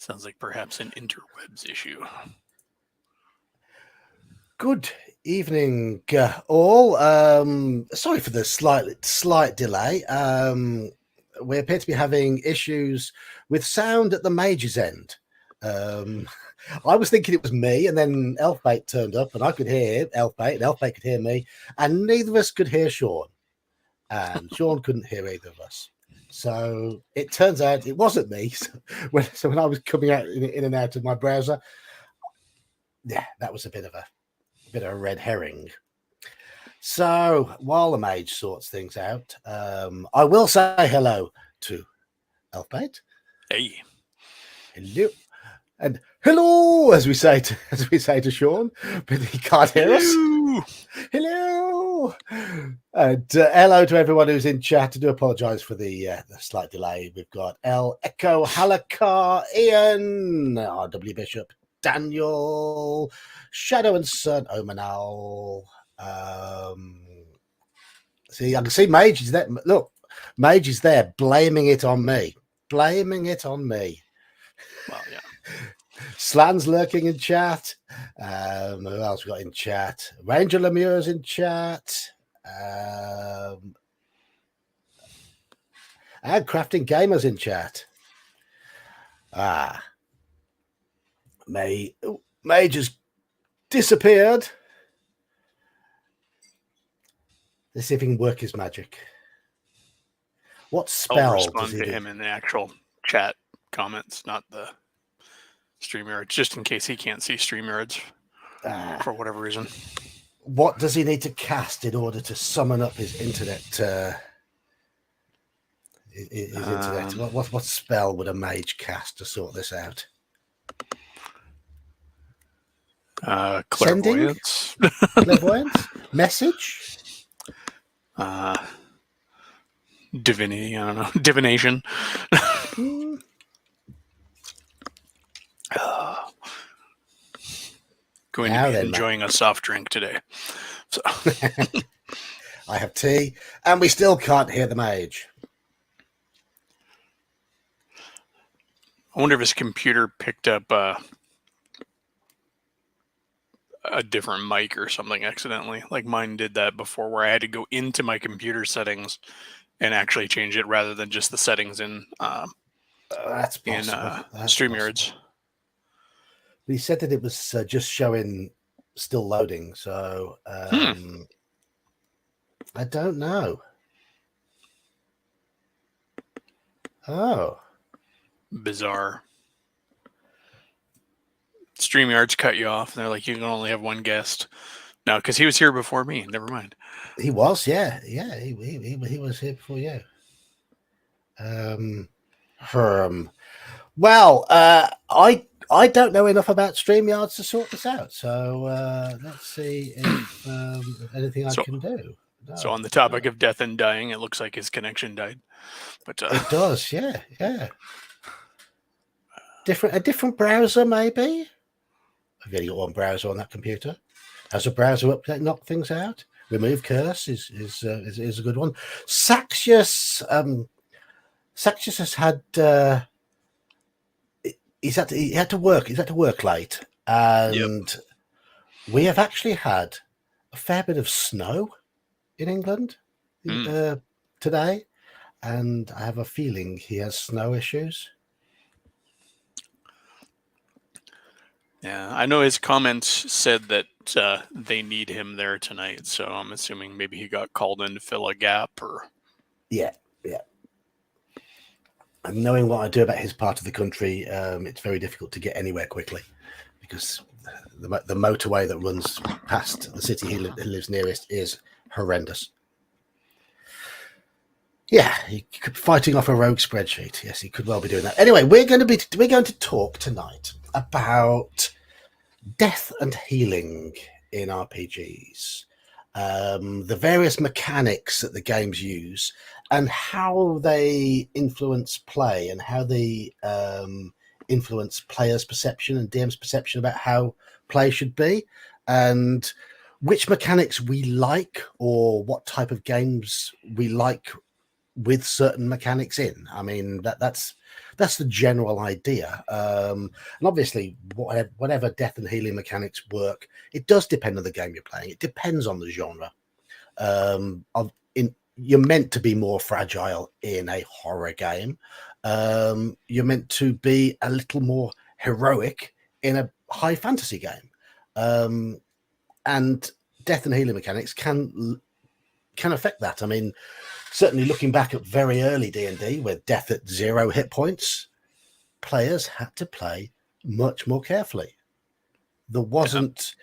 Sounds like perhaps an interwebs issue. Good evening, all. Sorry for the slight delay. We appear to be having issues with sound at the Mage's end. I was thinking it was me, and then Elfbait turned up, and I could hear Elfbait, and Elfbait could hear me, and neither of us could hear Sean, and Sean couldn't hear either of us. So it turns out it wasn't me. So when I was coming out in and out of my browser, yeah, that was a bit of a red herring. So while the Mage sorts things out, I will say hello to Elfbait. Hey. Hello. And hello, as we say to Sean, but he can't hear us. Hello. And hello to everyone who's in chat. I do apologise for the slight delay. We've got El Echo Halakar, Ian, RW Bishop, Daniel, Shadow and Sun, Omanal. See, I can see Mage is there. Look, Mage is there, blaming it on me. Well, yeah. Slan's lurking in chat. Who else we got in chat? Ranger Lemure's in chat. And Crafting Gamers in chat. Mage has disappeared. Let's see if he can work his magic. What spell I'll respond does he to do? him in the actual chat comments, not the StreamYards, just in case he can't see StreamYards for whatever reason. What does he need to cast in order to summon up his internet? Internet. What spell would a mage cast to sort this out? Clairvoyance. Clairvoyance? Message? Divinity, I don't know. Divination. Going to be enjoying a soft drink today. So. I have tea, and we still can't hear the mage. I wonder if his computer picked up a different mic or something accidentally. Like mine did that before, where I had to go into my computer settings and actually change it rather than just the settings in that's possible. StreamYards. But he said that it was just showing still loading, so I don't know. Oh. Bizarre. StreamYards cut you off. And they're like, you can only have one guest. No, because he was here before me. Never mind. He was, yeah. He was here before you. Well, I don't know enough about StreamYards to sort this out. So let's see if anything I can do. No, so on the topic of death and dying, it looks like his connection died. But it does, yeah. A different browser, maybe. I've only got one browser on that computer. Has a browser update knock things out? Remove curse is a good one. Saxius has had he had to work late, and we have actually had a fair bit of snow in England today, and I have a feeling he has snow issues. Yeah, I know his comments said that they need him there tonight, so I'm assuming maybe he got called in to fill a gap, or yeah. And knowing what I do about his part of the country, it's very difficult to get anywhere quickly because the motorway that runs past the city he lives nearest is horrendous. Yeah, he could be fighting off a rogue spreadsheet. Yes, he could well be doing that. Anyway, we're going to talk tonight about death and healing in RPGs, the various mechanics that the games use, and how they influence play, and how they influence players' perception and DM's perception about how play should be, and which mechanics we like, or what type of games we like with certain mechanics in. I mean, that's the general idea. And obviously, whatever death and healing mechanics work, it does depend on the game you're playing. It depends on the genre. You're meant to be more fragile in a horror game. You're meant to be a little more heroic in a high fantasy game. And death and healing mechanics can affect that. I mean, certainly looking back at very early D&D, with death at 0 hit points, players had to play much more carefully. There was that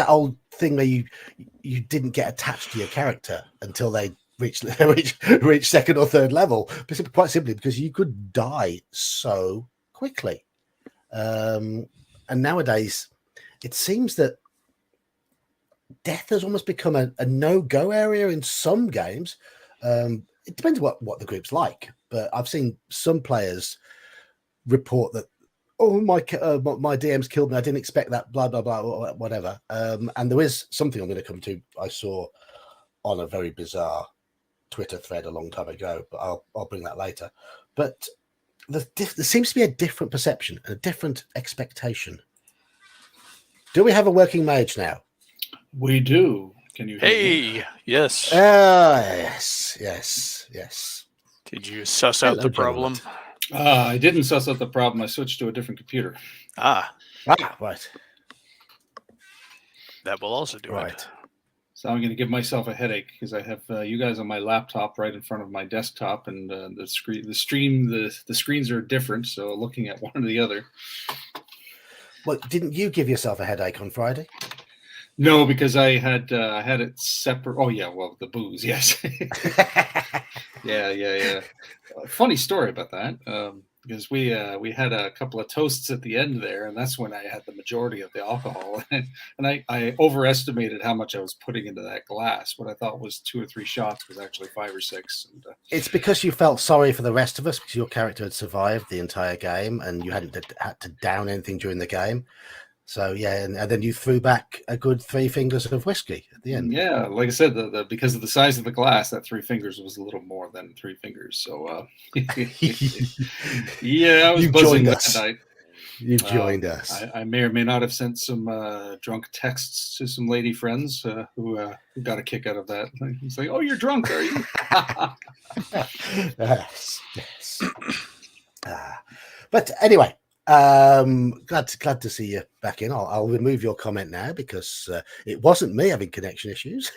old thing where you didn't get attached to your character until they reached second or third level, quite simply because you could die so quickly. And nowadays, it seems that death has almost become a no-go area in some games. It depends what the group's like, but I've seen some players report that, oh, my DM's killed me, I didn't expect that, blah blah blah, whatever. And there is something I'm going to come to. I saw on a very bizarre Twitter thread a long time ago, but I'll bring that later. But there seems to be a different perception, a different expectation. Do we have a working mage now? We do. Can you hear me? Hey, yes. Yes. Did you suss out the problem? I didn't suss out the problem. I switched to a different computer. Right. That will also do right. it. So I'm going to give myself a headache because I have you guys on my laptop right in front of my desktop, and the screens are different. So looking at one or the other. Well, didn't you give yourself a headache on Friday? No, because I had it separate. Oh yeah, well, the booze, yes. Yeah. Funny story about that, because we had a couple of toasts at the end there, and that's when I had the majority of the alcohol, and I overestimated how much I was putting into that glass. What I thought was 2 or 3 shots was actually 5 or 6. And, it's because you felt sorry for the rest of us because your character had survived the entire game and you hadn't had to down anything during the game. So yeah, and then you threw back a good 3 fingers of whiskey at the end. Yeah, like I said, because of the size of the glass, that 3 fingers was a little more than 3 fingers. So yeah, I was buzzing that night. You joined us. I may or may not have sent some drunk texts to some lady friends who got a kick out of that. It's like, oh, you're drunk, are you? Yes. But anyway. Glad to see you back in. I'll remove your comment now because it wasn't me having connection issues.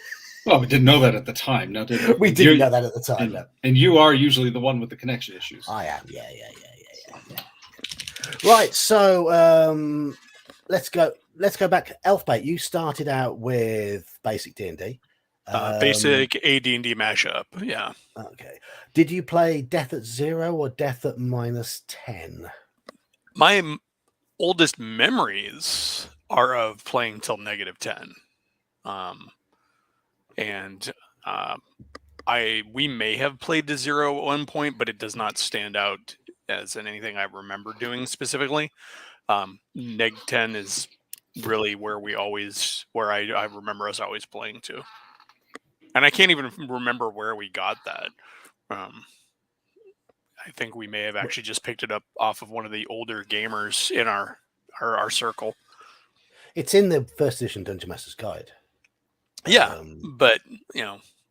Well, we didn't know that at the time. Now, did we? We didn't know that at the time. And you are usually the one with the connection issues. I am. Yeah. Right. So let's go back. Elfbait, you started out with basic D&D. Basic AD&D mashup. Yeah. Okay. Did you play Death at 0 or Death at -10? My oldest memories are of playing till -10. We may have played to 0 at one point, but it does not stand out as in anything I remember doing specifically. -10 is really where I remember us always playing to. And I can't even remember where we got that. I think we may have actually just picked it up off of one of the older gamers in our circle. It's in the first edition Dungeon Master's Guide. Yeah, but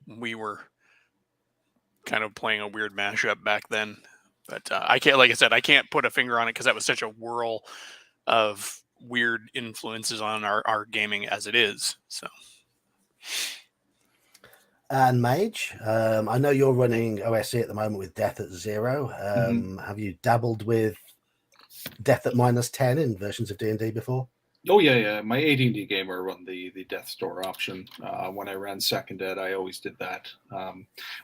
we were kind of playing a weird mashup back then. But I can't, like I said, I can't put a finger on it because that was such a whirl of weird influences on our gaming as it is. So. And Mage, I know you're running OSC at the moment with Death at 0. Have you dabbled with Death at -10 in versions of D&D before? Oh yeah. My AD&D game, I run the Death's Door option. When I ran Second Ed, I always did that.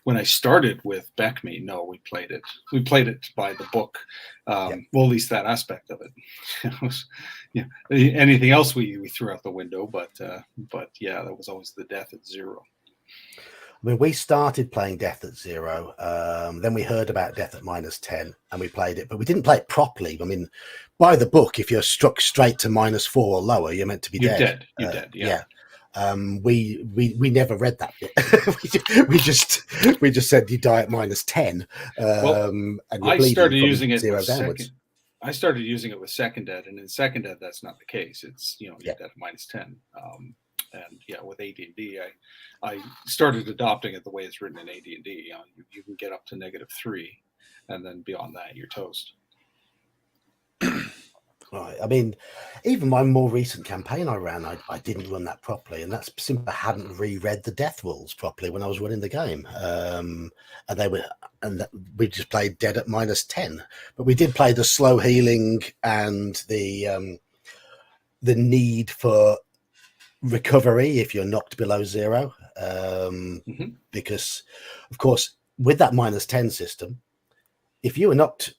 When I started with BECME, no, we played it. We played it by the book. Well, at least that aspect of it. Anything else we threw out the window, but yeah, that was always the Death at 0. I mean, we started playing Death at 0. Then we heard about Death at -10 and we played it, but we didn't play it properly. I mean, by the book, if you're struck straight to -4 or lower, you're meant to be dead. You're dead. Yeah. We never read that bit. we just said you die at -10, and you're I bleeding started from using it 0 with downwards. second. I started using it with second ed, and in second ed, that's not the case. It's you're Yeah. dead at -10. And yeah, with AD&D, I started adopting it the way it's written in AD&D. You can get up to -3, and then beyond that, you're toast. Right. I mean, even my more recent campaign I ran, I didn't run that properly, and that's simply I hadn't reread the death rules properly when I was running the game. We just played dead at -10, but we did play the slow healing and the need for recovery if you're knocked below 0, because, of course, with that -10 system, if you were knocked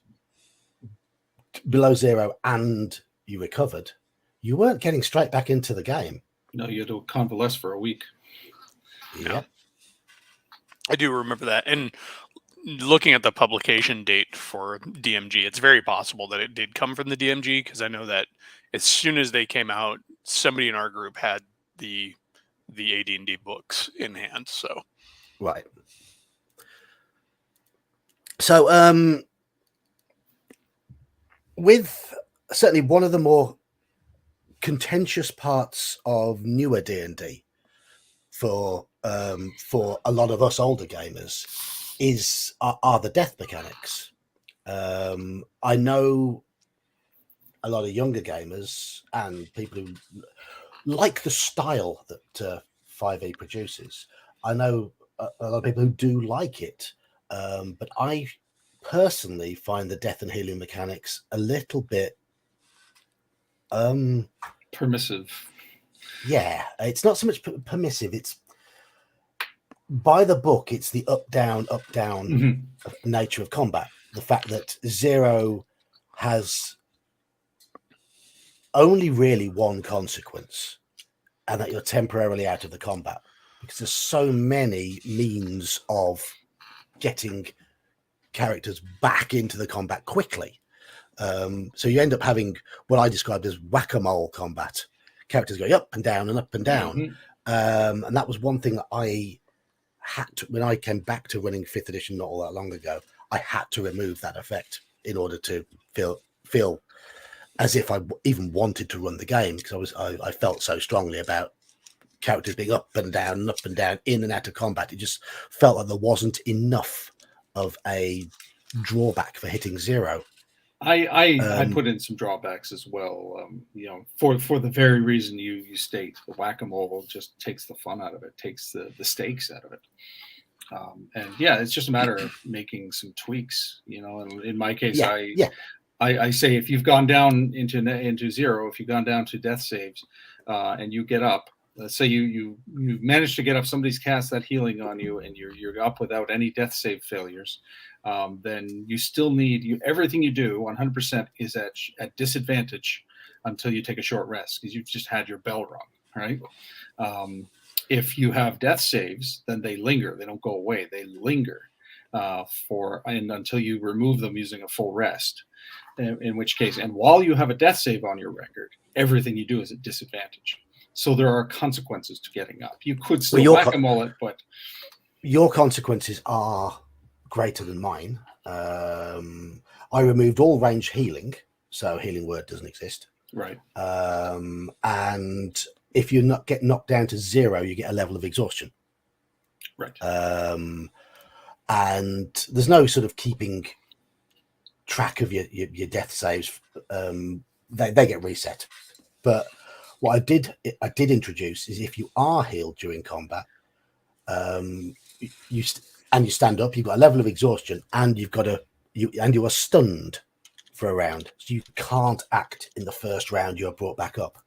below 0 and you recovered, you weren't getting straight back into the game. No, you had to convalesce for a week. Yeah. I do remember that. And looking at the publication date for DMG, it's very possible that it did come from the DMG, because I know that as soon as they came out, somebody in our group had the AD&D books in hand. So Right. So with certainly one of the more contentious parts of newer D&D for a lot of us older gamers are the death mechanics. I know a lot of younger gamers and people who like the style that 5e produces. I know a lot of people who do like it, but I personally find the death and healing mechanics a little bit permissive. Yeah, it's not so much permissive. It's by the book. It's the up down nature of combat. The fact that 0 has only really one consequence, and that you're temporarily out of the combat, because there's so many means of getting characters back into the combat quickly. So you end up having what I described as whack-a-mole combat. Characters going up and down and up and down. And that was one thing that I had to, when I came back to running 5th edition not all that long ago, I had to remove that effect in order to feel as if I even wanted to run the game, because I felt so strongly about characters being up and down, in and out of combat. It just felt like there wasn't enough of a drawback for hitting 0. I put in some drawbacks as well. For the very reason you state, the whack-a-mole just takes the fun out of it, takes the stakes out of it. And yeah, it's just a matter of making some tweaks. And in my case, I say if you've gone down into 0, if you've gone down to death saves, and you get up. Let's say you managed to get up, somebody's cast that healing on you, and you're up without any death save failures. Then you still need everything you do 100% is at disadvantage until you take a short rest, because you've just had your bell rung, right? If you have death saves, then they linger. They don't go away. They linger until you remove them using a full rest. In which case, and while you have a death save on your record, everything you do is at disadvantage. So there are consequences to getting up. You could still whack-a-mole it, but your consequences are greater than mine. I removed all range healing, so healing word doesn't exist. Right. And if you get knocked down to 0, you get a level of exhaustion. Right. And there's no sort of keeping track of your death saves. They get reset. But what I did introduce is, if you are healed during combat, you stand up, you've got a level of exhaustion, and you are stunned for a round, so you can't act in the first round you're brought back up.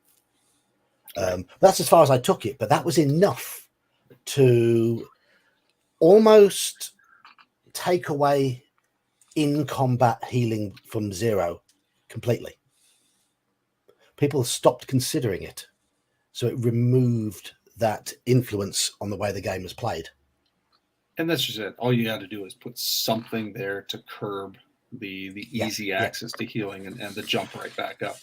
That's as far as I took it, but that was enough to almost take away in combat healing from 0 completely. People stopped considering it, so it removed that influence on the way the game was played. And that's just it. All you got to do is put something there to curb the easy access to healing and the jump right back up.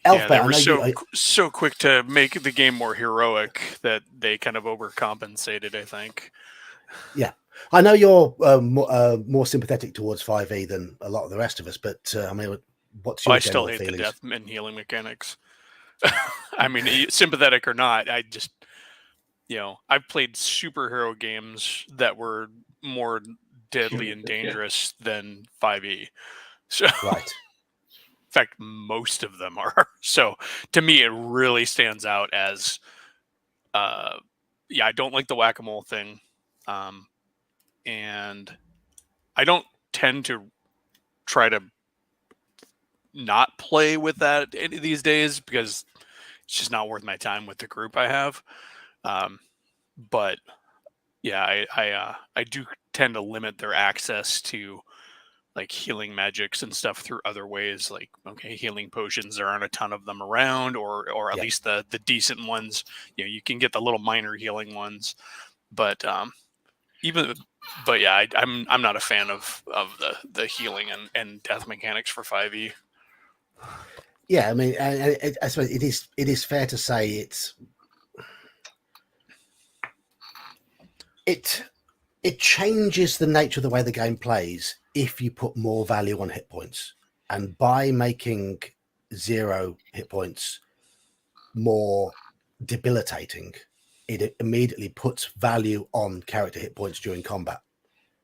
Elfbait, they I were know you. so quick to make the game more heroic that they kind of overcompensated, I think. Yeah, I know you're more sympathetic towards 5e than a lot of the rest of us, but I mean, what's Oh, your I still general hate the feelings? death and healing mechanics. I mean, sympathetic or not, I just, I've played superhero games that were more deadly and Yeah. dangerous than 5e. So, in Right. fact, most of them are. So, to me, it really stands out as, yeah, I don't like the whack-a-mole thing, and I don't tend to try to not play with that these days because it's just not worth my time with the group I have. Um, but yeah, I do tend to limit their access to like healing magics and stuff through other ways. Like, okay, healing potions, there aren't a ton of them around, or at Yeah. least the decent ones. You can get the little minor healing ones, but even but yeah, I'm not a fan of the healing and death mechanics for 5e. Yeah, I mean, I suppose it is fair to say it changes the nature of the way the game plays if you put more value on hit points, and by making 0 hit points more debilitating, it immediately puts value on character hit points during combat.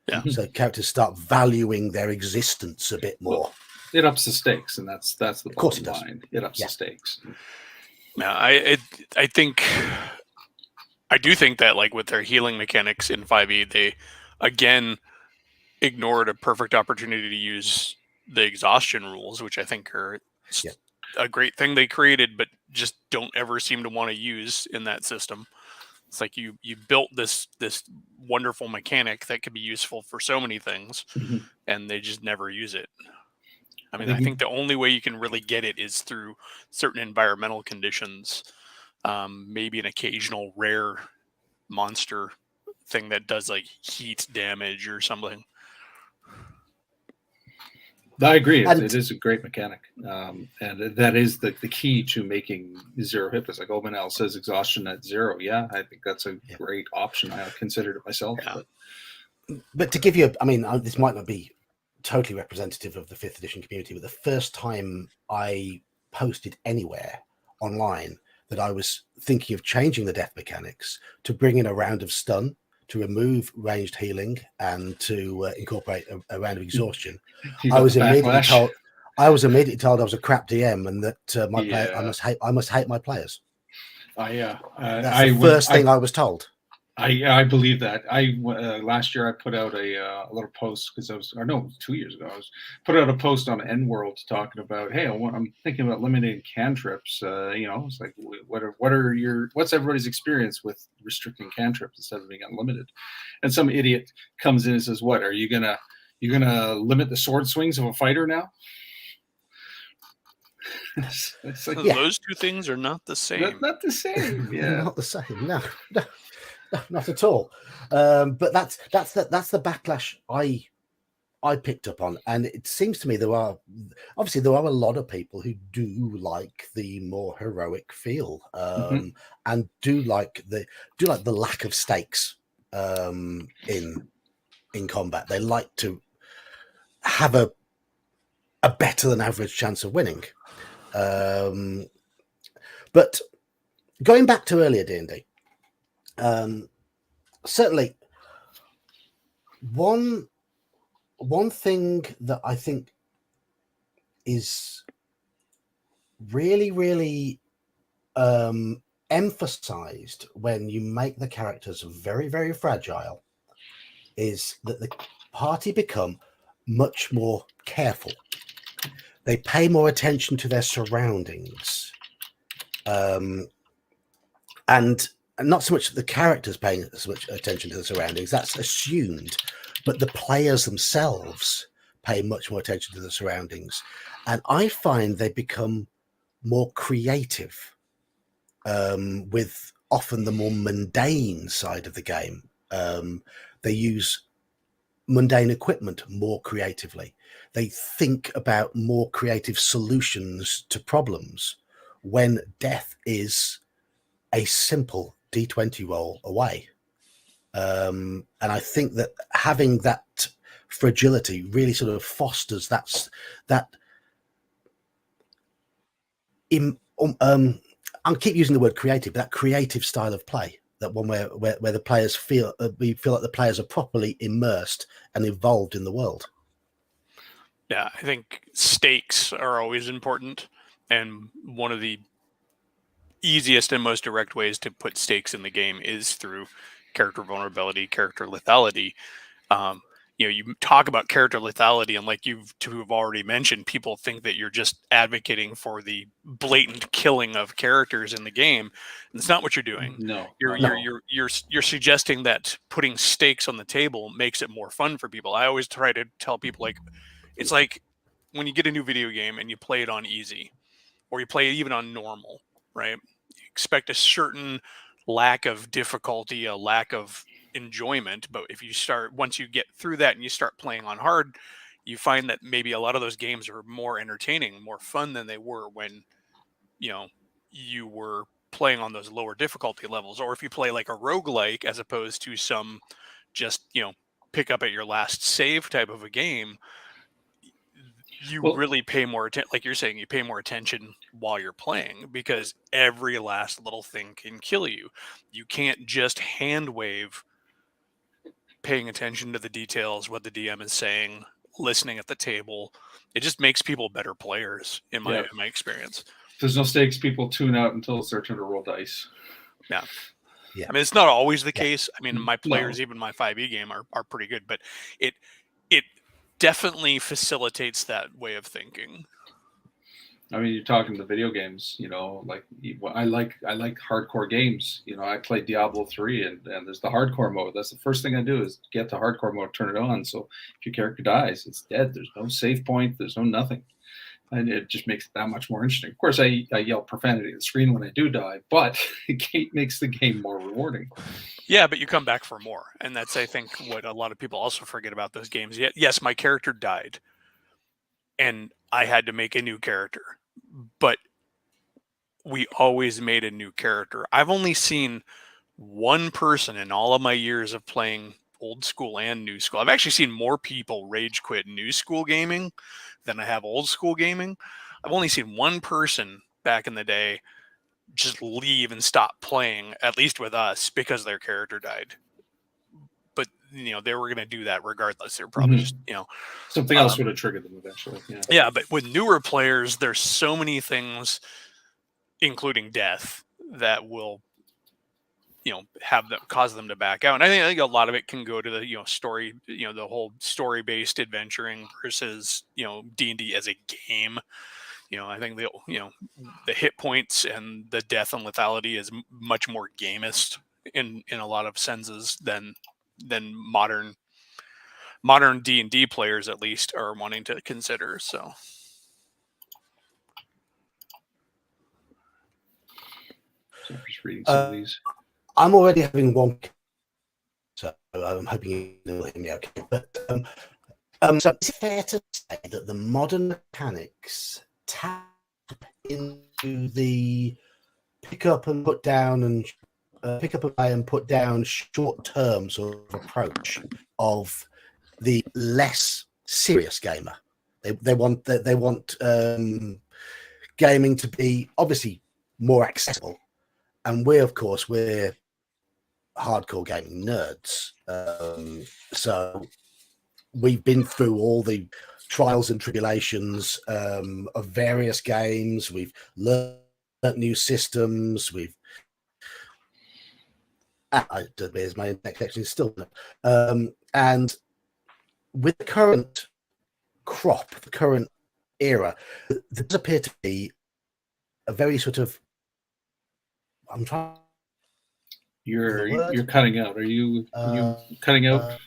Yeah. So characters start valuing their existence a bit more. Well, it ups the stakes, and that's the Of course bottom it does. line. It ups Yeah. the stakes. Yeah, I think I do think that like with their healing mechanics in 5e, they again ignored a perfect opportunity to use the exhaustion rules, which I think are Yeah. a great thing they created, but just don't ever seem to want to use in that system. It's like you built this wonderful mechanic that could be useful for so many things, Mhm. and they just never use it. I mean, think I think the only way you can really get it is through certain environmental conditions. Maybe an occasional rare monster thing that does like heat damage or something. I agree. And It is a great mechanic, and that is the key to making 0 hit. It's like Omanel says, exhaustion at 0. Yeah, I think that's a Yeah. great option. I considered it myself. Yeah. But to give you, I mean, this might not be totally representative of the 5th edition community, but the first time I posted anywhere online that I was thinking of changing the death mechanics to bring in a round of stun, to remove ranged healing, and to incorporate a round of exhaustion, You I got was the immediately backlash. told I was crap DM, and that my player Yeah. I must hate my players. That's the first thing I was told. I believe that. Last year I put out a little post because I was, or no, 2 years ago I was put out a post on N World talking about, hey, I'm thinking about eliminating cantrips. It's like what's everybody's experience with restricting cantrips instead of being unlimited? And some idiot comes in and says, "What are you gonna limit the sword swings of a fighter now?" It's like, Yeah. Those two things are not the same. not the same. Yeah. Not the same. No, not at all. But that's the backlash I picked up on, and it seems to me there are a lot of people who do like the more heroic feel, and do like the lack of stakes in combat. They like to have a better than average chance of winning. But going back to earlier D&D, certainly one thing that I think is really, really emphasized when you make the characters very, very fragile is that the party become much more careful. They pay more attention to their surroundings. And not so much the characters paying so much attention to the surroundings, that's assumed, but the players themselves pay much more attention to the surroundings. And I find they become more creative with often the more mundane side of the game. They use mundane equipment more creatively. They think about more creative solutions to problems when death is a simple D20 roll away. And I think that having that fragility really sort of fosters that I'll keep using the word creative, but that creative style of play, that one where the players feel we feel like the players are properly immersed and involved in the world. Yeah, I think stakes are always important, and one of the easiest and most direct ways to put stakes in the game is through character vulnerability, character lethality. Um, you talk about character lethality, and like you've two have already mentioned, people think that you're just advocating for the blatant killing of characters in the game. And it's not what you're doing. No, You're suggesting that putting stakes on the table makes it more fun for people. I always try to tell people, like, it's like when you get a new video game and you play it on easy, or you play it even on normal, right? You expect a certain lack of difficulty, a lack of enjoyment. But if you start, once you get through that and you start playing on hard, you find that maybe a lot of those games are more entertaining, more fun than they were when, you were playing on those lower difficulty levels. Or if you play like a roguelike as opposed to some just, pick up at your last save type of a game, you really pay more attention. Like you're saying, you pay more attention while you're playing, because every last little thing can kill you. You can't just hand wave paying attention to the details, what the DM is saying, listening at the table. It just makes people better players in my experience. If there's no stakes, people tune out until it's their turn to roll dice. Yeah. I mean, it's not always the case. I mean, my players, No. even my 5e game, are pretty good, but it definitely facilitates that way of thinking. I mean, you're talking the video games, like I like hardcore games. I played Diablo 3 and there's the hardcore mode. That's the first thing I do is get the hardcore mode, turn it on. So if your character dies, it's dead. There's no save point. There's no nothing. And it just makes it that much more interesting. Of course, I yell profanity at the screen when I do die, but it makes the game more rewarding. Yeah, but you come back for more. And that's, I think, what a lot of people also forget about those games. Yes, my character died, and I had to make a new character, but we always made a new character. I've only seen one person in all of my years of playing old school and new school. I've actually seen more people rage quit new school gaming than I have old school gaming. I've only seen one person back in the day just leave and stop playing, at least with us, because their character died. But they were going to do that regardless. They were probably just something else would have triggered them eventually. Yeah, but with newer players, there's so many things, including death, that will have them cause them to back out. And I think a lot of it can go to the story, the whole story-based adventuring versus D&D as a game. I think the hit points and the death and lethality is much more gamist in a lot of senses than modern D&D players at least are wanting to consider. So I'm just reading some of these. I'm already having one, so I'm hoping you'll hear me okay. But so it's fair to say that the modern mechanics tap into the pick up and put down and pick up and put down short-term sort of approach of the less serious gamer. They want gaming to be obviously more accessible, and we're hardcore gaming nerds. So we've been through all the trials and tribulations of various games. We've learned new systems. My internet connection is still and with the current crop, the current era, there does appear to be a very sort of You're cutting out. Are you cutting out?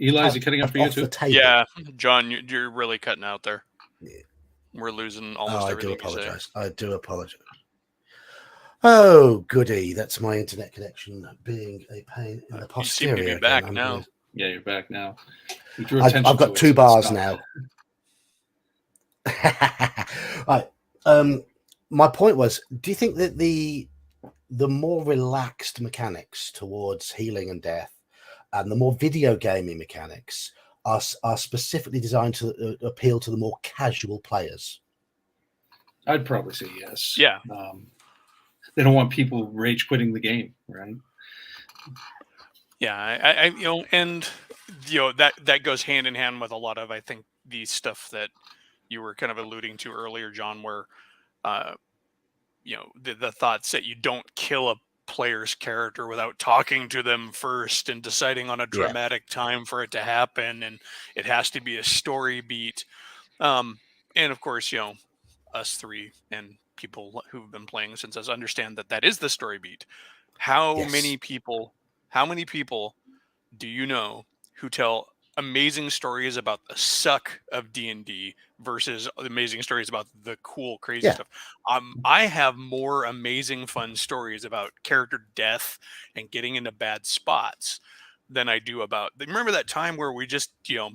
Eli, is he cutting out for you too? Yeah, John, you're really cutting out there. Yeah. We're losing almost everything. I do apologize. Oh, goody. That's my internet connection being a pain in the posterior. You seem to be back now. Yeah, you're back now. I've got 2 bars now. Right. my point was, do you think that the more relaxed mechanics towards healing and death, and the more video gaming mechanics are specifically designed to appeal to the more casual players? I'd probably say yes. Yeah. They don't want people rage quitting the game, right? Yeah, I you know, and you know that goes hand in hand with a lot of, I think, the stuff that you were kind of alluding to earlier, John, where uh, you know, the thoughts that you don't kill a player's character without talking to them first and deciding on a Yeah. dramatic time for it to happen, and it has to be a story beat. And of course, you know, us three and people who've been playing since us understand that that is the story beat. How Yes. many people? How many people do you know who tell amazing stories about the suck of D&D versus amazing stories about the cool crazy Yeah. stuff? I have more amazing fun stories about character death and getting into bad spots than I do about, remember that time where we just, you know,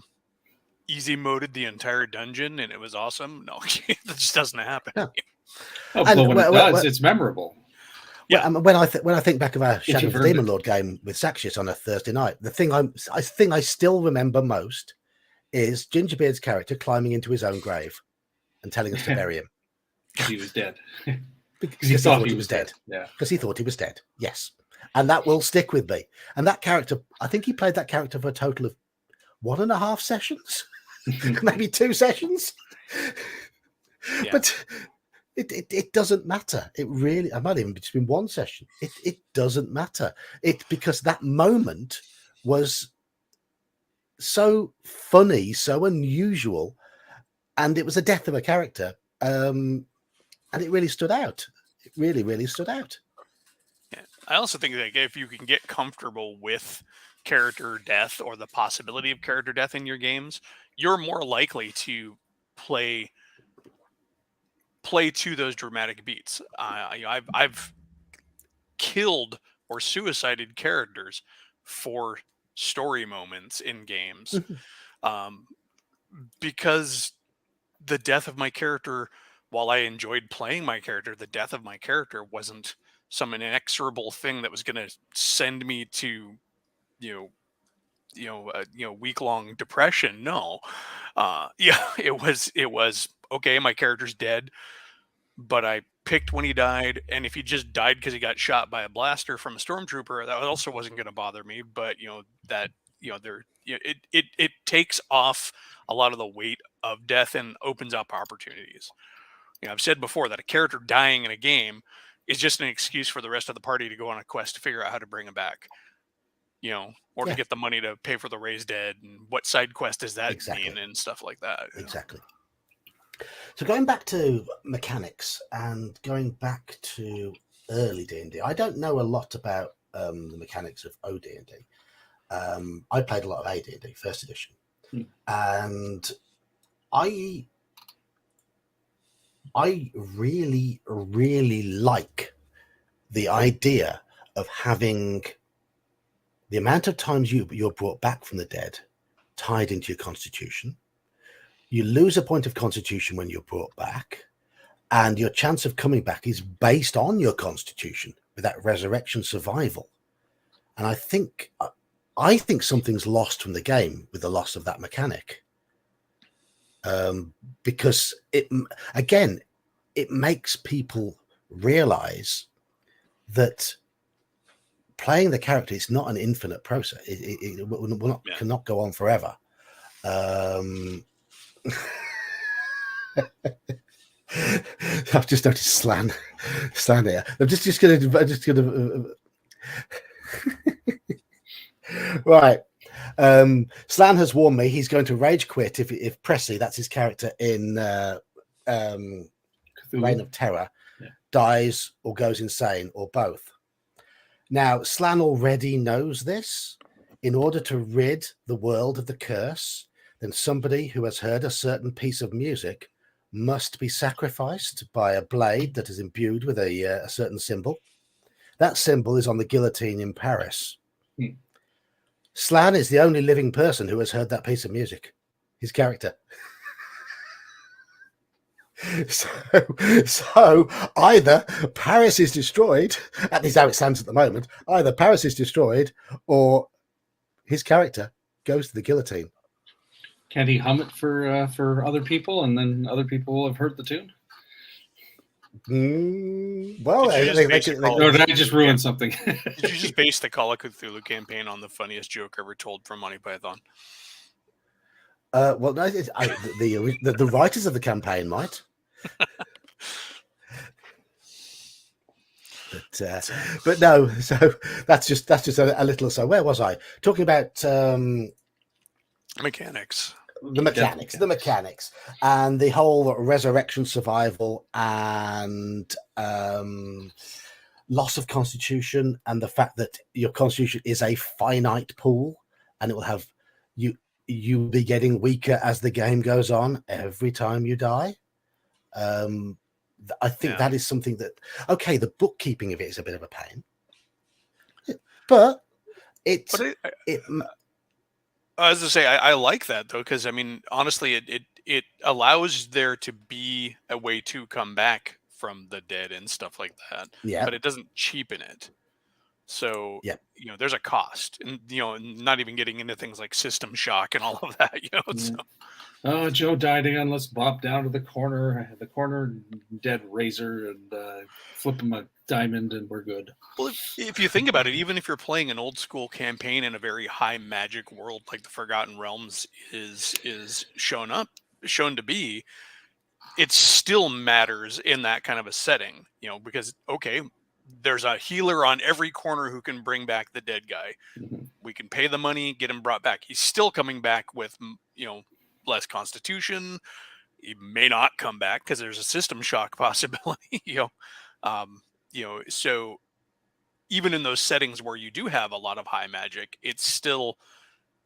easy moded the entire dungeon and it was awesome? No, that just doesn't happen. No. Oh, And but when it does, well, it's memorable. Yeah. when I think back of our Shadow of you've the earned Demon it. Lord game with Saxius on a Thursday night, the thing I still remember most is Gingerbeard's character climbing into his own grave and telling us to bury him Because he was dead. because he thought he was dead. Yeah. Because he thought he was dead. Yes, and that will stick with me. And that character, I think he played that character for a total of 1.5 sessions, maybe 2 sessions. Yeah. But it doesn't matter. It really, I might even just been 1 session. It doesn't matter. Because that moment was so funny, so unusual, and it was the death of a character, and it really stood out. It really stood out. Yeah. I also think that if you can get comfortable with character death or the possibility of character death in your games, you're more likely to play to those dramatic beats. I've killed or suicided characters for story moments in games, um, because the death of my character, while I enjoyed playing my character, the death of my character wasn't some inexorable thing that was going to send me to, you week long depression. No, yeah, it was okay. My character's dead, but I picked when he died, and if he just died because he got shot by a blaster from a stormtrooper, that also wasn't going to bother me. But it takes off a lot of the weight of death and opens up opportunities. You know, I've said before that a character dying in a game is just an excuse for the rest of the party to go on a quest to figure out how to bring him back. You know, or to get the money to pay for the raised dead, and what side quest does that mean, and stuff like that. Exactly. So going back to mechanics and going back to early D&D, I don't know a lot about the mechanics of OD&D. I played a lot of AD&D, first edition, and I really like the idea of having the amount of times you're brought back from the dead tied into your constitution. You lose a point of constitution when you're brought back, and your chance of coming back is based on your constitution with that resurrection survival. And I think something's lost from the game with the loss of that mechanic, because it makes people realize that playing the character is not an infinite process. It cannot go on forever. I've just noticed Slan here. I'm just gonna right. Slan has warned me he's going to rage quit if Presley, that's his character in Reign of Terror, dies or goes insane, or both. Now, Slan already knows this. In order to rid the world of the curse, then somebody who has heard a certain piece of music must be sacrificed by a blade that is imbued with a certain symbol. That symbol is on the guillotine in Paris. Slan is the only living person who has heard that piece of music. His character. So either Paris is destroyed, at least how it stands at the moment, either Paris is destroyed or his character goes to the guillotine. Can't he hum it for other people, and then other people will have heard the tune? Well, Did you just base it Or did I just ruin something? Did you just base the Call of Cthulhu campaign on the funniest joke ever told from Monty Python? Well, no, the writers of the campaign might. But no, so that's just a little. So where was I talking about? Mechanics. The mechanics, and the whole resurrection, survival, and loss of constitution, and the fact that your constitution is a finite pool, and it will have you be getting weaker as the game goes on every time you die. I think that is something that the bookkeeping of it is a bit of a pain, but it's. As I say, I like that though, because I mean, honestly, it allows there to be a way to come back from the dead and stuff like that. Yeah. But it doesn't cheapen it. So yeah, there's a cost, and not even getting into things like system shock and all of that. So. Oh, Joe died again. Let's bop down to the corner dead razor, and flip him a diamond, and we're good. Well, if you think about it, even if you're playing an old school campaign in a very high magic world like the Forgotten Realms is shown to be, it still matters in that kind of a setting, because there's a healer on every corner who can bring back the dead guy. Mm-hmm. We can pay the money, get him brought back. He's still coming back with less constitution. He may not come back because there's a system shock possibility. So even in those settings where you do have a lot of high magic, it still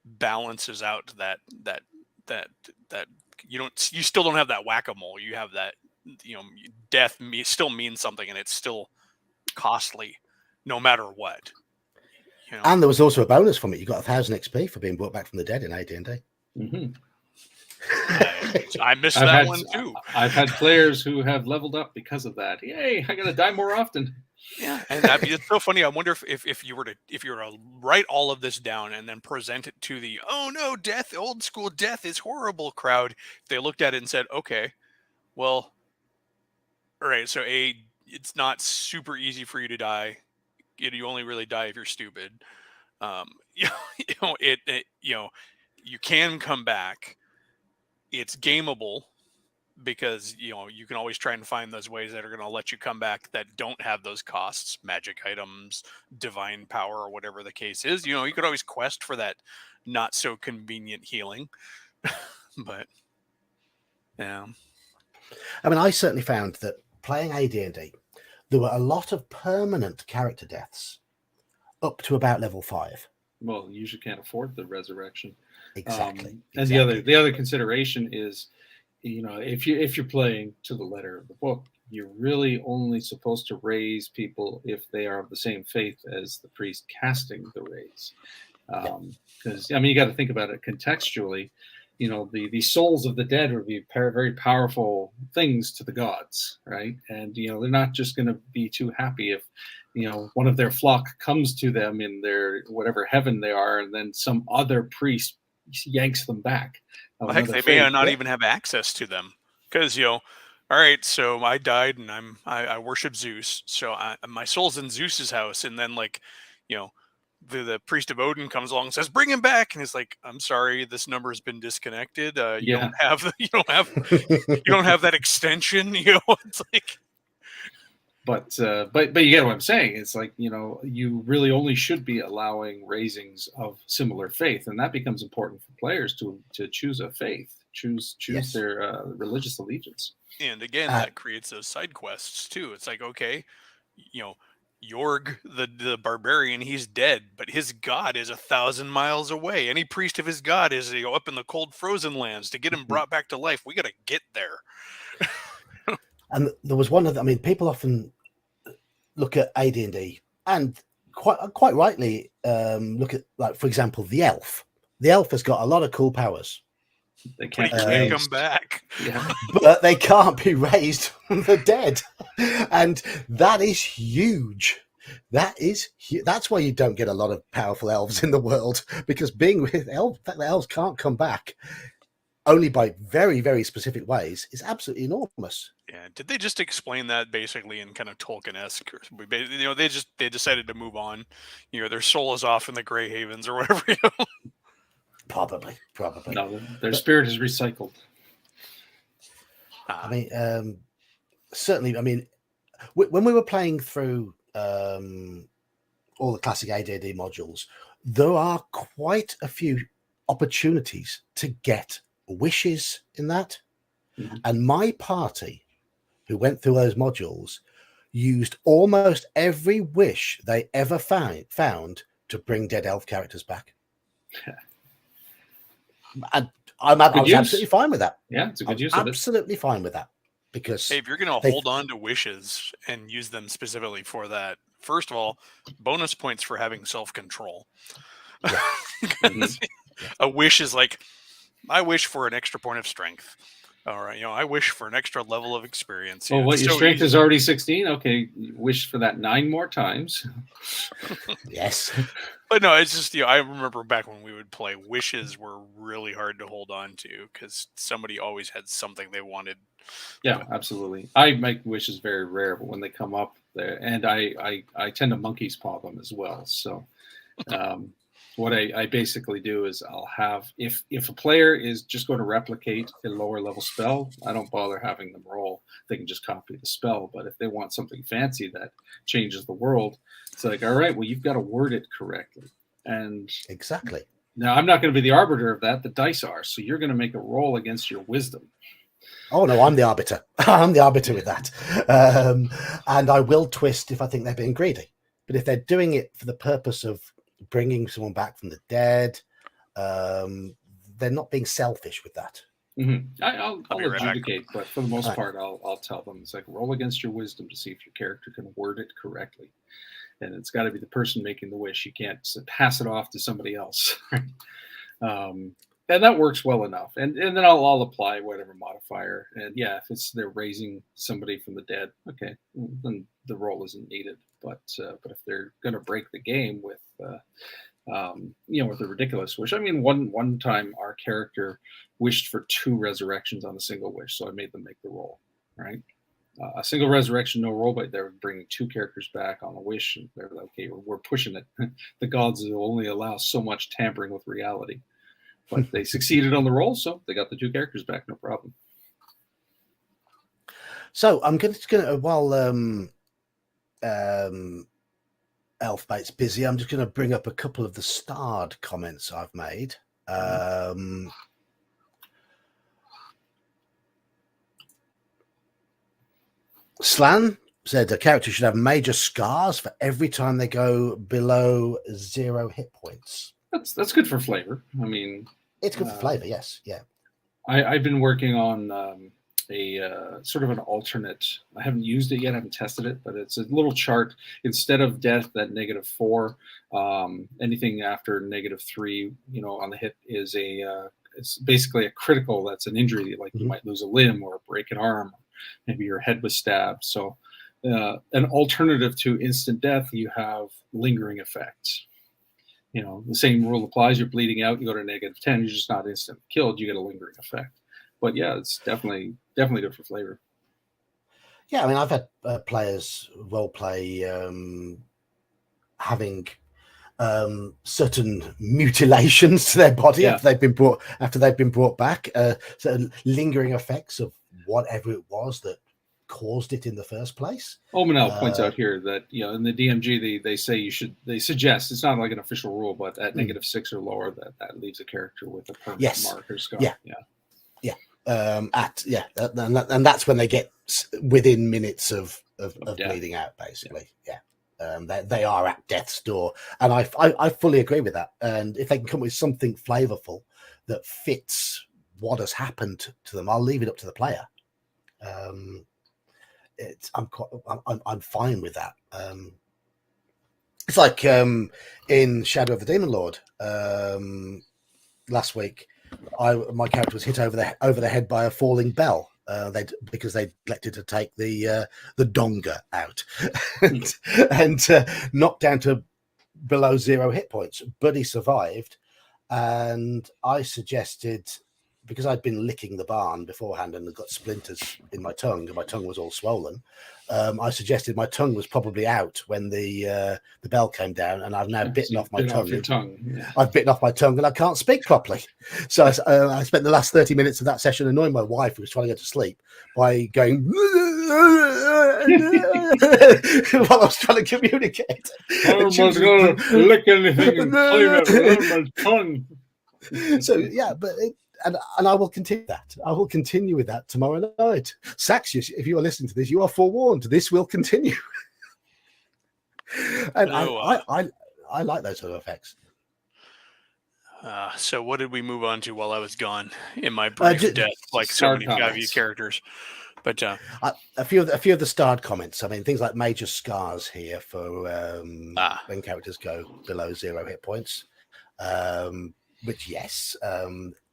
balances out that you still don't have that whack-a-mole. You have that death still means something, and it's still costly no matter what. And there was also a bonus from it. You got 1,000 XP for being brought back from the dead in AD&D. Mm-hmm. I missed that one too. I've had players who have leveled up because of that. Yay! I gotta die more often. Yeah, and it's so funny. I wonder if you were to write all of this down and then present it to the death, old school death is horrible crowd. If they looked at it and said, okay, well, all right, so it's not super easy for you to die. You only really die if you're stupid. You can come back. It's gameable because you can always try and find those ways that are going to let you come back that don't have those costs, magic items, divine power, or whatever the case is. You could always quest for that not so convenient healing. But yeah, I mean, I certainly found that playing AD&D, there were a lot of permanent character deaths up to about level 5. Well, you usually can't afford the resurrection. Exactly. And the other consideration is, if you're playing to the letter of the book, you're really only supposed to raise people if they are of the same faith as the priest casting the raise. Because you got to think about it contextually. The souls of the dead would be very powerful things to the gods, right? And they're not just going to be too happy if one of their flock comes to them in their whatever heaven they are, and then some other priest yanks them back. Heck, they may not even have access to them because all right, so I died and I worship Zeus, so my soul's in Zeus's house, and then the priest of Odin comes along and says, "Bring him back," and he's like, "I'm sorry, this number has been disconnected. You don't have that extension." It's like. But you get what I'm saying. It's like, you really only should be allowing raisings of similar faith, and that becomes important for players to choose a faith, choose yes. their religious allegiance. And again, that creates those side quests too. It's like, okay, Jorg, the barbarian, he's dead, but his god is 1,000 miles away. Any priest of his god is up in the cold frozen lands. To get him brought back to life, we got to get there. And there was one of people often look at AD&D and quite rightly look at, like, for example, the elf. The elf has got a lot of cool powers. They can't come back. Yeah. but they can't be raised from the dead, and that is huge. That's why you don't get a lot of powerful elves in the world, because being with elves, the elves can't come back only by very, very specific ways, is absolutely enormous. Yeah, did they just explain that basically in kind of Tolkien-esque? They decided to move on. Their soul is off in the Grey Havens or whatever. Probably. No, their But- spirit is recycled. I mean, certainly. I mean, when we were playing through all the classic AD&D modules, there are quite a few opportunities to get wishes in that. Mhm. And my party, who went through those modules, used almost every wish they ever found to bring dead elf characters back. And I was absolutely fine with that. Yeah, it's a I good was use of it. absolutely fine with that, because Hey, if you're going to they- hold on to wishes and use them specifically for that, first of all, bonus points for having self-control. Yeah. Because a wish is like, I wish for an extra point of strength. All right, I wish for an extra level of experience. Oh, what? It's Your so strength easy. is already 16? Okay, wish for that 9 more times. yes. But no, it's just, I remember back when we would play, wishes were really hard to hold on to because somebody always had something they wanted. Yeah, absolutely. I make wishes very rare, but when they come up there, and I tend to monkey's paw them as well. So what I basically do is I'll have, if a player is just going to replicate a lower level spell, I don't bother having them roll. They can just copy the spell. But if they want something fancy that changes the world, it's like, all right, well, you've got to word it correctly. And Exactly. now I'm not going to be the arbiter of that. The dice are. So you're going to make a roll against your wisdom. Oh no, I'm the arbiter. I'm the arbiter with that, and I will twist if I think they're being greedy. But if they're doing it for the purpose of bringing someone back from the dead, they're not being selfish with that. Mm-hmm. I'll I'll be right back. adjudicate, but for the most Right. part, I'll tell them it's like roll against your wisdom to see if your character can word it correctly, and it's got to be the person making the wish. You can't pass it off to somebody else. And that works well enough. And then I'll apply whatever modifier. And yeah, if they're raising somebody from the dead, okay, then the roll isn't needed. But if they're going to break the game with with a ridiculous wish. I mean, one time our character wished for 2 resurrections on a single wish, so I made them make the roll. Right, a single resurrection, no roll, but they're bringing 2 characters back on a wish, and they're like, okay, we're pushing it. The gods will only allow so much tampering with reality. But they succeeded on the roll, so they got the 2 characters back, no problem. So I'm going to while Elfbait's busy, I'm just going to bring up a couple of the starred comments I've made. Slan said a character should have major scars for every time they go below 0 hit points. That's good for flavor. I mean, It's good for flavor, yes, yeah. I've been working on a sort of an alternate. I haven't used it yet, I haven't tested it, but it's a little chart. Instead of death at -4, anything after -3, on the hit is it's basically a critical. That's an injury, like you might lose a limb or break an arm, maybe your head was stabbed. So an alternative to instant death, you have lingering effects. The same rule applies. You're bleeding out, you go to -10, you're just not instant killed, you get a lingering effect. But yeah, it's definitely good for flavor. Yeah, I mean, I've had players role play having certain mutilations to their body after they've been brought back, certain lingering effects of whatever it was that caused it in the first place. Omanel points out here that in the DMG they suggest, it's not like an official rule, but at -6 or lower that leaves a character with a permanent mark or scar. And that's when they get within minutes of bleeding out, basically. They are at death's door, and I fully agree with that. And if they can come with something flavorful that fits what has happened to them, I'll leave it up to the player. I'm fine with that. It's like in Shadow of the Demon Lord last week. my character was hit over the head by a falling bell. Because they neglected to take the donga out and knocked down to below 0 hit points, but he survived. And I suggested, because I'd been licking the barn beforehand and got splinters in my tongue, and my tongue was all swollen, I suggested my tongue was probably out when the bell came down, and I've now bitten off my tongue. Yeah. I've bitten off my tongue and I can't speak properly. So I spent the last 30 minutes of that session annoying my wife, who was trying to go to sleep, by going while I was trying to communicate. I was going to lick anything and clean it with my tongue. So yeah, but and I will continue that. I will continue with that tomorrow night. Saxius, if you are listening to this, you are forewarned. This will continue. And I like those sort of effects. So what did we move on to while I was gone in my brief death? Like so many 5e characters. But a few of the starred comments. I mean, things like major scars here for when characters go below 0 hit points. Which, yes,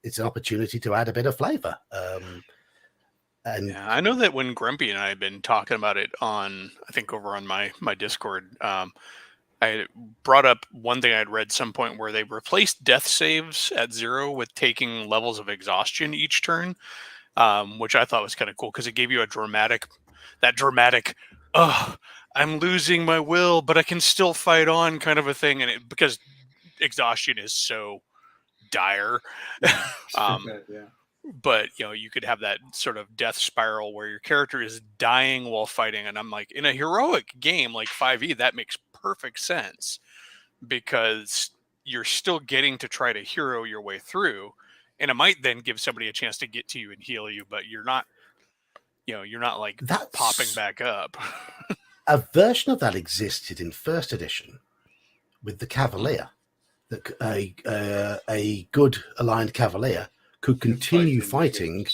it's an opportunity to add a bit of flavor. And yeah, I know that when Grumpy and I had been talking about it on, I think over on my Discord, I brought up one thing I'd read some point where they replaced death saves at 0 with taking levels of exhaustion each turn, which I thought was kind of cool because it gave you a dramatic, I'm losing my will, but I can still fight on kind of a thing. And because exhaustion is so dire. But you could have that sort of death spiral where your character is dying while fighting, and I'm like, in a heroic game like 5e, that makes perfect sense because you're still getting to try to hero your way through, and it might then give somebody a chance to get to you and heal you, but you're not like popping back up. A version of that existed in first edition with the Cavalier. A good aligned Cavalier could continue fighting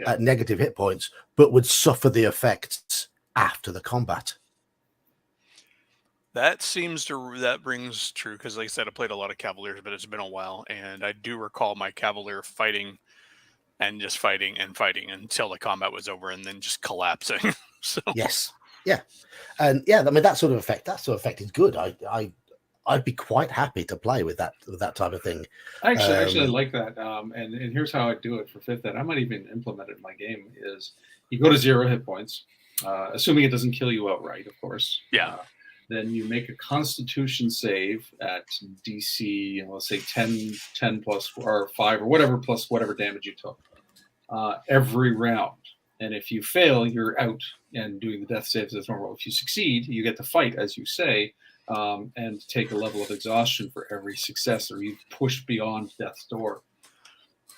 at negative hit points, but would suffer the effects after the combat. That rings true because, like I said, I played a lot of Cavaliers, but it's been a while, and I do recall my Cavalier fighting and just fighting and fighting until the combat was over, and then just collapsing. So yes, yeah, and yeah, I mean that sort of effect is good. I'd be quite happy to play with that type of thing. I actually like that. And here's how I do it for 5th ed. I might even implement it in my game is you go to 0 hit points, assuming it doesn't kill you outright, of course. Yeah. Then you make a constitution save at DC, let's say 10 plus or 5 or whatever plus whatever damage you took every round. And if you fail, you're out and doing the death saves as normal. If you succeed, you get to fight, as you say, and take a level of exhaustion for every success, or you've pushed beyond death's door.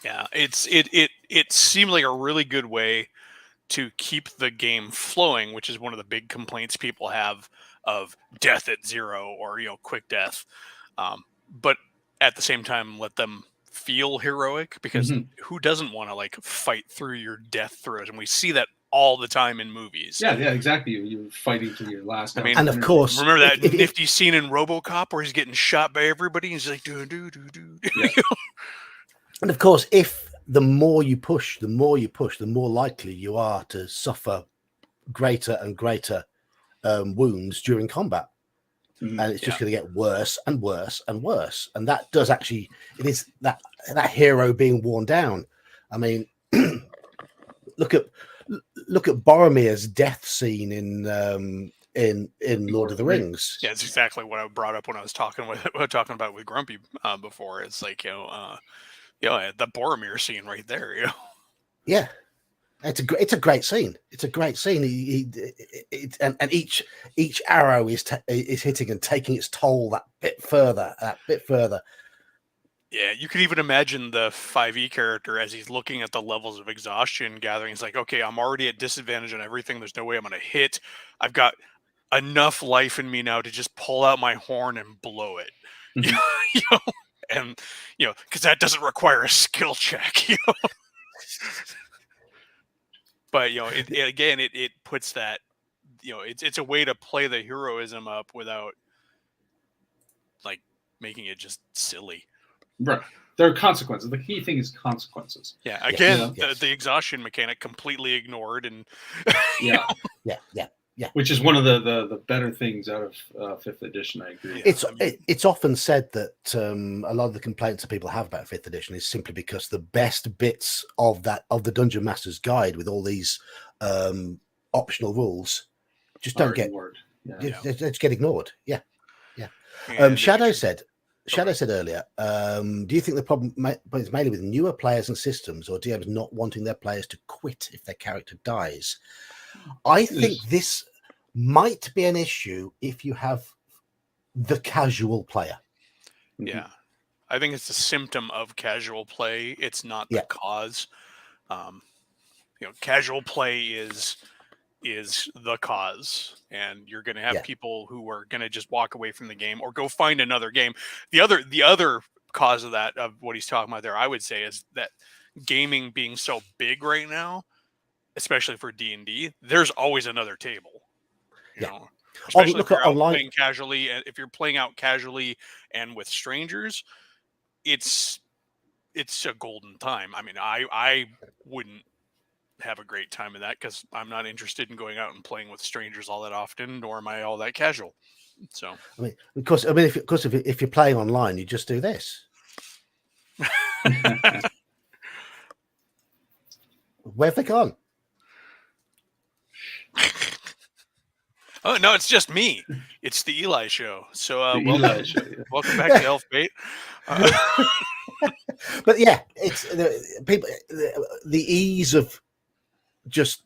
Yeah, it seemed like a really good way to keep the game flowing, which is one of the big complaints people have of death at 0 or quick death. But at the same time, let them feel heroic, because who doesn't want to like fight through your death throes? And we see that all the time in movies. Yeah, exactly. You're fighting to your last. I mean, and of course, remember that nifty scene in RoboCop where he's getting shot by everybody. And he's like, do. Yeah. And of course, if the more you push, the more likely you are to suffer greater and greater wounds during combat. And it's just going to get worse and worse and worse. And that does actually, it is that hero being worn down. I mean, look at Boromir's death scene in Lord of the Rings. Yeah, it's exactly what I brought up when I was talking about with Grumpy before. It's like the Boromir scene right there. Yeah. It's a great scene. It's a great scene. And each arrow is hitting and taking its toll that bit further. Yeah, you can even imagine the 5e character as he's looking at the levels of exhaustion gathering. He's like, okay, I'm already at disadvantage on everything. There's no way I'm going to hit. I've got enough life in me now to just pull out my horn and blow it. And because that doesn't require a skill check. But it puts that, it's a way to play the heroism up without like making it just silly. Right. There are consequences. The key thing is consequences. Yeah, again, Yes. the exhaustion mechanic completely ignored, and Yeah, Yeah. which is one of the better things out of 5th edition. I agree. Yeah. It's often said that a lot of the complaints that people have about 5th edition is simply because the best bits of the Dungeon Master's Guide with all these optional rules just don't get ignored. they just get ignored. Yeah. And Shadow if you- said Okay. said earlier, do you think the problem is mainly with newer players and systems, or DMs not wanting their players to quit if their character dies? I think this might be an issue if you have the casual player. Yeah, I think it's a symptom of casual play. It's not the Yeah. cause. Casual play is the cause, and you're going to have Yeah. people who are going to just walk away from the game or go find another game. The other cause of that, of what he's talking about there, I would say, is that gaming being so big right now, especially for D&D, there's always another table. You Yeah. know, especially look if you're at out online. playing casually, and if you're playing out casually and with strangers, it's a golden time. I mean, I wouldn't have a great time of that because I'm not interested in going out and playing with strangers all that often, nor am I all that casual. So, I mean, if you're playing online, you just do this. Where have they gone? oh no, it's just me. It's the Eli show. So, The welcome, Eli show, yeah. welcome back to Elf Bait. But yeah, it's people. The ease of just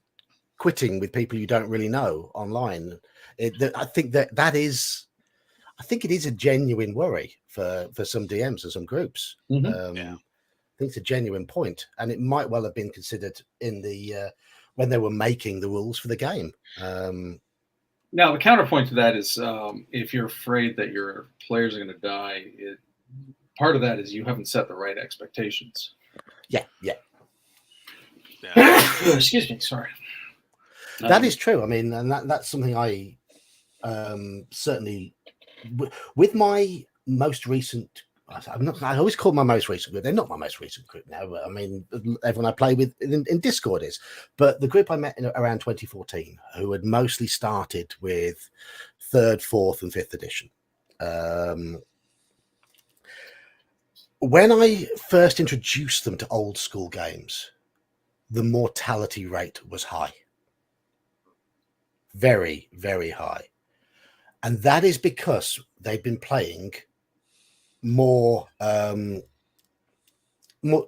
quitting with people you don't really know online. I think it is a genuine worry for some DMs and some groups. Mhm. I think it's a genuine point, and it might well have been considered in the when they were making the rules for the game. Now, the counterpoint to that is if you're afraid that your players are going to die, part of that is you haven't set the right expectations. Yeah. Excuse me, sorry. That is true. I mean, and that's something I certainly with my most recent. I always call my most recent group. They're not my most recent group now. But I mean, everyone I play with in Discord is. But the group I met in around 2014, who had mostly started with 3rd, 4th, and 5th edition. When I first introduced them to old school games, the mortality rate was high. Very, very high. And that is because they've been playing more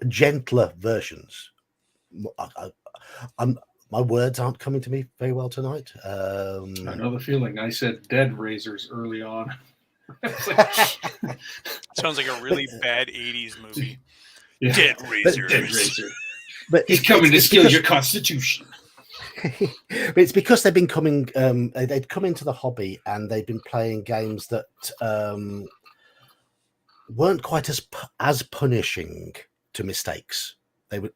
gentler versions. My words aren't coming to me very well tonight. I know the feeling. I said dead razors early on. Sounds like a really bad 80s movie. Yeah. Dead razors. Dead razor. But He's coming to steal your constitution. But it's because they've been coming. They'd come into the hobby and they've been playing games that weren't quite as punishing to mistakes. They would,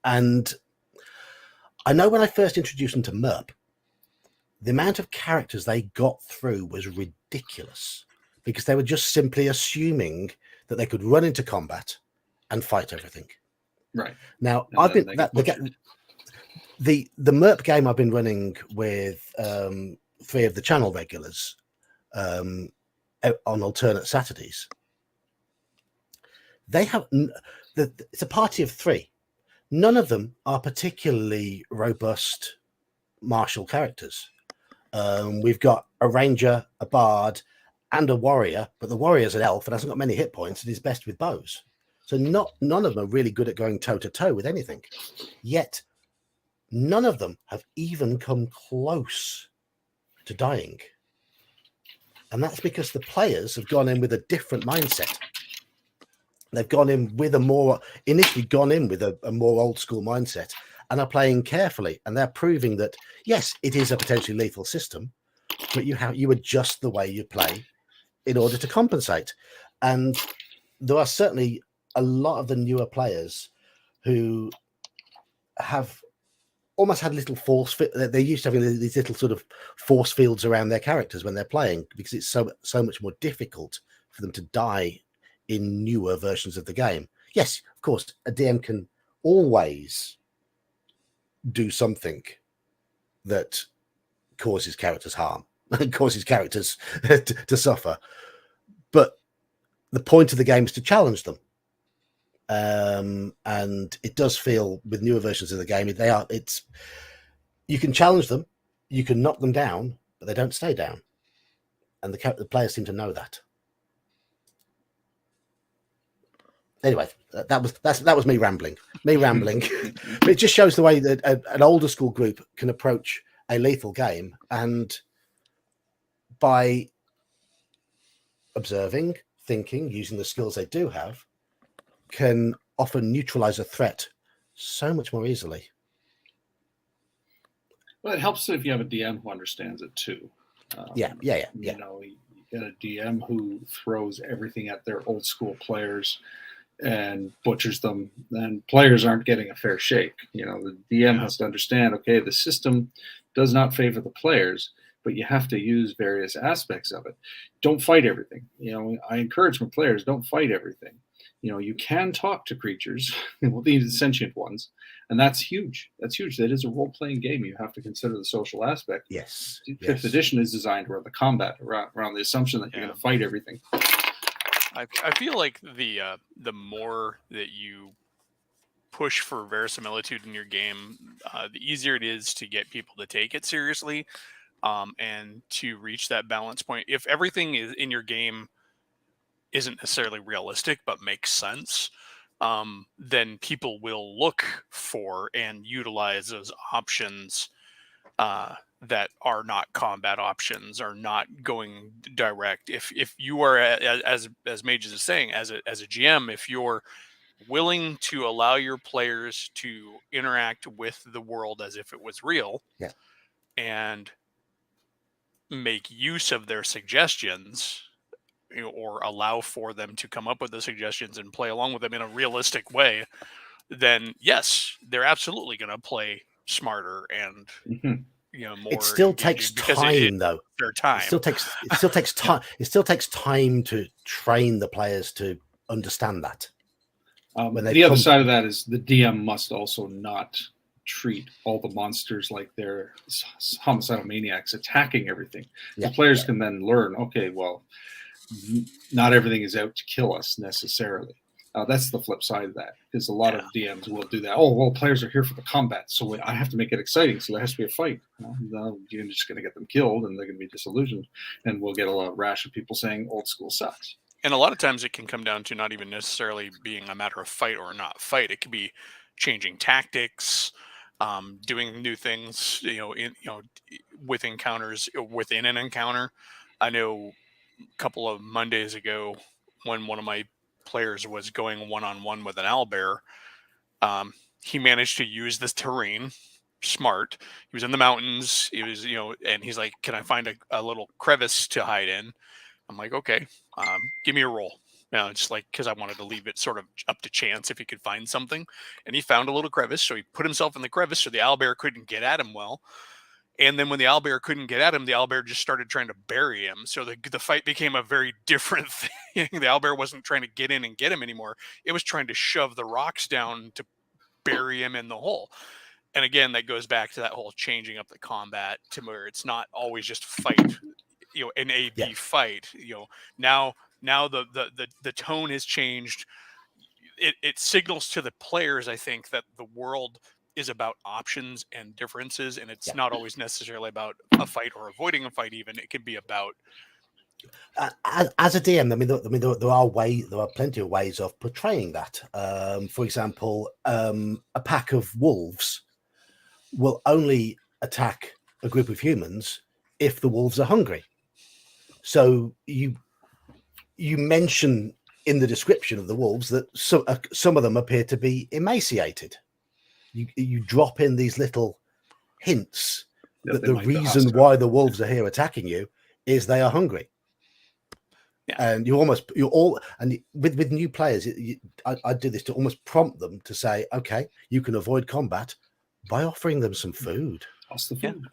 and I know when I first introduced them to MERP, the amount of characters they got through was ridiculous because they were just simply assuming that they could run into combat and fight everything. Right. Now, And I've then been they get the MERP game I've been running with 3 of the channel regulars on alternate Saturdays. They have it's a party of 3. None of them are particularly robust martial characters. We've got a ranger, a bard, and a warrior, but the warrior's an elf and hasn't got many hit points and is best with bows. So none of them are really good at going toe to toe with anything. Yet none of them have even come close to dying. And that's because the players have gone in with a different mindset. They've gone in with initially gone in with a more old school mindset and are playing carefully. And they're proving that, yes, it is a potentially lethal system, but you adjust the way you play in order to compensate. And there are certainly a lot of the newer players who have almost had little they're used to having these little sort of force fields around their characters when they're playing because it's so much more difficult for them to die in newer versions of the game. Yes, of course, a DM can always do something that causes characters harm and causes characters to suffer. But the point of the game is to challenge them. And it does feel with newer versions of the game, you can challenge them, you can knock them down, but they don't stay down. And the players seem to know that. Anyway, that was me rambling. But it just shows the way that an older school group can approach a lethal game, and by observing, thinking, using the skills they do have, can often neutralize a threat so much more easily. Well, it helps if you have a DM who understands it too. Yeah. You know, you get a DM who throws everything at their old school players and butchers them, then players aren't getting a fair shake. You know, the DM has to understand, okay, the system does not favor the players, but you have to use various aspects of it. Don't fight everything. You know, I encourage my players, don't fight everything. You know, you can talk to creatures, well, these sentient ones, and that's huge. That's huge. That is a role-playing game. You have to consider the social aspect. Yes. Fifth edition is designed around the combat, around the assumption that you're going to fight everything. I feel like the more that you push for verisimilitude in your game, the easier it is to get people to take it seriously, and to reach that balance point. If everything is in your game isn't necessarily realistic but makes sense, then people will look for and utilize those options that are not combat options, are not going direct. If you are, as Mages is saying, as a GM, if you're willing to allow your players to interact with the world as if it was real, and make use of their suggestions, you know, or allow for them to come up with the suggestions and play along with them in a realistic way, then yes, they're absolutely going to play smarter and you know, more. It still takes time, though. Their time. It still takes time. It still takes time to train the players to understand that. The other side of that is the DM must also not treat all the monsters like they're homicidal maniacs attacking everything. The players can then learn, okay, well, not everything is out to kill us necessarily. That's the flip side of that, because a lot of DMs will do that. Oh, well, players are here for the combat, so I have to make it exciting, so there has to be a fight. Well, you're just going to get them killed, and they're going to be disillusioned, and we'll get a rash of people saying old school sucks. And a lot of times it can come down to not even necessarily being a matter of fight or not fight. It could be changing tactics, doing new things, with encounters within an encounter. I know a couple of Mondays ago, when one of my players was going one-on-one with an owlbear, he managed to use this terrain smart. He was in the mountains. He was, and he's like, "Can I find a little crevice to hide in?" I'm like, "Okay, give me a roll." Just like, because I wanted to leave it sort of up to chance if he could find something. And he found a little crevice, so he put himself in the crevice so the owlbear couldn't get at him well. And then when the owlbear couldn't get at him, the owlbear just started trying to bury him. So the fight became a very different thing. The owlbear wasn't trying to get in and get him anymore. It was trying to shove the rocks down to bury him in the hole. And again, that goes back to that whole changing up the combat to where it's not always just fight, an A-B fight. Now the tone has changed. It signals to the players, I think, that the world is about options and differences, and it's not always necessarily about a fight or avoiding a fight. Even it can be about as a DM. I mean, there are plenty of ways of portraying that. For example, a pack of wolves will only attack a group of humans if the wolves are hungry. So you mention in the description of the wolves that some of them appear to be emaciated. You drop in these little hints that the reason why the wolves are here attacking you is they are hungry. And with new players, I do this to almost prompt them to say, okay, you can avoid combat by offering them some food.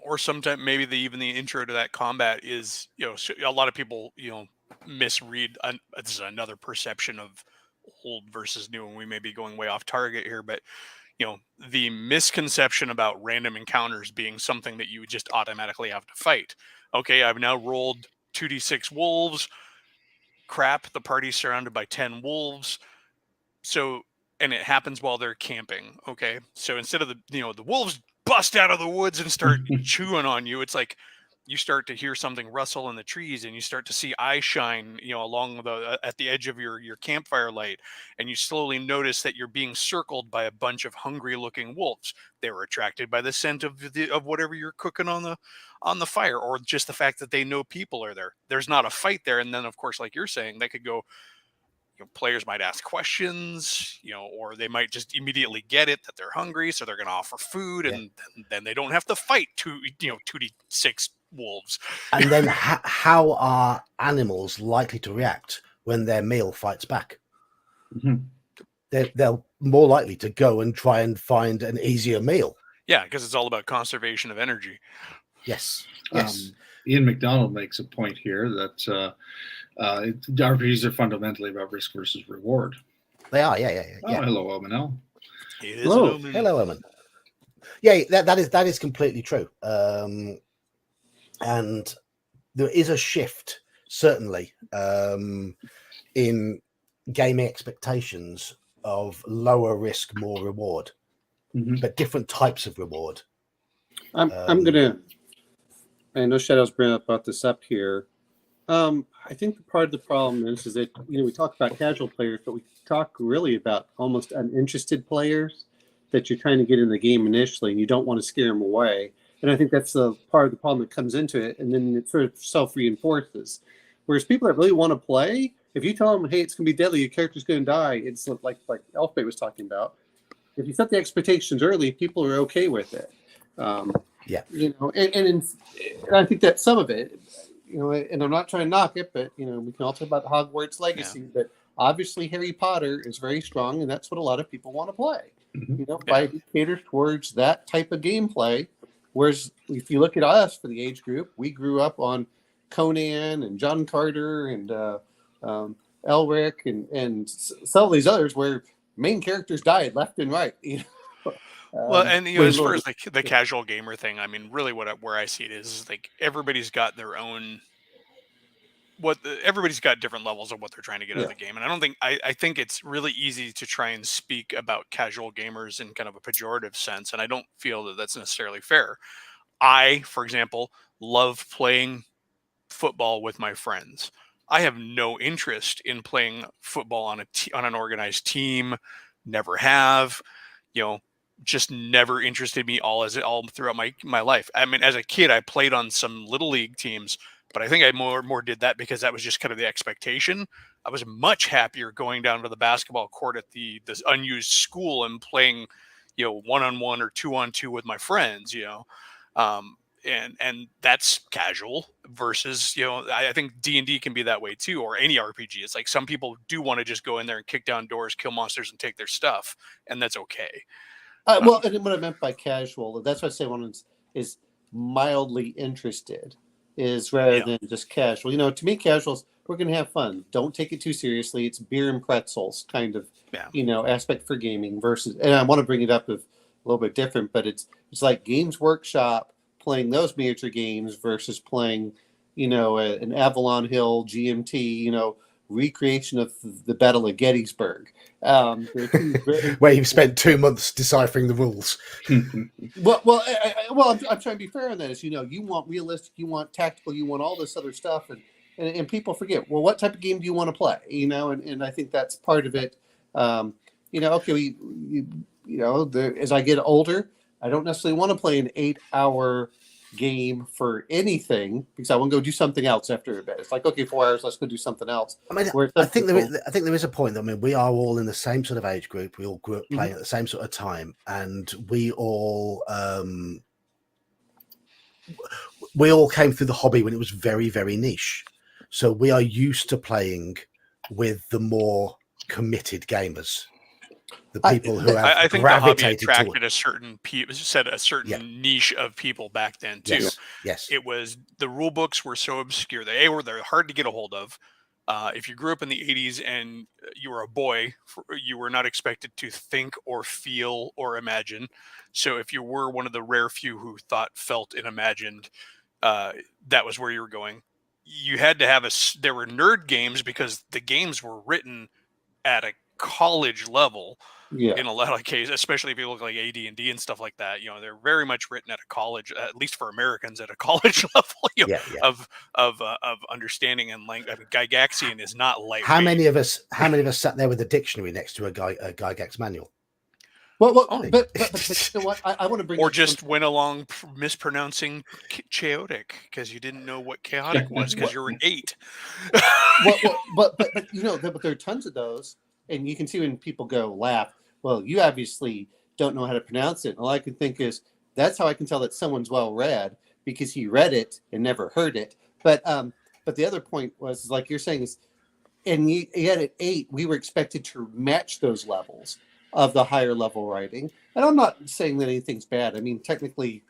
Or sometimes maybe even the intro to that combat is, a lot of people, misread. This is another perception of old versus new, and we may be going way off target here, but the misconception about random encounters being something that you would just automatically have to fight. Okay, I've now rolled 2d6 wolves. Crap, the party's surrounded by 10 wolves. So, and it happens while they're camping. Okay, so instead of the wolves bust out of the woods and start chewing on you, it's like you start to hear something rustle in the trees, and you start to see eye shine, along at the edge of your campfire light, and you slowly notice that you're being circled by a bunch of hungry-looking wolves. They were attracted by the scent of whatever you're cooking on the fire, or just the fact that they know people are there. There's not a fight there, and then of course, like you're saying, that could go. Players might ask questions, or they might just immediately get it that they're hungry, so they're going to offer food, and then they don't have to fight 2d6 wolves. And then how are animals likely to react when their meal fights back? Mm-hmm. They're more likely to go and try and find an easier meal. Yeah, because it's all about conservation of energy. Yes. Ian McDonald makes a point here that RPGs are fundamentally about risk versus reward. They are, yeah. Hello, Omen. Hello, Omen. Yeah, that is completely true. And there is a shift, certainly, in gaming expectations of lower risk, more reward, but different types of reward. I'm gonna. I know Shadow's brought this up here. I think part of the problem is that we talk about casual players, but we talk really about almost uninterested players that you're trying to get in the game initially, and you don't want to scare them away. And I think that's the part of the problem that comes into it, and then it sort of self-reinforces. Whereas people that really want to play, if you tell them, "Hey, it's going to be deadly, your character's going to die," it's like Elfbait was talking about. If you set the expectations early, people are okay with it. And I think that's some of it. And I'm not trying to knock it, but we can all talk about Hogwarts Legacy. Yeah. But obviously, Harry Potter is very strong, and that's what a lot of people want to play. By caters towards that type of gameplay. Whereas if you look at us for the age group, we grew up on Conan and John Carter and Elric and some of these others where main characters died left and right. Well, and as far as the casual gamer thing, I mean, really, where I see it is like everybody's got their own. Everybody's got different levels of what they're trying to get out of the game, and I don't think I think it's really easy to try and speak about casual gamers in kind of a pejorative sense, and I don't feel that that's necessarily fair. I, for example, love playing football with my friends. I have no interest in playing football on an organized team. Never have. Just never interested me all throughout my life. I mean, as a kid, I played on some little league teams, but I think I more did that because that was just kind of the expectation. I was much happier going down to the basketball court at this unused school and playing, 1-on-1 or 2-on-2 with my friends, and that's casual versus, I think D&D can be that way too, or any RPG. It's like some people do want to just go in there and kick down doors, kill monsters, and take their stuff, and that's okay. And what I meant by casual, that's what I say one is mildly interested, is rather than just casual. To me, casuals, we're going to have fun. Don't take it too seriously. It's beer and pretzels kind of, aspect for gaming versus, and I want to bring it up with a little bit different, but it's like Games Workshop playing those major games versus playing, an Avalon Hill GMT, recreation of the Battle of Gettysburg. Where you've spent 2 months deciphering the rules. I'm trying to be fair on that. Is you want realistic, you want tactical, you want all this other stuff, and people forget. Well, what type of game do you want to play? And I think that's part of it. As I get older, I don't necessarily want to play an 8-hour game for anything because I want to go do something else after a bit. It's like, okay, 4 hours, let's go do something else. I mean, I think there is a point. I mean, we are all in the same sort of age group. We all grew up playing at the same sort of time, and we all came through the hobby when it was very, very niche. So we are used to playing with the more committed gamers. The people who have I think the hobby attracted a certain niche of people back then too. Yes. It was the rule books were so obscure. They're hard to get a hold of. If you grew up in the 80s and you were a boy, you were not expected to think or feel or imagine. So if you were one of the rare few who thought, felt, and imagined, that was where you were going. You had to have there were nerd games because the games were written at a college level Yeah. in a lot of cases, especially if you look like AD&D and stuff like that. They're very much written at a college, at least for Americans, at a college level of understanding and language. I mean, Gygaxian is not lightweight. How many of us sat there with a dictionary next to a Gygax manual? Well, but you know what? I want to bring or just went along mispronouncing chaotic because you didn't know what chaotic was because you were 8. but but there are tons of those, and you can see when people go laugh. Well, you obviously don't know how to pronounce it. All I can think is that's how I can tell that someone's well read because he read it and never heard it. But the other point was like you're saying is, and yet at 8 we were expected to match those levels of the higher level writing. And I'm not saying that anything's bad. I mean, technically,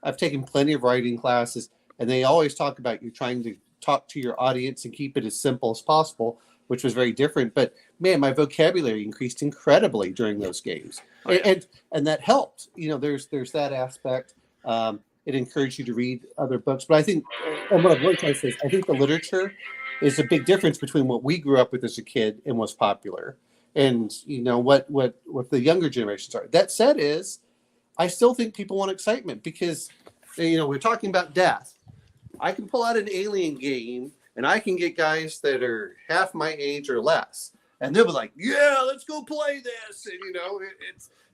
I've taken plenty of writing classes, and they always talk about you trying to talk to your audience and keep it as simple as possible, which was very different. But man, my vocabulary increased incredibly during those games, and that helped. There's that aspect. It encouraged you to read other books. But I think, and what I've learned is, I think the literature is a big difference between what we grew up with as a kid and what's popular. And what the younger generations are. That said, I still think people want excitement because we're talking about death. I can pull out an Alien game and I can get guys that are half my age or less, and they'll be like, "Yeah, let's go play this."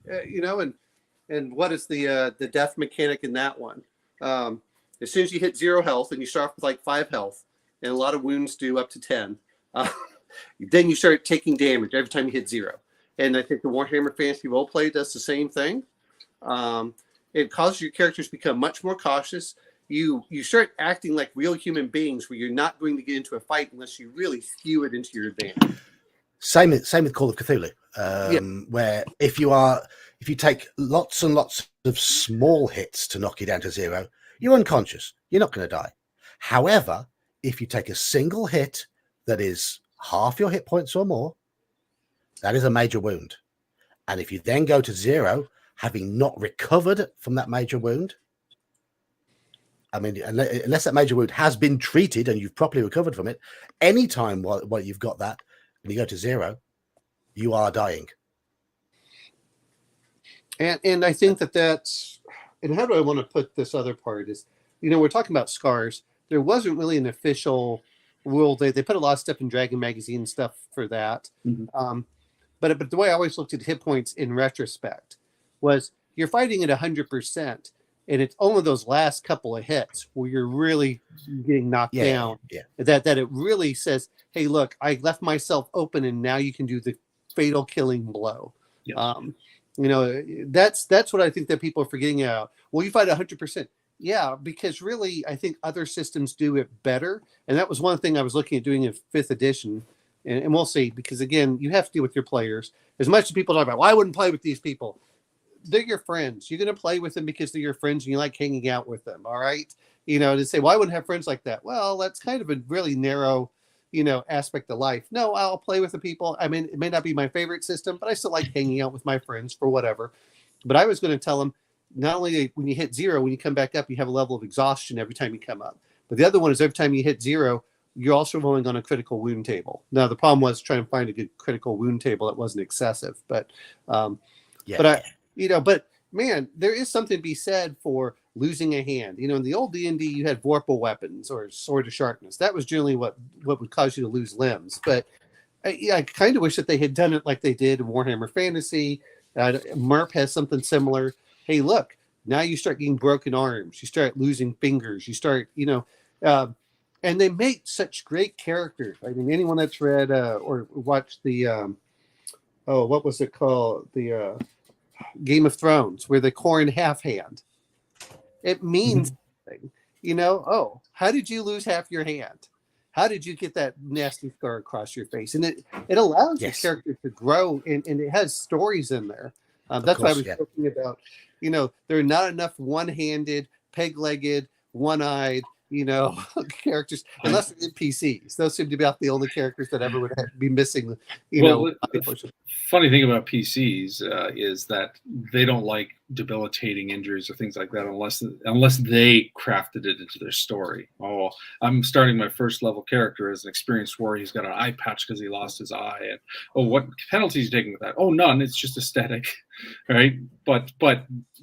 And and what is the death mechanic in that one? As soon as you hit 0 health and you start off with like 5 health, and a lot of wounds do up to 10. Then you start taking damage every time you hit 0. And I think the Warhammer Fantasy Roleplay does the same thing. It causes your characters to become much more cautious. You start acting like real human beings where you're not going to get into a fight unless you really skew it into your advantage. Same with Call of Cthulhu, where if you take lots and lots of small hits to knock you down to 0, you're unconscious. You're not going to die. However, if you take a single hit that is half your hit points or more, that is a major wound. And if you then go to 0, having not recovered from that major wound, I mean, unless that major wound has been treated and you've properly recovered from it, anytime while you've got that and you go to 0, you are dying. And I think that's, and how do I want to put this other part is, we're talking about scars. There wasn't really an official rule. They put a lot of stuff in Dragon Magazine and stuff for that. Mm-hmm. But the way I always looked at hit points in retrospect was you're fighting at 100%, and it's only those last couple of hits where you're really getting knocked down. Yeah. That it really says, hey, look, I left myself open, and now you can do the fatal killing blow. Yeah. That's what I think that people are forgetting about. Well, you fight 100%. Yeah, because really, I think other systems do it better. And that was one thing I was looking at doing in 5th edition. And we'll see, because again, you have to deal with your players. As much as people talk about, well, I wouldn't play with these people. They're your friends. You're going to play with them because they're your friends and you like hanging out with them. All right. To say, well, I wouldn't have friends like that. Well, that's kind of a really narrow, aspect of life. No, I'll play with the people. I mean, it may not be my favorite system, but I still like hanging out with my friends for whatever. But I was going to tell them, not only when you hit 0, when you come back up, you have a level of exhaustion every time you come up. But the other one is every time you hit 0, you're also rolling on a critical wound table. Now, the problem was trying to find a good critical wound table that wasn't excessive. But man, there is something to be said for losing a hand. In the old D&D, you had Vorpal weapons or Sword of Sharpness. That was generally what would cause you to lose limbs. But I kind of wish that they had done it like they did in Warhammer Fantasy. MERP has something similar. Hey, look, now you start getting broken arms. You start losing fingers. You start, and they make such great characters. I mean, anyone that's read or watched the, what was it called? The Game of Thrones, where the Corrin half hand. It means something, how did you lose half your hand? How did you get that nasty scar across your face? And it allows the character to grow, and it has stories in there. That's why I was talking about, there are not enough one-handed, peg-legged, one-eyed, characters, unless they're NPCs. Those seem to be about the only characters that ever would be missing, the funny thing about PCs is that they don't like debilitating injuries or things like that unless they crafted it into their story. Oh, I'm starting my first level character as an experienced warrior. He's got an eye patch because he lost his eye. And what penalties are you taking with that? Oh, none. It's just aesthetic, right? But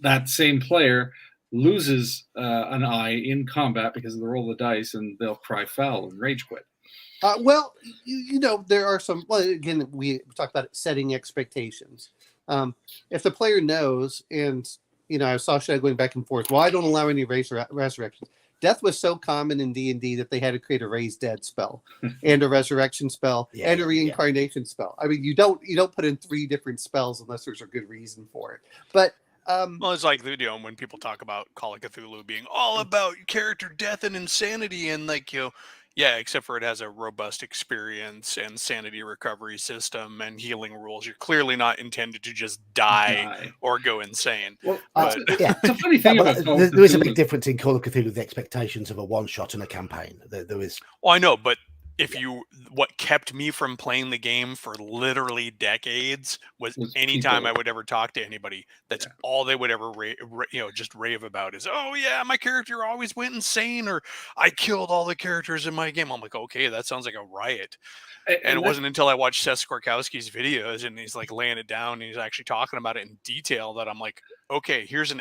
that same player loses an eye in combat because of the roll of the dice, and they'll cry foul and rage quit. There are some. Well, again, we talked about setting expectations. If the player knows, and I saw Shad going back and forth. Well, I don't allow any resurrections. Death was so common in D&D that they had to create a raise dead spell and a resurrection spell and a reincarnation spell. I mean, you don't put in 3 different spells unless there's a good reason for it. But well, it's like when people talk about Call of Cthulhu being all about character death and insanity, and except for it has a robust experience and sanity recovery system and healing rules. You're clearly not intended to just die or go insane. Well, it's a funny thing about there is a big difference in Call of Cthulhu, the expectations of a one-shot and a campaign. There is. Well, I know, but what kept me from playing the game for literally decades was anytime I would ever talk to anybody, that's all they would ever just rave about is, oh yeah, my character always went insane, or I killed all the characters in my game. I'm like, okay, that sounds like a riot. And it wasn't until I watched Seth Skorkowski's videos and he's like laying it down and he's actually talking about it in detail that I'm like, okay, here's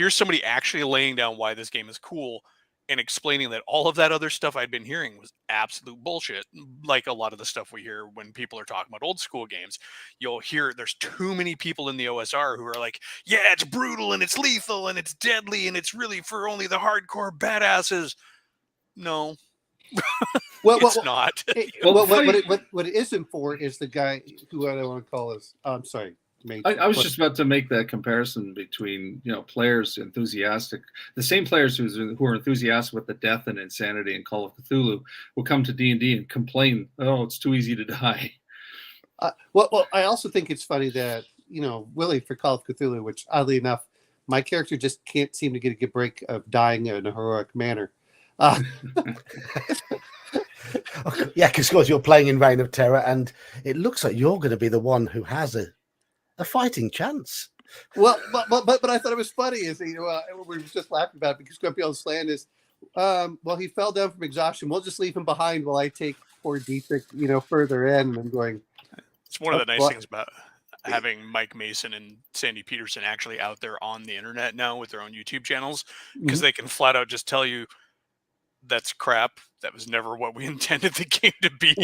somebody actually laying down why this game is cool and explaining that all of that other stuff I'd been hearing was absolute bullshit. Like a lot of the stuff we hear when people are talking about old school games, you'll hear there's too many people in the OSR who are like, yeah, it's brutal and it's lethal and it's deadly and it's really for only the hardcore badasses. No, it's not. What it isn't for is the guy who I don't want to call is. I'm sorry. I was just about to make that comparison between players enthusiastic, the same players who are enthusiastic with the death and insanity in Call of Cthulhu will come to D&D and complain, oh, it's too easy to die. Well, I also think it's funny that Willie for Call of Cthulhu, which oddly enough, my character just can't seem to get a good break of dying in a heroic manner. Yeah, because you're playing in Reign of Terror, and it looks like you're going to be the one who has a fighting chance. Well, but I thought it was funny is we were just laughing about it because Grumpy Old Slan is he fell down from exhaustion. We'll just leave him behind while I take poor Dietrich further in. And I'm going. It's one of the nice things about having Mike Mason and Sandy Peterson actually out there on the internet now with their own YouTube channels, because they can flat out just tell you that's crap. That was never what we intended the game to be.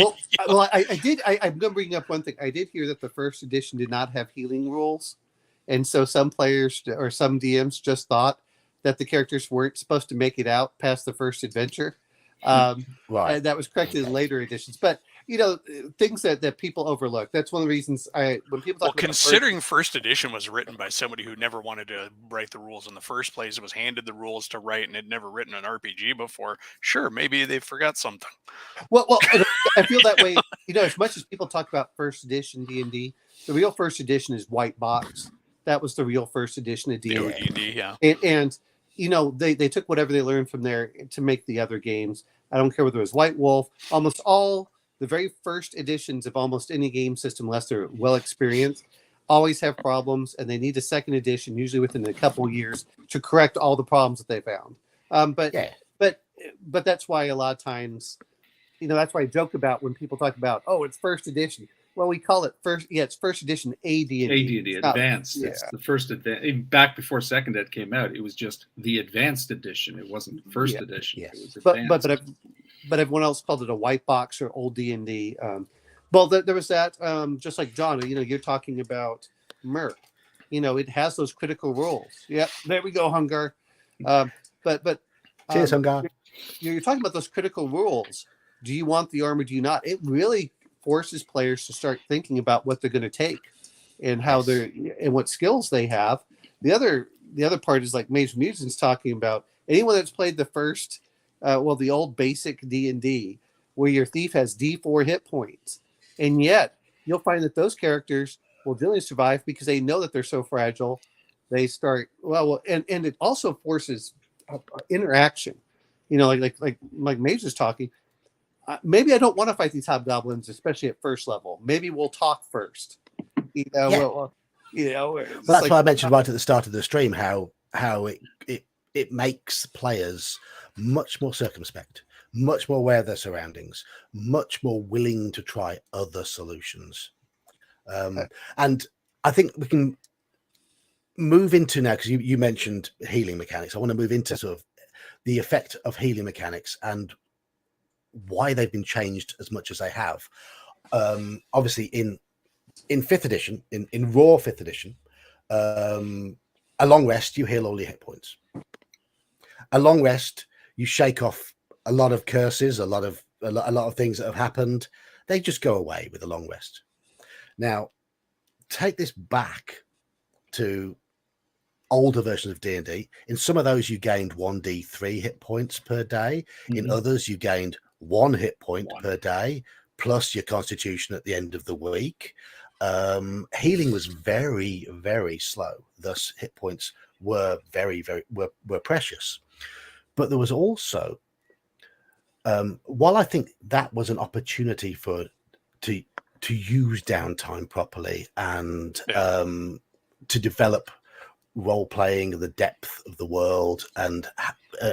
I'm going to bring up one thing. I did hear that the first edition did not have healing rules. And so some players or some DMs just thought that the characters weren't supposed to make it out past the first adventure. Right. And that was corrected in later editions. But, things that people overlook. That's one of the reasons when people talk about considering first edition was written by somebody who never wanted to write the rules in the first place, it was handed the rules to write and had never written an RPG before. Sure, maybe they forgot something. Well, I feel that way. As much as people talk about first edition D&D, the real first edition is White Box. That was the real first edition of D&D. Yeah. And they took whatever they learned from there to make the other games. I don't care whether it was White Wolf. Almost all the very first editions of almost any game system, unless they're well experienced, always have problems, and they need a second edition, usually within a couple of years, to correct all the problems that they found. But that's why a lot of times, that's why I joke about when people talk about, oh, it's first edition. Well, we call it first. Yeah, it's first edition AD&D. AD&D Advanced. It's the first advanced. Back before Second Ed came out, it was just the Advanced Edition. It wasn't first edition. Yes. It was but everyone else called it a white box or old D&D. There was that. Just like John, you're talking about Merc. It has those critical roles. Yep, there we go, Hungar. Cheers, Hungar. You're talking about those critical roles. Do you want the armor? Do you not? It really forces players to start thinking about what they're going to take and how and what skills they have. The other part is like Major Music's talking about. Anyone that's played the first, the old basic D&D, where your thief has D4 hit points, and yet you'll find that those characters will generally survive because they know that they're so fragile. They start and it also forces interaction. you know, like Mage is talking. Maybe I don't want to fight these hobgoblins, especially at first level. Maybe we'll talk first. You know, Yeah. well, that's why I mentioned right at the start of the stream how it makes players much more circumspect, much more aware of their surroundings, much more willing to try other solutions. And I think we can move into now, because you mentioned healing mechanics. I want to move into sort of the effect of healing mechanics and why they've been changed as much as they have. Obviously, in fifth edition, in raw fifth edition, a long rest, you heal all your hit points. A long rest, you shake off a lot of curses, a lot of things that have happened. They just go away with a long rest. Now, take this back to older versions of D&D. In some of those, you gained 1d3 hit points per day. In others, you gained 1 hit point per day, plus your constitution at the end of the week. Healing was very, very slow. Thus, hit points were very, very were precious. But there was also, while I think that was an opportunity to use downtime properly and to develop role playing, the depth of the world, and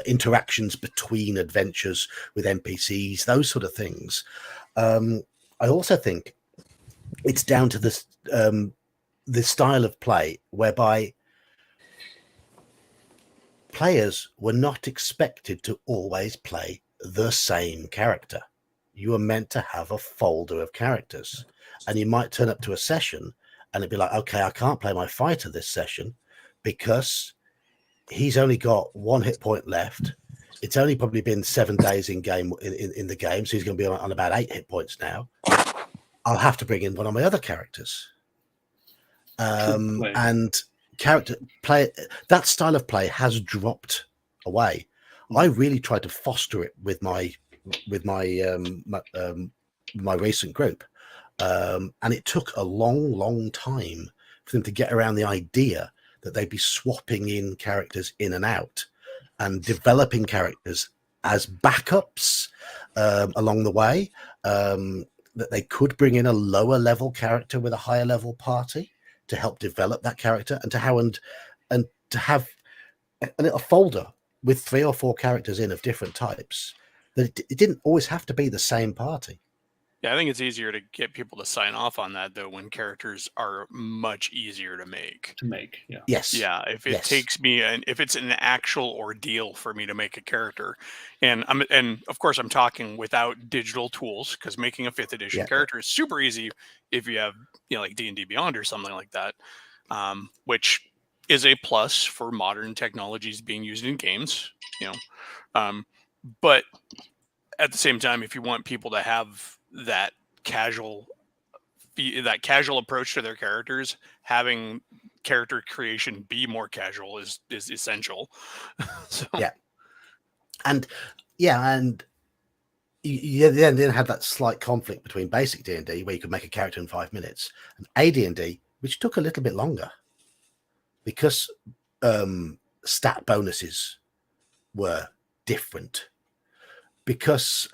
interactions between adventures with NPCs, those sort of things. I also think it's down to this the style of play whereby players were not expected to always play the same character. You were meant to have a folder of characters, and you might turn up to a session and it'd be like, okay, I can't play my fighter this session because he's only got 1 hit point left. It's only probably been 7 days in the game, so he's going to be on about 8 hit points now. I'll have to bring in one of my other characters. And character play, that style of play has dropped away. I really tried to foster it with my recent group, and it took a long time for them to get around the idea that they'd be swapping in characters in and out and developing characters as backups along the way, that they could bring in a lower level character with a higher level party to help develop that character, and to have a little folder with 3 or 4 characters in of different types. That it didn't always have to be the same party. Yeah, I think it's easier to get people to sign off on that though when characters are much easier to make. Yeah. Yes. Yeah, if it takes me, and if it's an actual ordeal for me to make a character, and of course I'm talking without digital tools, because making a 5th edition character is super easy if you have, you know, like D&D Beyond or something like that, which is a plus for modern technologies being used in games, you know, but at the same time, if you want people to have that casual approach to their characters, having character creation be more casual is essential. So. And you then have that slight conflict between basic D&D, where you could make a character in 5 minutes, and AD&D, which took a little bit longer because stat bonuses were different, because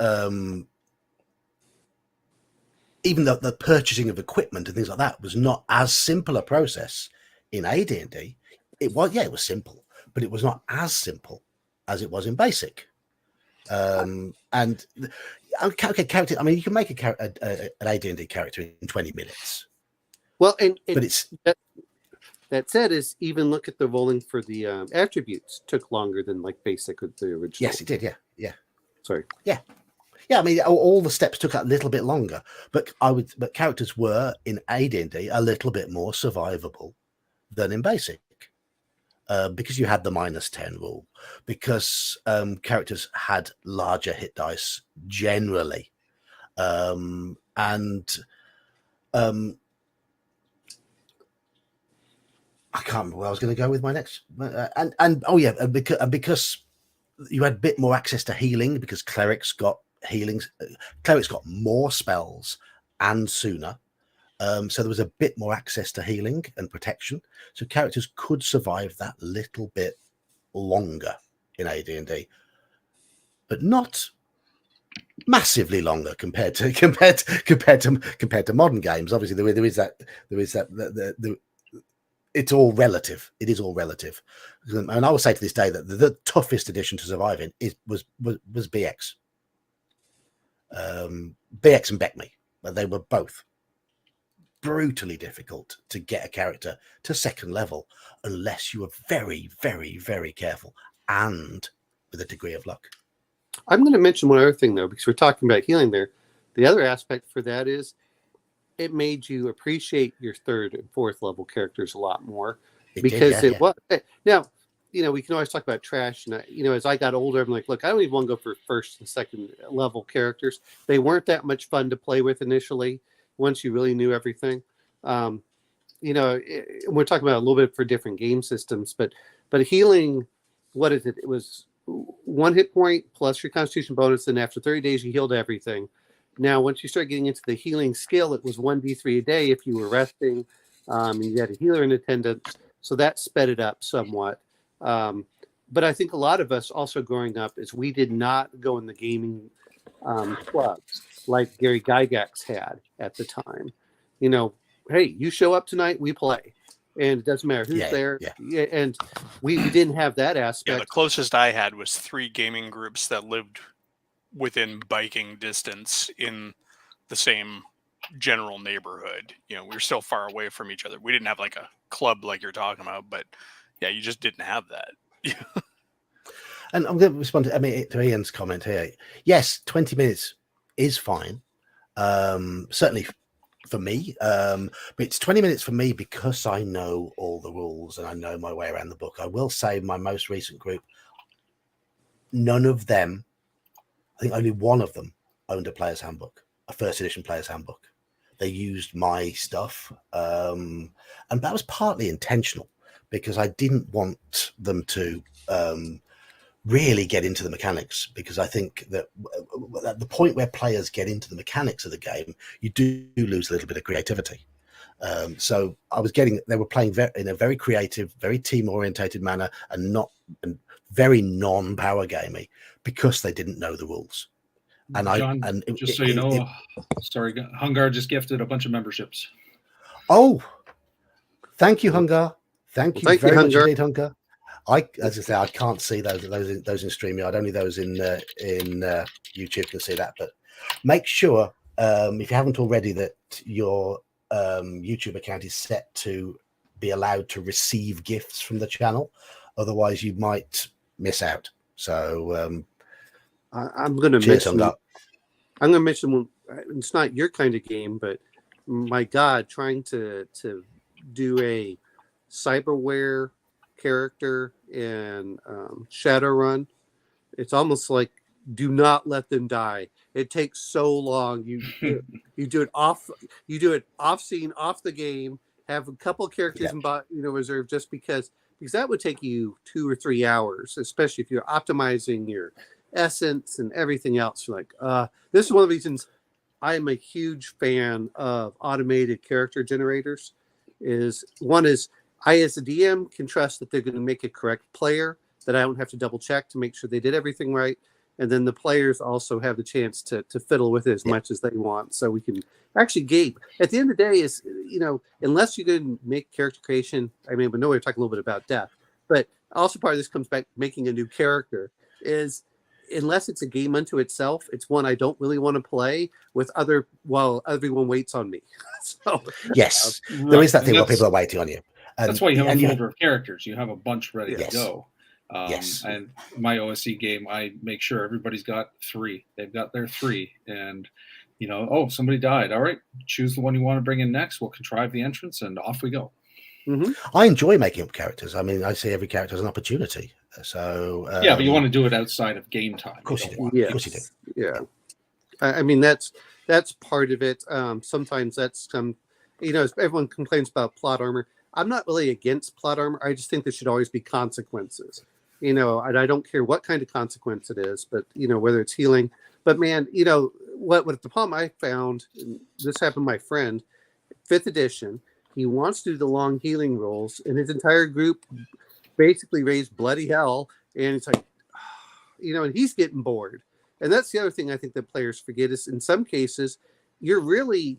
even though the purchasing of equipment and things like that was not as simple a process in AD&D. It was simple, but it was not as simple as it was in basic. And okay, character. I mean, you can make an AD&D character in 20 minutes. Well, but it's that said, is even look at the rolling for the attributes took longer than like basic with the original. Yes, it did. Yeah. Sorry. Yeah. I mean, all the steps took a little bit longer, but characters were in AD&D a little bit more survivable than in basic, because you had the -10 rule, because characters had larger hit dice generally, and I can't remember where I was going to go with my next, because you had a bit more access to healing, because clerics got healings. Clerics got more spells and sooner, so there was a bit more access to healing and protection, so characters could survive that little bit longer in AD&D. but not massively longer compared to modern games. Obviously, there is that it's all relative. It is all relative, and I will say to this day that the toughest edition to survive in was BX. BX and Beckme, they were both brutally difficult to get a character to second level unless you were very, very, very careful and with a degree of luck. I'm going to mention one other thing, though, because we're talking about healing there. The other aspect for that is it made you appreciate your third and fourth level characters a lot more because it was. Now, we can always talk about trash. And, as I got older, I'm like, look, I don't even want to go for first and second level characters. They weren't that much fun to play with initially once you really knew everything. We're talking about a little bit for different game systems, but healing, what is it? It was 1 hit point plus your constitution bonus, and after 30 days you healed everything. Now once you start getting into the healing skill, it was 1d3 a day if you were resting, and you had a healer in attendance, so that sped it up somewhat. But I think a lot of us also growing up is we did not go in the gaming clubs like Gary Gygax had at the time. Hey, you show up tonight, we play. And it doesn't matter who's there. Yeah. And we didn't have that aspect. Yeah, the closest I had was 3 gaming groups that lived within biking distance in the same general neighborhood. We were still far away from each other. We didn't have like a club like you're talking about, but yeah, you just didn't have that. And I'm going to respond to Ian's comment here. Yes, 20 minutes is fine. Certainly for me, but it's 20 minutes for me because I know all the rules and I know my way around the book. I will say my most recent group, none of them, I think only one of them owned a player's handbook, a first edition player's handbook. They used my stuff, and that was partly intentional because I didn't want them to really get into the mechanics, because I think that at the point where players get into the mechanics of the game, you do lose a little bit of creativity. So they were playing in a very creative, very team orientated manner, and very non-power gamey because they didn't know the rules. And John, so you know, sorry, Hungar just gifted a bunch of memberships. Oh, thank you, Hungar. Thank you very much indeed, Hungar. As I say, I can't see those in StreamYard. Only those in YouTube can see that. But make sure, if you haven't already, that your YouTube account is set to be allowed to receive gifts from the channel. Otherwise, you might miss out. So I'm going to mention. I'm going to mention. It's not your kind of game, but my God, trying to do a cyberware character in Shadowrun, it's almost like do not let them die. It takes so long. You do it off scene, off the game. Have a couple of characters in reserve just because that would take you 2 or 3 hours, especially if you're optimizing your essence and everything else. You're like, this is one of the reasons I am a huge fan of automated character generators. One is I, as a DM, can trust that they're going to make a correct player, that I don't have to double check to make sure they did everything right. And then the players also have the chance to fiddle with it as much as they want. So we can actually gape. At the end of the day, unless you can make character creation, we know we're talking a little bit about death, but also part of this comes back to making a new character is, unless it's a game unto itself, it's one I don't really want to play with while everyone waits on me. So yes, there is that thing where people are waiting on you. That's why you have a folder of characters. You have a bunch ready to go. Yes. And my OSC game, I make sure everybody's got 3. They've got their 3. And, somebody died. All right, choose the one you want to bring in next. We'll contrive the entrance and off we go. Mm-hmm. I enjoy making up characters. I see every character as an opportunity. So but you want to do it outside of game time. Of course you do. Yes. Of course you do. Yeah. That's part of it. Sometimes that's everyone complains about plot armor. I'm not really against plot armor. I just think there should always be consequences. And I don't care what kind of consequence it is, but whether it's healing. But man, what the problem I found, and this happened to my friend, 5th edition, he wants to do the long healing rolls, and his entire group basically raised bloody hell. And it's like, and he's getting bored. And that's the other thing I think that players forget is in some cases, you're really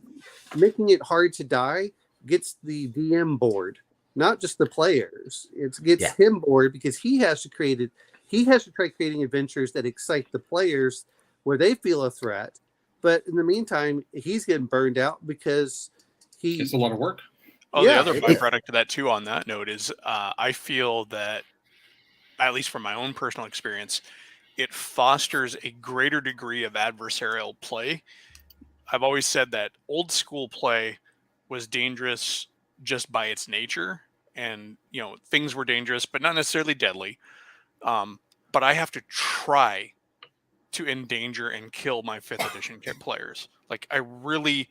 making it hard to die gets the DM bored, not just the players. It gets him bored because he has to try creating adventures that excite the players where they feel a threat. But in the meantime, he's getting burned out because it's a lot of work. Oh, the other byproduct to that too on that note is I feel that, at least from my own personal experience, it fosters a greater degree of adversarial play. I've always said that old school play was dangerous just by its nature, and things were dangerous but not necessarily deadly. But I have to try to endanger and kill my 5th edition players. Like, I really,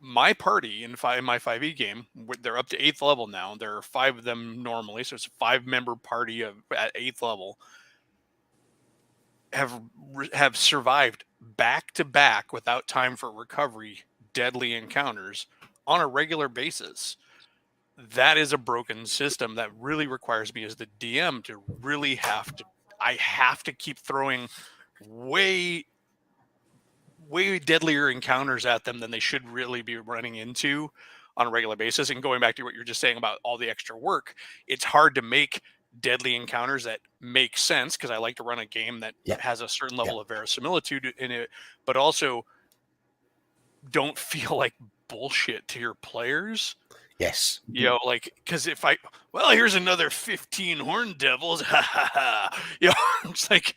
my party in my 5e game, they're up to 8th level now. There are 5 of them normally, so it's a 5-member party at 8th level. Have survived back to back without time for recovery deadly encounters on a regular basis. That is a broken system that really requires me as the DM to really have to keep throwing way deadlier encounters at them than they should really be running into on a regular basis. And going back to what you're just saying about all the extra work, it's hard to make deadly encounters that make sense, because I like to run a game that has a certain level of verisimilitude in it, but also don't feel like bullshit to your players. Yes. Because if here's another 15 horn devils, ha ha ha. It's like,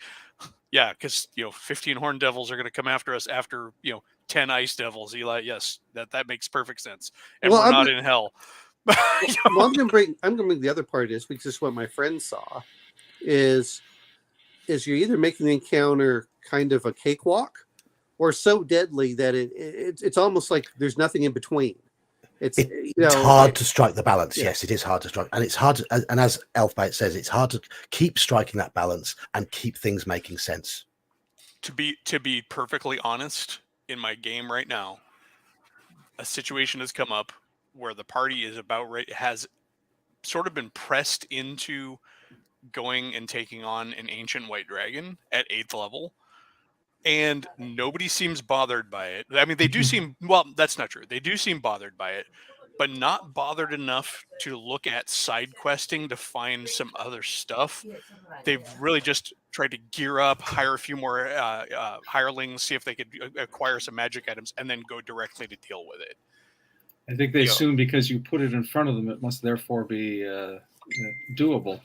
because 15 horn devils are going to come after us after 10 ice devils. Eli, yes, that makes perfect sense, and we're not in hell. I'm gonna bring the other part is, which is what my friend saw, is you're either making the encounter kind of a cakewalk or so deadly that it's almost like there's nothing in between. It's hard to strike the balance. Yes, it is hard to strike, and it's hard to, and as Elfbait says, it's hard to keep striking that balance and keep things making sense. To be perfectly honest, in my game right now, a situation has come up where the party has sort of been pressed into going and taking on an ancient white dragon at 8th level, and nobody seems bothered by it. I mean, they do seem, well, that's not true. They do seem bothered by it, but not bothered enough to look at side questing to find some other stuff. They've really just tried to gear up, hire a few more hirelings, see if they could acquire some magic items, and then go directly to deal with it. I think they assume because you put it in front of them, it must therefore be doable.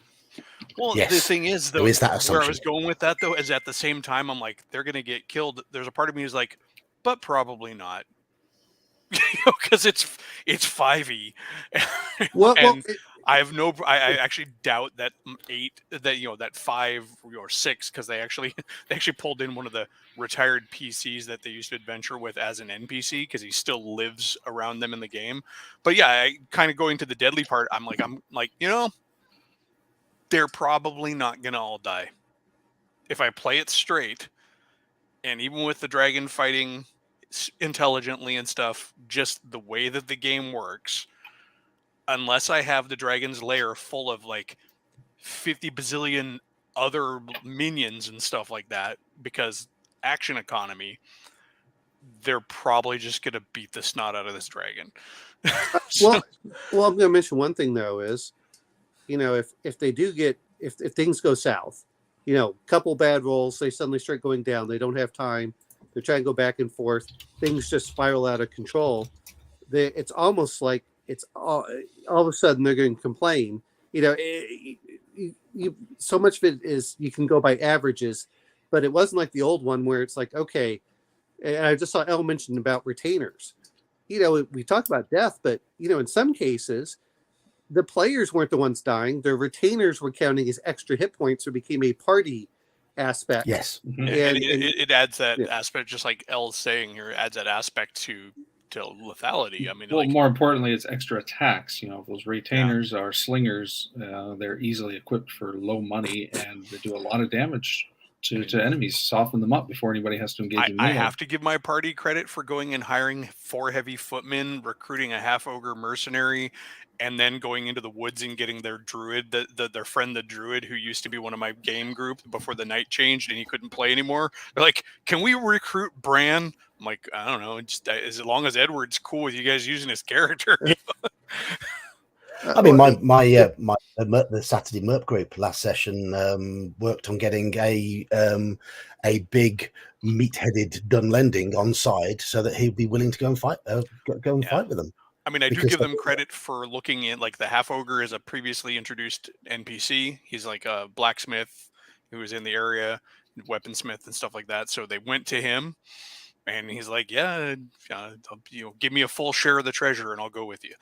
Well, the thing is, though, is that where I was going with that, though, is at the same time, I'm like, they're going to get killed. There's a part of me who's like, but probably not. Because it's 5e. I actually doubt that 5 or 6, because they actually pulled in one of the retired PCs that they used to adventure with as an NPC, because he still lives around them in the game. But I kind of going to the deadly part. I'm like, they're probably not gonna all die if I play it straight. And even with the dragon fighting intelligently and stuff, just the way that the game works, unless I have the dragon's lair full of like 50 bazillion other minions and stuff like that, because action economy, they're probably just going to beat the snot out of this dragon. Well, I'm going to mention one thing, though, is, if they do if things go south, couple bad rolls, they suddenly start going down, they don't have time, they're trying to go back and forth, things just spiral out of control. It's almost like it's all of a sudden they're going to complain. So much of it is you can go by averages, but it wasn't like the old one where it's like, okay. And I just saw Elle mention about retainers. We talk about death, but in some cases, the players weren't the ones dying. Their retainers were counting as extra hit points, or became a party aspect. Yes, and it adds that aspect, just like Elle's saying here, adds that aspect to lethality. I mean, more importantly, it's extra attacks. Those retainers are slingers. They're easily equipped for low money, and they do a lot of damage to enemies, soften them up before anybody has to engage in I melee. have to give my party credit for going and hiring 4 heavy footmen, recruiting a half ogre mercenary, and then going into the woods and getting their druid, their friend the druid, who used to be one of my game group before the night changed and he couldn't play anymore. They're like, "Can we recruit Bran?" I'm like, "I don't know, just as long as Edward's cool with you guys using his character." I mean, the Saturday Merp group last session worked on getting a big meat-headed Dunlending on side so that he'd be willing to go and fight fight with them. I mean, I do Because give them credit for looking at, like, the half ogre is a previously introduced NPC. He's like a blacksmith who was in the area, weaponsmith and stuff like that. So they went to him, and he's like, "Yeah, give me a full share of the treasure, and I'll go with you."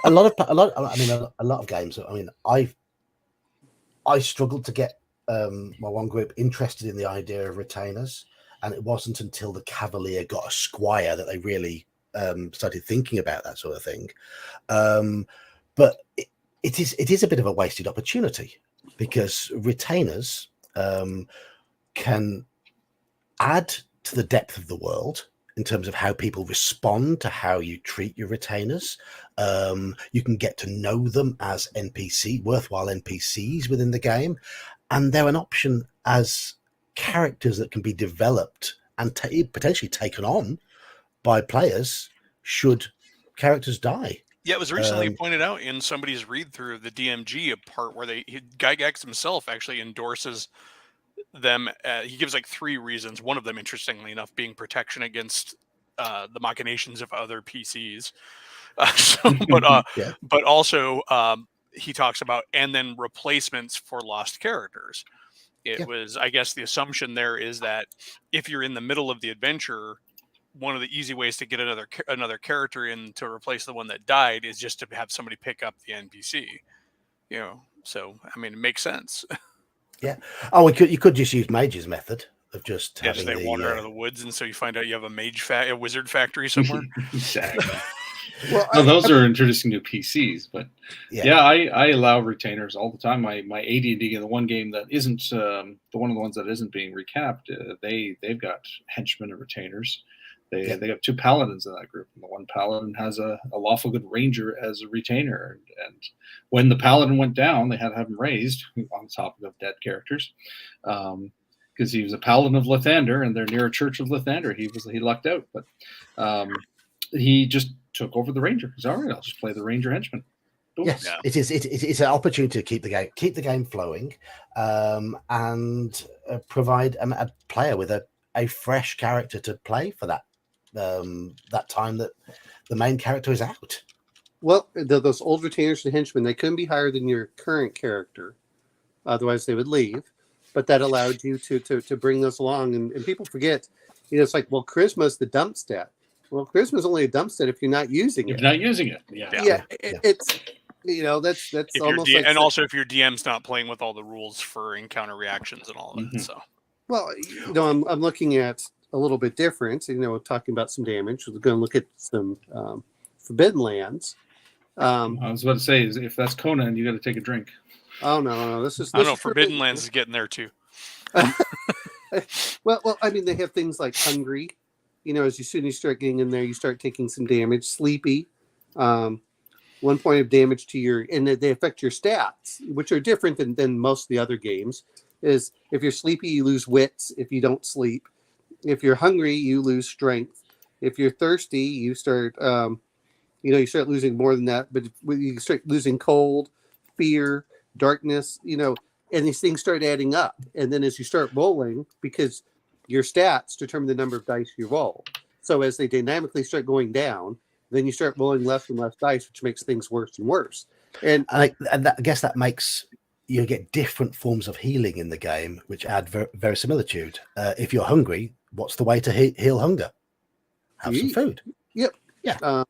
a lot of games. I mean, I struggled to get my one group interested in the idea of retainers, and it wasn't until the Cavalier got a squire that they really started thinking about that sort of thing. But it is a bit of a wasted opportunity, because retainers can add to the depth of the world in terms of how people respond to how you treat your retainers. You can get to know them as worthwhile NPCs within the game, and they're an option as characters that can be developed and potentially taken on by players should characters die. Yeah, it was recently pointed out in somebody's read through of the DMG, a part where Gygax himself actually endorses them. He gives like 3 reasons. One of them, interestingly enough, being protection against the machinations of other PCs. But also he talks about, and then replacements for lost characters. It was, I guess, the assumption there is that if you're in the middle of the adventure, one of the easy ways to get another character in to replace the one that died is just to have somebody pick up the NPC. So I mean, it makes sense. Yeah. Oh, you could just use Mage's method of just having they wander out of the woods, and so you find out you have a wizard factory somewhere. Exactly. Well, those are introducing new PCs, but I allow retainers all the time. My AD&D in the one game that isn't the one of the ones that isn't being recapped, they've got henchmen and retainers. They have 2 paladins in that group, and the one paladin has a lawful good ranger as a retainer. And when the paladin went down, they had to have him raised on the topic of dead characters, because he was a paladin of Lathander, and they're near a church of Lathander. He lucked out, but he just took over the ranger. He's all right. I'll just play the ranger henchman. Boom. Yes, yeah. It's an opportunity to keep the game flowing, and provide a player with a fresh character to play for that time that the main character is out. Well, those old retainers and henchmen, they couldn't be higher than your current character, otherwise they would leave. But that allowed you to bring those along, and people forget. It's like, well, charisma is the dump stat. Well, charisma is only a dump stat if you're not using it. If you're not using it, it's that's almost like, and also if your DM's not playing with all the rules for encounter reactions and all of that. So, well, I'm looking at a little bit different. Talking about some damage. We're going to look at some Forbidden Lands. I was about to say, if that's Conan, you got to take a drink. Oh no! This is Forbidden Lands is getting there too. well, I mean, they have things like hungry. As soon as you start getting in there, you start taking some damage. Sleepy, 1 point of damage to and they affect your stats, which are different than most of the other games. Is if you're sleepy, you lose wits. If you don't sleep, if you're hungry, you lose strength. If you're thirsty, you start, you start losing more than that. But you start losing cold, fear, darkness. And these things start adding up. And then as you start rolling, because your stats determine the number of dice you roll. So as they dynamically start going down, then you start rolling less and less dice, which makes things worse and worse. And I guess that makes you get different forms of healing in the game, which add verisimilitude. If you're hungry, what's the way to heal hunger? Have some food. Yep. Yeah.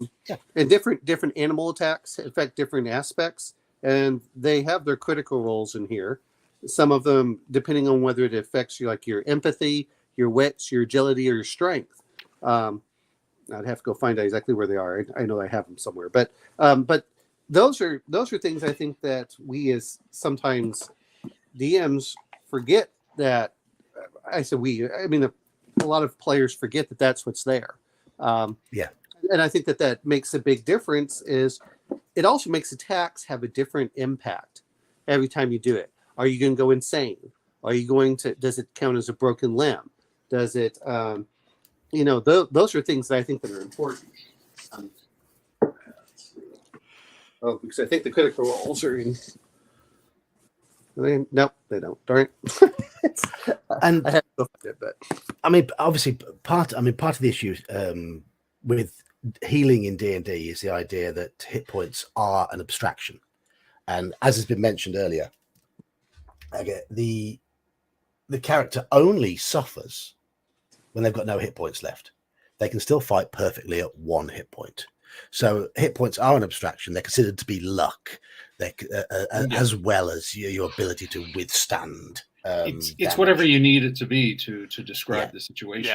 And different animal attacks affect different aspects, and they have their critical roles in here. Some of them, depending on whether it affects you, like your empathy, your wits, your agility, or your strength. I'd have to go find out exactly where they are. I know I have them somewhere, but those are things I think that we as sometimes DMs forget that I said we. I mean, a lot of players forget that that's what's there. Yeah. And I think that makes a big difference. Is it also makes attacks have a different impact every time you do it. Are you going to go insane? Are you going to? Does it count as a broken limb? Does it? Those are things that I think that are important. Because I think the critical roles are in. Nope, they don't. Darn it. And I have to go find it, but I mean, obviously, part of the issue with healing in D&D is the idea that hit points are an abstraction, and as has been mentioned earlier, the character only suffers when they've got no hit points left. They can still fight perfectly at 1 hit point. So hit points are an abstraction. They're considered to be luck, as well as your ability to withstand. It's whatever you need it to be to describe the situation.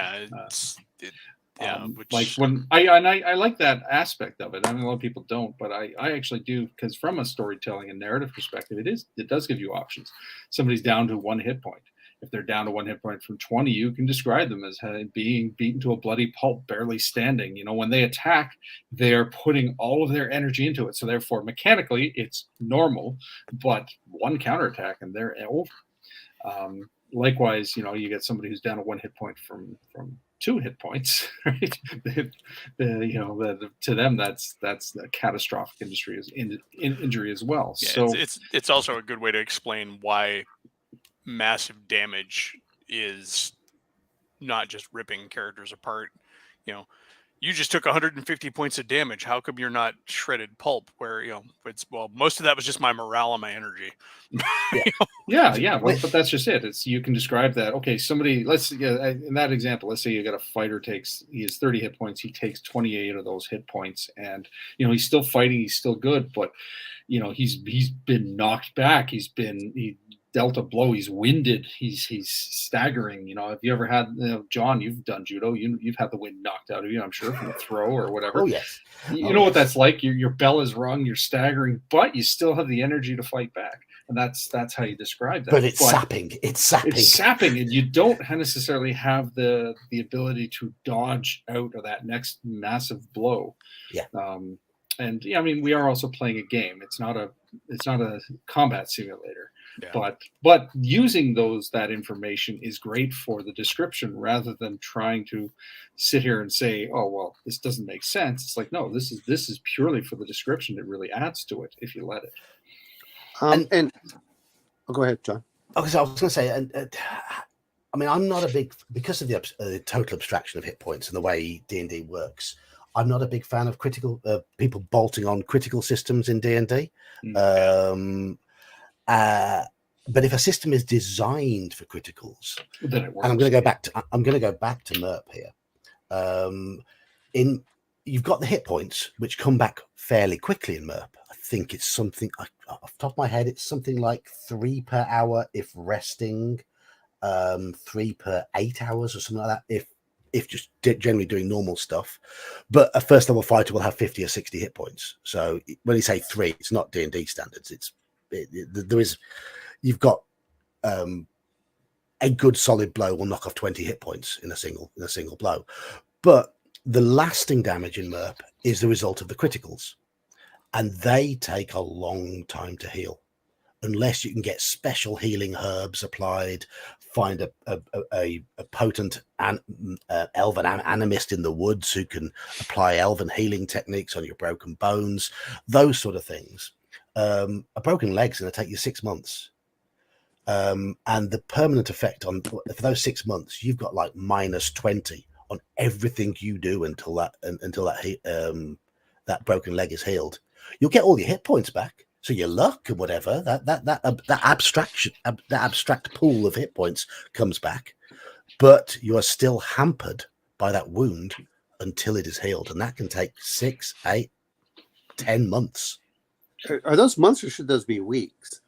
Yeah, like when I like that aspect of it. I mean, a lot of people don't, but I actually do, because from a storytelling and narrative perspective, it does give you options. Somebody's down to 1 hit point. If they're down to 1 hit point from 20, you can describe them as being beaten to a bloody pulp, barely standing. When they attack, they're putting all of their energy into it. So therefore, mechanically, it's normal, but 1 counterattack and they're over. Likewise, you get somebody who's down to 1 hit point from 2 hit points, right? To them, that's a catastrophic injury as well. Yeah, so it's also a good way to explain why massive damage is not just ripping characters apart. You just took 150 points of damage. How come you're not shredded pulp? Where most of that was just my morale and my energy. Yeah. But that's just it. You can describe that. Okay, somebody. In that example, let's say you got a fighter he has 30 hit points. He takes 28 of those hit points, and he's still fighting. He's still good, but he's been knocked back. He dealt a blow. He's winded. He's staggering. Have you ever had, John? You've done judo. You've had the wind knocked out of you, I'm sure, from a throw or whatever. Oh yes. You know what that's like. Your bell is rung. You're staggering, but you still have the energy to fight back. And that's how you describe that. But it's sapping. It's sapping. It's sapping, and you don't necessarily have the ability to dodge out of that next massive blow. Yeah. I mean, we are also playing a game. It's not a combat simulator. Yeah. But using that information is great for the description, rather than trying to sit here and say, oh well, this doesn't make sense. It's like, no, this is purely for the description. It really adds to it if you let it. Go ahead, John. Okay, so I was going to say, I mean, I'm not a big, because of the total abstraction of hit points and the way D&D works, I'm not a big fan of people bolting on critical systems in D&D. But if a system is designed for criticals, then it works. And I'm going to go back to MERP here. You've got the hit points, which come back fairly quickly in MERP. I think it's something, off the top of my head, it's something like 3 per hour if resting, 3 per 8 hours or something like that if just generally doing normal stuff. But a first level fighter will have 50 or 60 hit points. So when you say 3, it's not D&D standards. You've got a good solid blow will knock off 20 hit points in a single blow. But the lasting damage in MERP is the result of the criticals, and they take a long time to heal unless you can get special healing herbs applied, find a potent elven animist in the woods who can apply elven healing techniques on your broken bones, those sort of things. A broken leg's going to take you 6 months. And the permanent effect for those 6 months, you've got like -20 on everything you do until that broken leg is healed. You'll get all your hit points back, so your luck and whatever that abstract pool of hit points comes back, but you are still hampered by that wound until it is healed, and that can take 6, 8, 10 months. Are those months, or should those be weeks?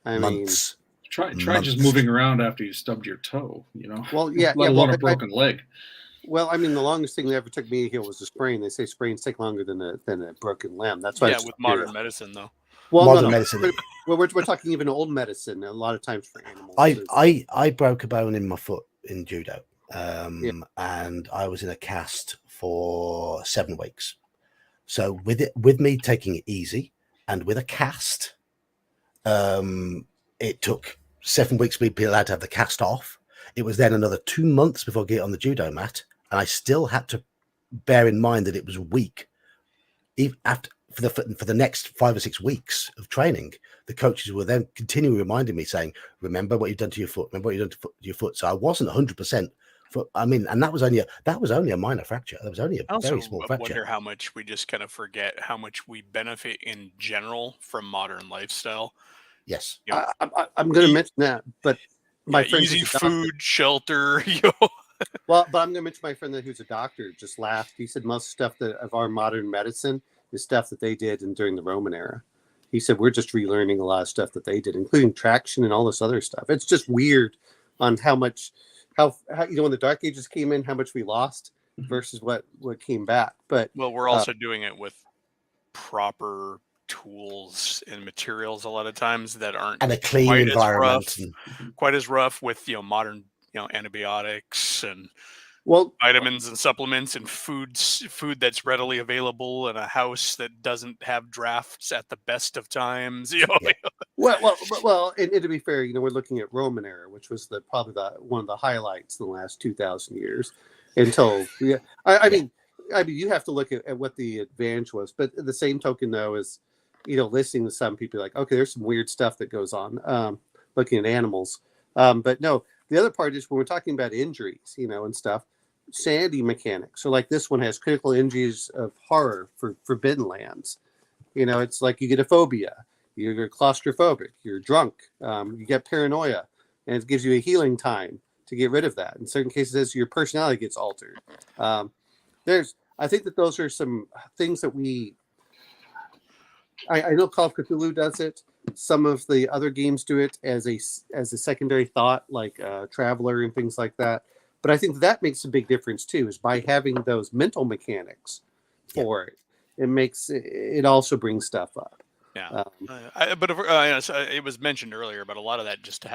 Months. Try just moving around after you stubbed your toe, Well, yeah, let alone a broken leg. Well, I mean, the longest thing that ever took me to heal was a sprain. They say sprains take longer than a broken limb. That's why. With modern medicine, though. Well, modern no. medicine. We're talking even old medicine. A lot of times for animals. I broke a bone in my foot in judo, and I was in a cast for 7 weeks. So with me taking it easy and with a cast, it took 7 weeks for me to be allowed to have the cast off. It was then another 2 months before I get on the judo mat, and I still had to bear in mind that it was weak. Even after for the next 5 or 6 weeks of training, the coaches were then continually reminding me, saying, "Remember what you've done to your foot. Remember what you've done to your foot." So I wasn't 100%. And that was only a minor fracture. That was only a very small fracture. I wonder how much we just kind of forget how much we benefit in general from modern lifestyle. Yes, You know, I'm going to mention that, but my friend easy who's a doctor- food, shelter. Well, but I'm going to mention my friend who's a doctor just laughed. He said most stuff that of our modern medicine is stuff that they did during the Roman era. He said we're just relearning a lot of stuff that they did, including traction and all this other stuff. It's just weird on how when the Dark Ages came in, how much we lost versus what came back. But well, we're also doing it with proper tools and materials a lot of times that aren't and a clean environment, quite as rough with modern antibiotics and well vitamins and supplements and food that's readily available in a house that doesn't have drafts at the best of times. Well, and to be fair, we're looking at Roman era, which was probably one of the highlights in the last 2,000 years. Until I mean, you have to look at what the advantage was, but the same token though is, listening to some people like, okay, there's some weird stuff that goes on, looking at animals, but no. The other part is when we're talking about injuries, and stuff, sanity mechanics. So like this one has critical injuries of horror for forbidden lands. It's like you get a phobia, you're claustrophobic, you're drunk, you get paranoia, and it gives you a healing time to get rid of that. In certain cases, your personality gets altered. I think that those are some things that I know Call of Cthulhu does it. Some of the other games do it as a secondary thought, like Traveler and things like that. But I think that makes a big difference too, is by having those mental mechanics for it. It also brings stuff up. Yeah, it was mentioned earlier, but a lot of that just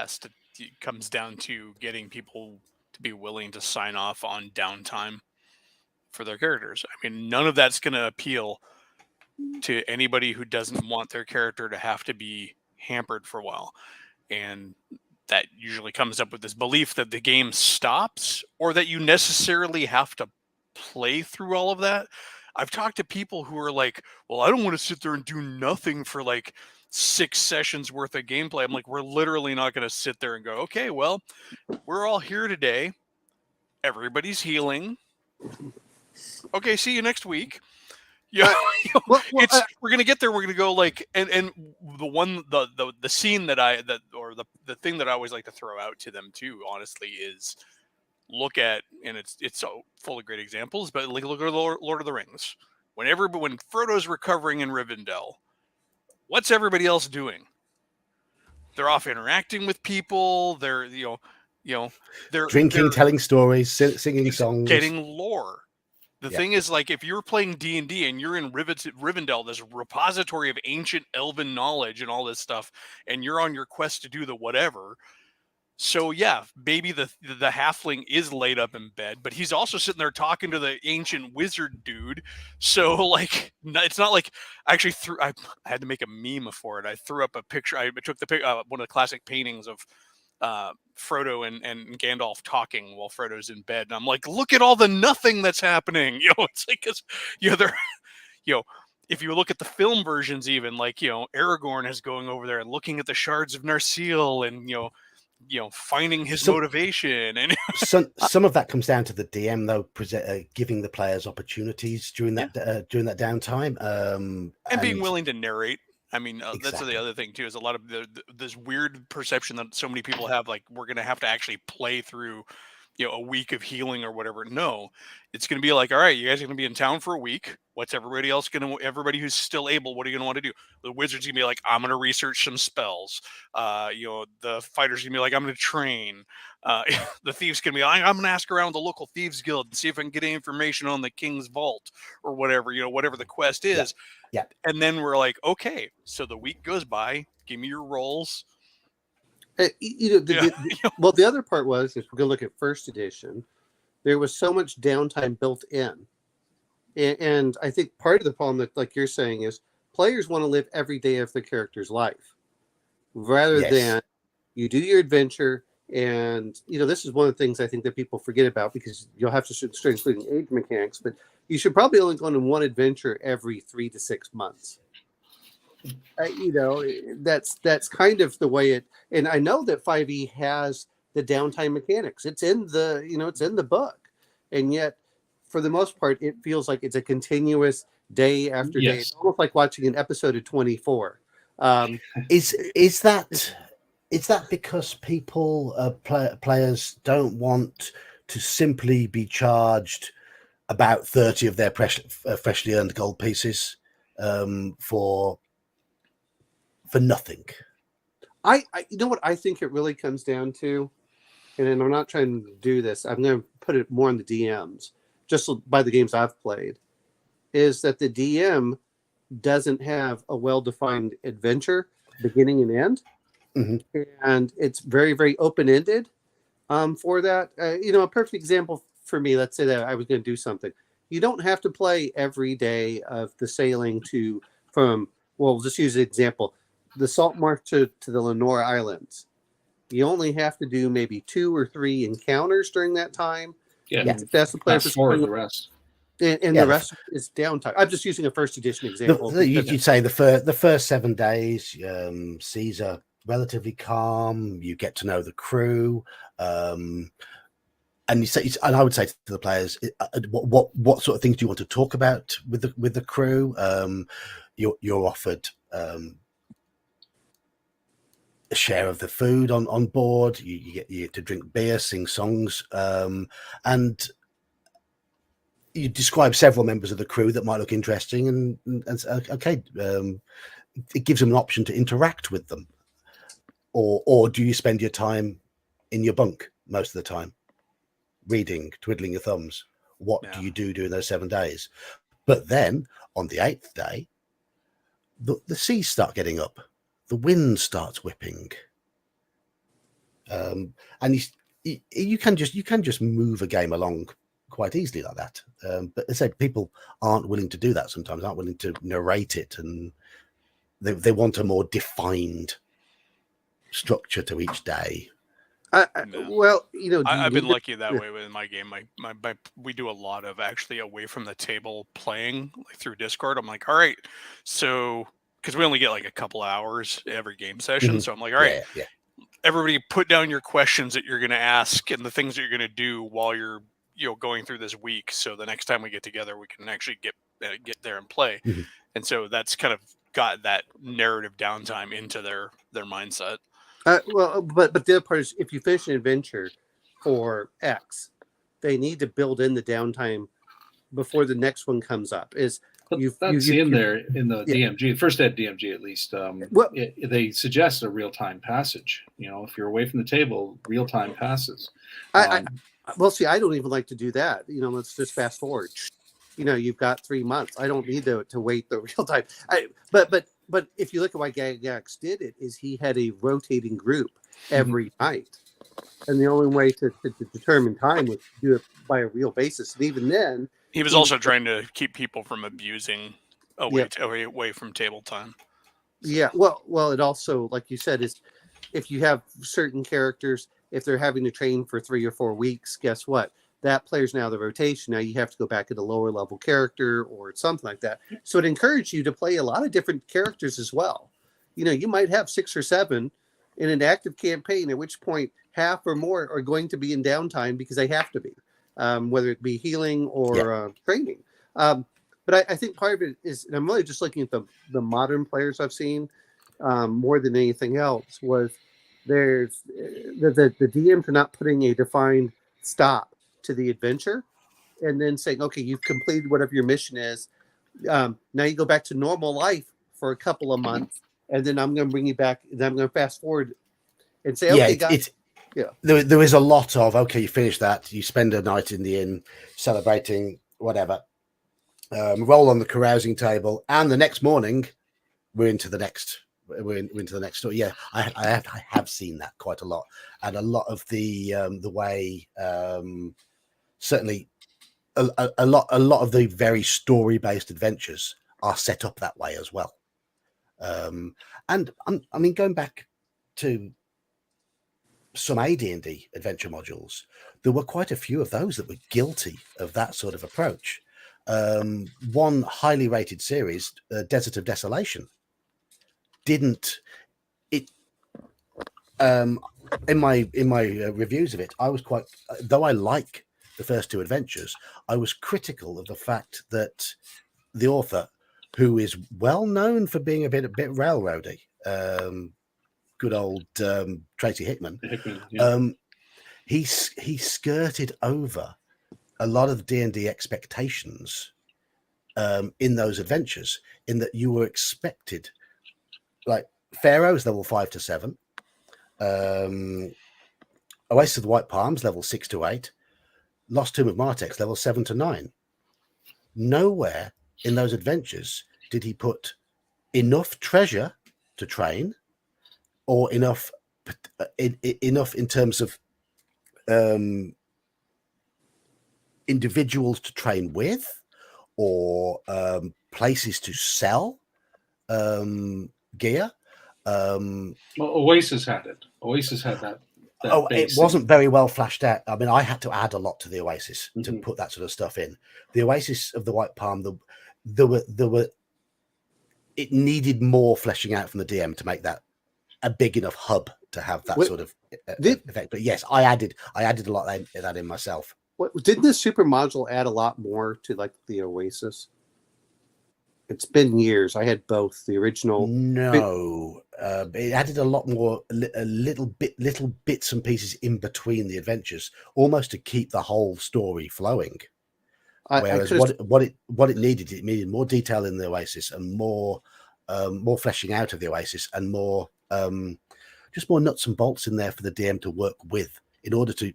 comes down to getting people to be willing to sign off on downtime for their characters. I mean, none of that's going to appeal to anybody who doesn't want their character to have to be hampered for a while. And that usually comes up with this belief that the game stops or that you necessarily have to play through all of that. I've talked to people who are like, well, I don't want to sit there and do nothing for like 6 sessions worth of gameplay. I'm like, we're literally not going to sit there and go, okay, well, we're all here today. Everybody's healing. Okay, see you next week. Yeah, we're gonna get there. We're gonna go like, and the scene the thing that I always like to throw out to them too, honestly, is look at, and it's so full of great examples, but look at Lord of the Rings. When Frodo's recovering in Rivendell, what's everybody else doing? They're off interacting with people. They're they're drinking, telling stories, singing songs, getting lore. The thing is, like, if you're playing D&D and you're in Rivendell, this repository of ancient elven knowledge and all this stuff, and you're on your quest to do the whatever. So yeah, maybe the halfling is laid up in bed, but he's also sitting there talking to the ancient wizard dude. So like, it's not like I had to make a meme for it. I threw up a picture. I took one of the classic paintings of Frodo and Gandalf talking while Frodo's in bed, and I'm like, look at all the nothing that's happening. It's like, they're, if you look at the film versions, even like, Aragorn is going over there and looking at the shards of Narsil and finding his motivation. And some of that comes down to the DM though, giving the players opportunities during that downtime, and being willing to narrate. I mean, Exactly. That's the other thing too, is a lot of this weird perception that so many people have, like, we're going to have to actually play through a week of healing or whatever. No, it's going to be like, all right, you guys are going to be in town for a week. What's everybody else going to? Everybody who's still able, what are you going to want to do? The wizard's going to be like, I'm going to research some spells. The fighter's going to be like, I'm going to train. The thief's going to be like, I'm going to ask around the local thieves guild and see if I can get any information on the king's vault or whatever. Whatever the quest is. Yeah. And then we're like, okay, so the week goes by. Give me your rolls. Well, the other part was, if we're going to look at first edition, there was so much downtime built in. And I think part of the problem that, like you're saying, is players want to live every day of their character's life rather than you do your adventure. And, this is one of the things I think that people forget about, because you'll have to start including age mechanics, but you should probably only go on one adventure every 3 to 6 months. That's kind of the way it. And I know that 5e has the downtime mechanics. It's in the book, and yet for the most part, it feels like it's a continuous day after day. It's almost like watching an episode of 24. Is that because people players don't want to simply be charged about 30 of their freshly earned gold pieces for nothing? I what I think it really comes down to, and I'm not trying to do this, I'm going to put it more on the DMs, just by the games I've played, is that the DM doesn't have a well-defined adventure beginning and end. Mm-hmm. And it's very, very open-ended for that. A perfect example for me, let's say that I was going to do something. You don't have to play every day of the sailing we'll just use an example, the Salt March to the Lenore Islands. You only have to do maybe 2 or 3 encounters during that time. Yeah. That's the player for the rest. And the rest is downtime. I'm just using a first edition example. You'd say the first 7 days, seas are relatively calm. You get to know the crew, and I would say to the players, what sort of things do you want to talk about with the crew? You're offered a share of the food on board. You get to drink beer, sing songs, and you describe several members of the crew that might look interesting, and it gives them an option to interact with them. Or do you spend your time in your bunk most of the time, reading, twiddling your thumbs? What do you do during those 7 days? But then on the 8th day, the seas start getting up, the wind starts whipping, and you can just move a game along quite easily like that. But as I said, people aren't willing to do that sometimes, aren't willing to narrate it, and they want a more defined structure to each day. Well, I've been lucky that way with my game. We do a lot of actually away from the table playing, like through Discord. I'm like, all right, so because we only get like a couple hours every game session, Mm-hmm. so I'm like, all right, everybody put down your questions that you're going to ask and the things that you're going to do while you're going through this week. So the next time we get together, we can actually get there and play. Mm-hmm. And so that's kind of got that narrative downtime into their mindset. But the other part is, if you finish an adventure for X, they need to build in the downtime before the next one comes up. That's in there in the DMG, first ed DMG at least. They suggest a real-time passage. If you're away from the table, real-time passes. I don't even like to do that. Let's just fast forward. You've got 3 months. I don't need to wait the real time. But if you look at why Gygax did it, is he had a rotating group every night, and the only way to determine time was to do it by a real basis. And even then, he was also trying to keep people from abusing away from table time. Yeah, well, it also, like you said, is if you have certain characters, if they're having to train for 3 or 4 weeks, guess what? That player's now the rotation. Now you have to go back at a lower level character or something like that. So it encouraged you to play a lot of different characters as well. You might have 6 or 7 in an active campaign, at which point half or more are going to be in downtime because they have to be, whether it be healing or training. But I think part of it is, and I'm really just looking at the modern players I've seen more than anything else, was there's the DMs are not putting a defined stop to the adventure, and then saying, okay, you've completed whatever your mission is. Now you go back to normal life for a couple of months, and then I'm going to bring you back. Then I'm going to fast forward and say, okay, guys. Yeah. There is a lot of, okay, you finish that, you spend a night in the inn celebrating, whatever, roll on the carousing table, and the next morning we're into the next story. Yeah, I have seen that quite a lot, and a lot of the way certainly a lot of the very story based adventures are set up that way as well. And I mean, going back to some AD&D adventure modules, there were quite a few of those that were guilty of that sort of approach. One highly rated series, Desert of Desolation, didn't it? In my reviews of it, I was quite, though I like the first two adventures, I was critical of the fact that the author, who is well known for being a bit railroady, good old Tracy Hickman, he skirted over a lot of D&D expectations in those adventures, in that you were expected, like Pharaoh's level 5 to 7, Oasis of the White Palms level 6 to 8, Lost Tomb of Martex level 7 to 9. Nowhere in those adventures did he put enough treasure to train, or enough in terms of individuals to train with, or places to sell gear. Well, Oasis had it. Oasis had that. It wasn't very well flashed out. I mean, I had to add a lot to the Oasis to put that sort of stuff in. The Oasis of the White Palm, there were. It needed more fleshing out from the DM to make that a big enough hub to have that sort of effect. But yes, I added a lot of that in myself. Didn't the super module add a lot more to like the Oasis? It's been years. I had both the original. No, it added a lot more, little bits and pieces in between the adventures, almost to keep the whole story flowing. Whereas what it needed more detail in the Oasis, and more fleshing out of the Oasis, and more just more nuts and bolts in there for the DM to work with, in order to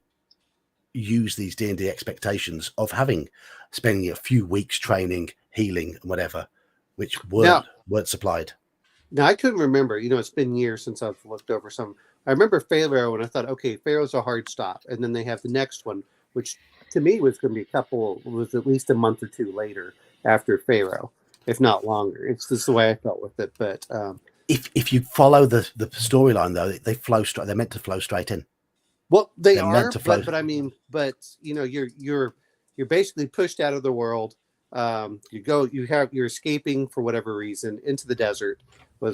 use these D&D expectations of spending a few weeks training, healing, and whatever, which weren't supplied. Now, I couldn't remember. It's been years since I've looked over some. I remember Pharaoh, and I thought, okay, Pharaoh's a hard stop, and then they have the next one, which to me was going to be was at least a month or two later after Pharaoh, if not longer. It's just the way I felt with it. But if you follow the storyline, though, they flow straight. They're meant to flow straight in. Well, they're meant to flow. But I mean, you're basically pushed out of the world. You're escaping for whatever reason into the desert.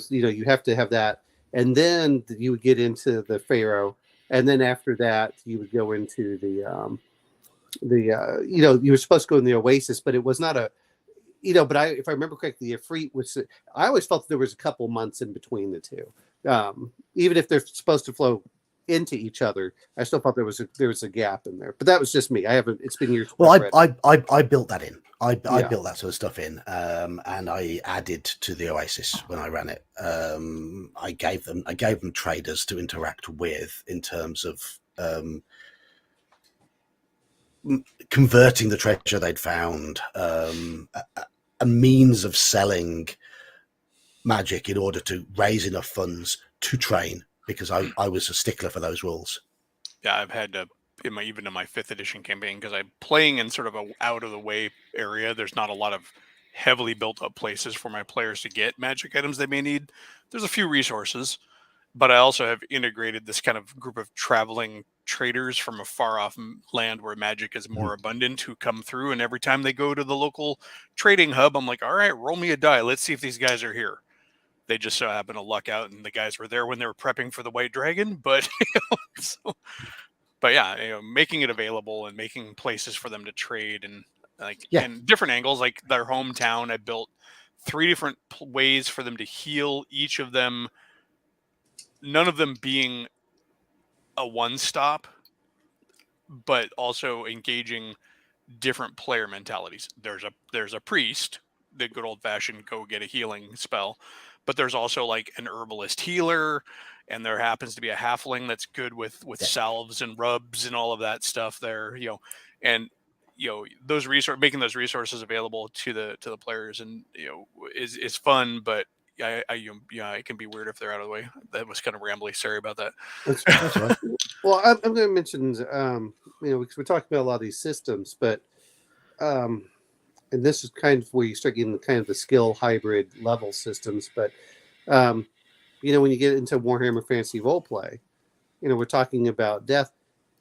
You have to have that, and then you would get into the Pharaoh, and then after that you would go into you were supposed to go in the Oasis, but it was not a, but if I remember correctly, the Ifrit was. I always felt that there was a couple months in between the two, even if they're supposed to flow into each other. I still thought there was a gap in there, but that was just me. It's been years. Well, I built that in. I built that sort of stuff in, and I added to the Oasis when I ran it. I gave them traders to interact with, in terms of converting the treasure they'd found, a means of selling magic in order to raise enough funds to train, because I was a stickler for those rules. Yeah, I've had to, even in my 5th edition campaign, because I'm playing in sort of a out of the way area. There's not a lot of heavily built up places for my players to get magic items they may need. There's a few resources, but I also have integrated this kind of group of traveling traders from a far off land where magic is more abundant, who come through, and every time they go to the local trading hub, I'm like, all right, roll me a die. Let's see if these guys are here. They just so happen to luck out, and the guys were there when they were prepping for the White Dragon. But making it available and making places for them to trade, and and different angles, like their hometown. I built 3 different ways for them to heal, each of them, none of them being a one-stop. but also engaging different player mentalities. There's a priest, the good old fashioned go get a healing spell, but there's also like an herbalist healer, and there happens to be a halfling that's good with Yeah. salves and rubs and all of that stuff there, and those making those resources available to the players, and is fun, but it can be weird if they're out of the way. That was kind of rambly. Sorry about that. That's all right. Well, I'm going to mention, because we're talking about a lot of these systems, but and this is kind of where you start getting kind of the skill hybrid level systems. But when you get into Warhammer Fantasy Roleplay, we're talking about death.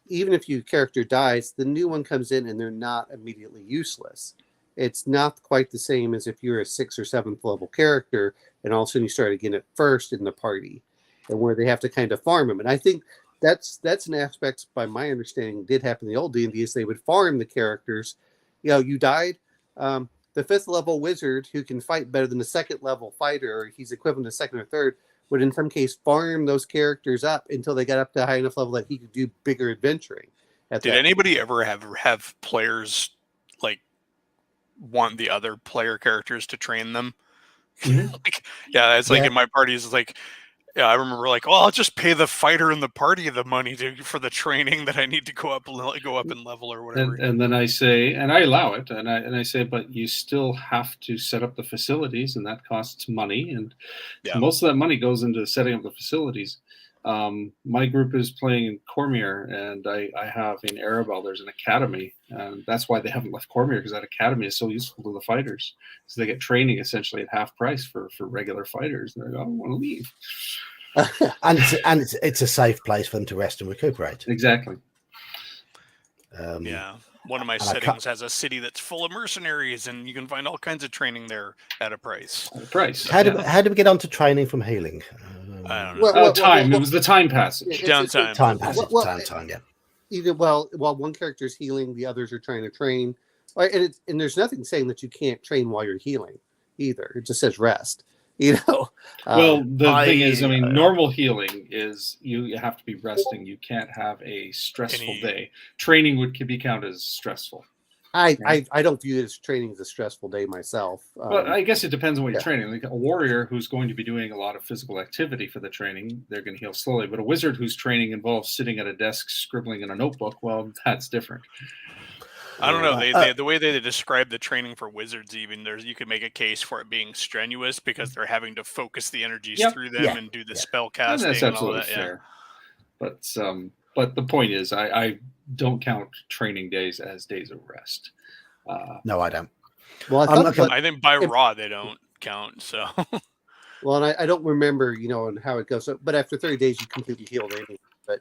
Even if your character dies, the new one comes in and they're not immediately useless. It's not quite the same as if you're a 6th or 7th level character and all of a sudden you start again at first in the party, and where they have to kind of farm them. And I think that's an aspect, by my understanding, did happen in the old D&D, is they would farm the characters. You died. The 5th level wizard who can fight better than the 2nd level fighter, or he's equivalent to 2nd or 3rd, would in some case farm those characters up until they got up to a high enough level that he could do bigger adventuring. Did anybody ever have players like want the other player characters to train them? Mhm. It's like in my parties, it's like, I remember like, I'll just pay the fighter in the party the money for the training that I need to go up in level or whatever. And then I say, and I allow it, and I say, but you still have to set up the facilities, and that costs money, and most of that money goes into setting up the facilities. My group is playing in Cormier, and I have in Arabelle, there's an academy, and that's why they haven't left Cormier, because that academy is so useful to the fighters. So they get training essentially at half price for regular fighters, and they're like, I don't want to leave. and it's a safe place for them to rest and recuperate. Exactly. One of my settings has a city that's full of mercenaries, and you can find all kinds of training there at a price. How do we get on to training from healing? I don't know. Time. It was the time passage. Downtime. Time passage. Time. Yeah. Either while one character's healing, the others are trying to train, and there's nothing saying that you can't train while you're healing either. It just says rest. Well, the thing is, normal healing is you have to be resting. You can't have a stressful day. Training would be counted as stressful. I don't view it as training as a stressful day myself. But I guess it depends on what you're training. Like a warrior who's going to be doing a lot of physical activity for the training, they're going to heal slowly. But a wizard whose training involves sitting at a desk scribbling in a notebook, well, that's different. I don't know. The way they describe the training for wizards, even you could make a case for it being strenuous because they're having to focus the energies through them and do the spell casting. That's absolutely fair. But the point is, I don't count training days as days of rest. No, I don't. Well, I think by raw they don't count. So. Well, and I don't remember, and how it goes. So, but after 30 days, you completely healed anyway. But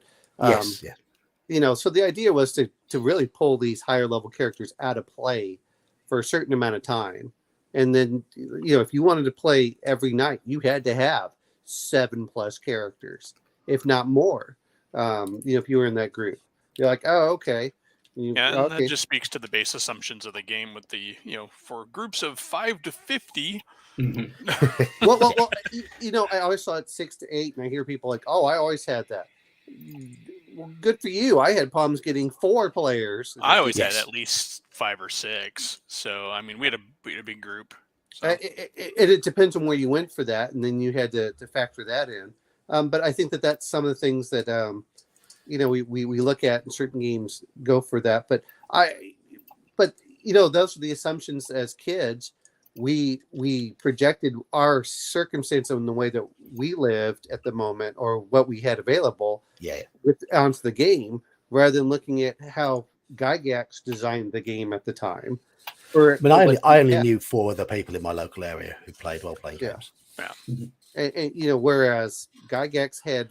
so the idea was to really pull these higher level characters out of play for a certain amount of time. And then, if you wanted to play every night, you had to have 7+ characters, if not more. If you were in that group, you're like, oh, okay. That just speaks to the base assumptions of the game with the, for groups of 5 to 50. Mm-hmm. well, I always saw it 6 to 8, and I hear people like, oh, I always had that. Well, good for you. I had problems getting 4 players. I always had at least 5 or 6. So, we had a big group. So. It depends on where you went for that, and then you had to factor that in. But I think that's some of the things that we look at in certain games go for that. But those are the assumptions as kids. We projected our circumstance in the way that we lived at the moment, or what we had available, onto the game, rather than looking at how Gygax designed the game at the time. I only knew 4 other people in my local area who played role-playing games. Yeah. And whereas Gygax had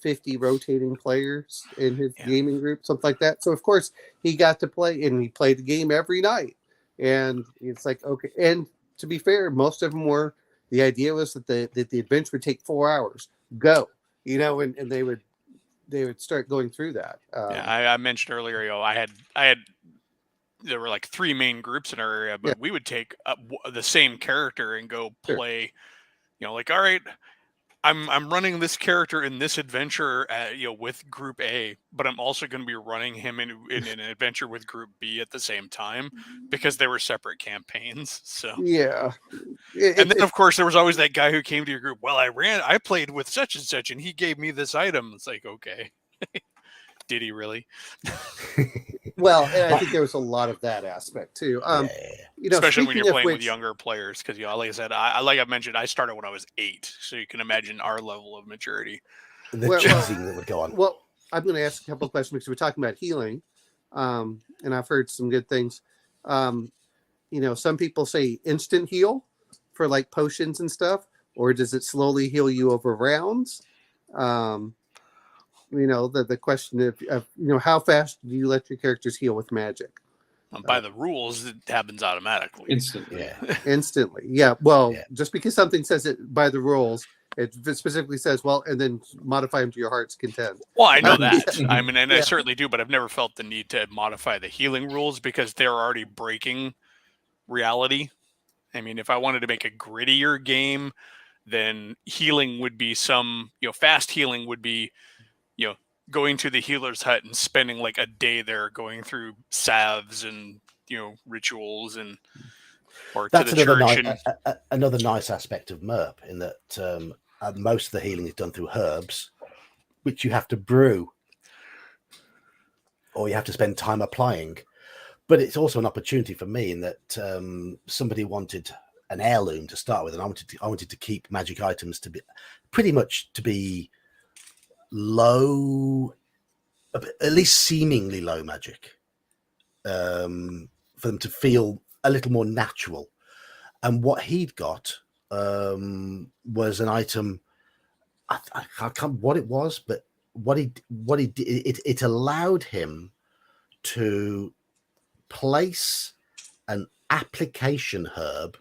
50 rotating players in his gaming group, something like that. So of course he got to play, and he played the game every night. And it's like, okay. And to be fair, most of them were, the idea was that the adventure would take 4 hours. Go, and they would start going through that. I mentioned earlier, I had there were like 3 main groups in our area, but we would take the same character and go play, all right, I'm running this character in this adventure, with Group A, but I'm also going to be running him in an adventure with Group B at the same time because they were separate campaigns. So Yeah. and then of course there was always that guy who came to your group. Well, I played with such and such, and he gave me this item. It's like, okay, did he really? Well, and I think there was a lot of that aspect too. Especially when you're playing with which, younger players, because like I said, like I mentioned, I started when I was 8, so you can imagine our level of maturity. The cheesing that would go on. Well, I'm going to ask a couple of questions because we're talking about healing, and I've heard some good things. Some people say instant heal for like potions and stuff, or does it slowly heal you over rounds? The question of how fast do you let your characters heal with magic? By the rules, it happens automatically. Instantly. Yeah. Instantly. Yeah. Well, just because something says it by the rules, it specifically says, well, and then modify them to your heart's content. Well, I know that. I mean, and Yeah. I certainly do, but I've never felt the need to modify the healing rules because they're already breaking reality. I mean, if I wanted to make a grittier game, then healing would be fast healing would be, going to the healer's hut and spending like a day there going through salves and, rituals or That's to the church. Another nice aspect of MERP in that most of the healing is done through herbs, which you have to brew or you have to spend time applying. But it's also an opportunity for me in that somebody wanted an heirloom to start with, and I wanted to keep magic items to be pretty much low, at least seemingly low magic, for them to feel a little more natural. And what he'd got was an item. I can't remember what it was, but what he did, it allowed him to place an application herb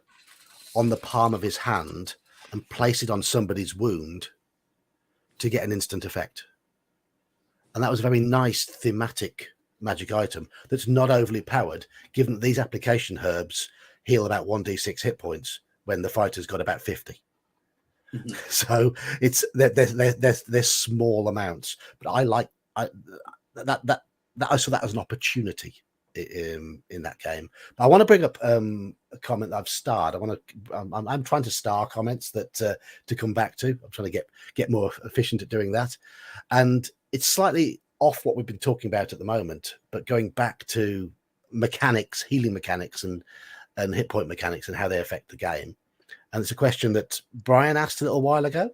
on the palm of his hand and place it on somebody's wound to get an instant effect. And that was a very nice thematic magic item that's not overly powered, given that these application herbs heal about 1d6 hit points when the fighter's got about 50. Mm-hmm. So they're small amounts, but I like that was an opportunity in that game. But I want to bring up a comment that I've starred. I'm trying to star comments that to come back to. I'm trying to get more efficient at doing that, and it's slightly off what we've been talking about at the moment, but going back to mechanics, healing mechanics, and hit point mechanics and how they affect the game. And it's a question that Brian asked a little while ago.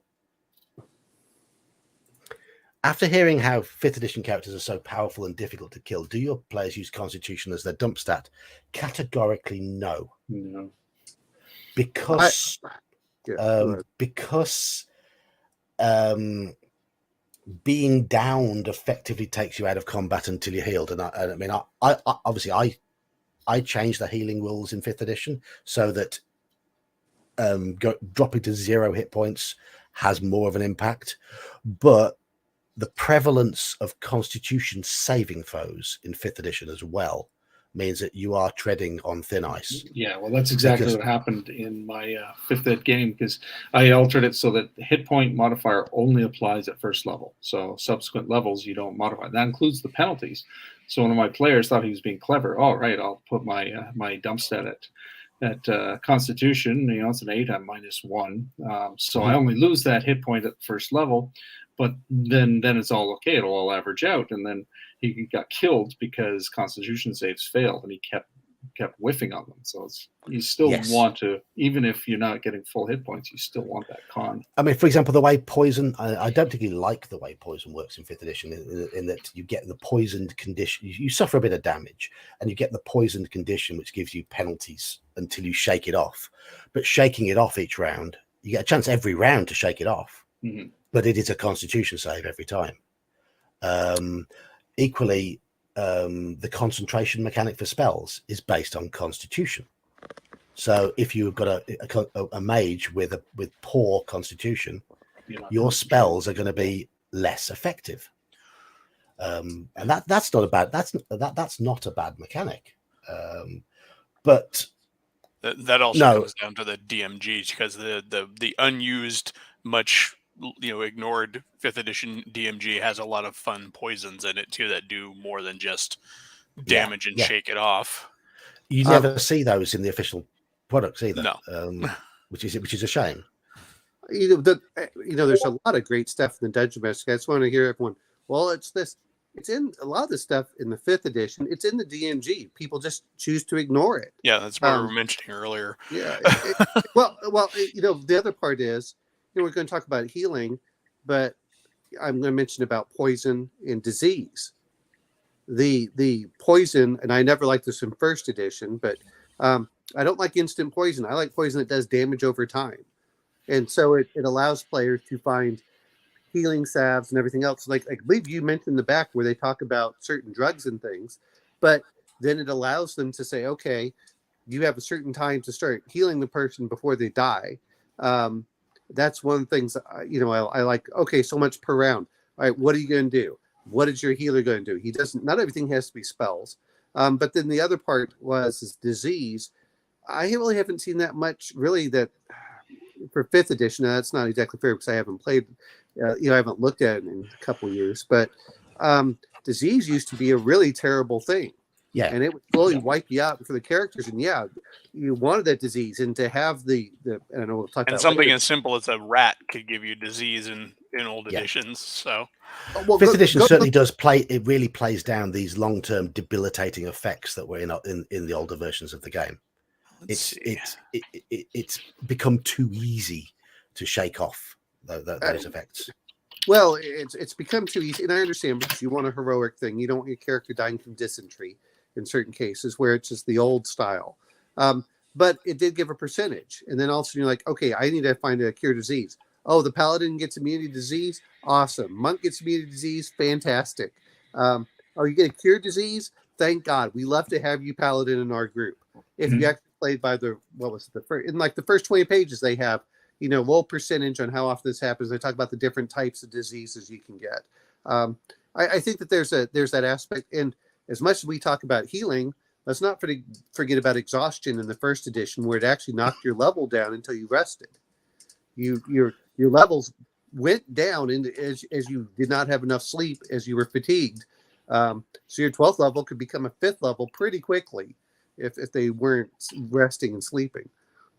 After hearing how 5th edition characters are so powerful and difficult to kill, do your players use Constitution as their dump stat? Categorically, no. No. Because being downed effectively takes you out of combat until you're healed. And I mean, I obviously changed the healing rules in 5th edition so that dropping to 0 hit points has more of an impact, but the prevalence of Constitution saving throws in 5th edition as well means that you are treading on thin ice. Yeah, well, that's exactly what happened in my 5th ed game, because I altered it so that the hit point modifier only applies at first level. So subsequent levels, you don't modify. That includes the penalties. So one of my players thought he was being clever. All right, I'll put my my dump stat at Constitution. It's an 8. I'm -1. So I only lose that hit point at the first level. But then it's all okay. It'll all average out. And then he got killed because Constitution saves failed, and he kept whiffing on them. So you still want to, even if you're not getting full hit points, you still want that con. I mean, for example, the way poison, I don't particularly like the way poison works in 5th edition in that you get the poisoned condition. You suffer a bit of damage, and you get the poisoned condition, which gives you penalties until you shake it off. But shaking it off each round, you get a chance every round to shake it off. Mm-hmm. But it is a Constitution save every time. Equally, the concentration mechanic for spells is based on Constitution. So if you've got a mage with poor Constitution, your spells are going to be less effective. And that's not a bad mechanic. But that also comes down to the DMGs, because the unused, much ignored, 5th edition DMG has a lot of fun poisons in it too that do more than just damage and shake it off. You never see those in the official products either. No. Which is a shame. There's a lot of great stuff in the Dungeon Master. I just want to hear everyone. Well, it's this. It's in a lot of the stuff in the 5th edition. It's in the DMG. People just choose to ignore it. Yeah, that's what we were mentioning earlier. Yeah. The other part is, we're going to talk about healing, but I'm going to mention about poison and disease. The poison, and I never liked this in 1st edition, but I don't like instant poison. I like poison that does damage over time. And so it allows players to find healing salves and everything else. Like I believe you mentioned in the back where they talk about certain drugs and things, but then it allows them to say, okay, you have a certain time to start healing the person before they die. That's one of the things, I like, okay, so much per round. All right, what are you going to do? What is your healer going to do? Not everything has to be spells. But then the other part is disease. I really haven't seen that much really that for 5th edition. Now, that's not exactly fair because I haven't played, I haven't looked at it in a couple of years, but disease used to be a really terrible thing. Yeah. And it would slowly wipe you out for the characters. And you wanted that disease. And to have I don't know, we'll talk about something later. as simple as a rat could give you disease in old editions. So 5th edition certainly does play. It really plays down these long-term debilitating effects that were in the older versions of the game. It's become too easy to shake off those effects. Well, it's become too easy, and I understand because you want a heroic thing. You don't want your character dying from dysentery in certain cases where it's just the old style. But it did give a percentage, and then also you're like, okay, I need to find a cure disease. Oh, the paladin gets immunity to disease. Awesome. Monk gets immunity to disease. Fantastic. Oh, you get a cure disease. Thank God. We love to have you paladin in our group. If you actually played by the first 20 pages, they have low percentage on how often this happens. They talk about the different types of diseases you can get. I think that there's that aspect. And as much as we talk about healing, let's not forget about exhaustion in the 1st edition, where it actually knocked your level down until you rested. Your levels went down as you did not have enough sleep, as you were fatigued. So your 12th level could become a 5th level pretty quickly if they weren't resting and sleeping.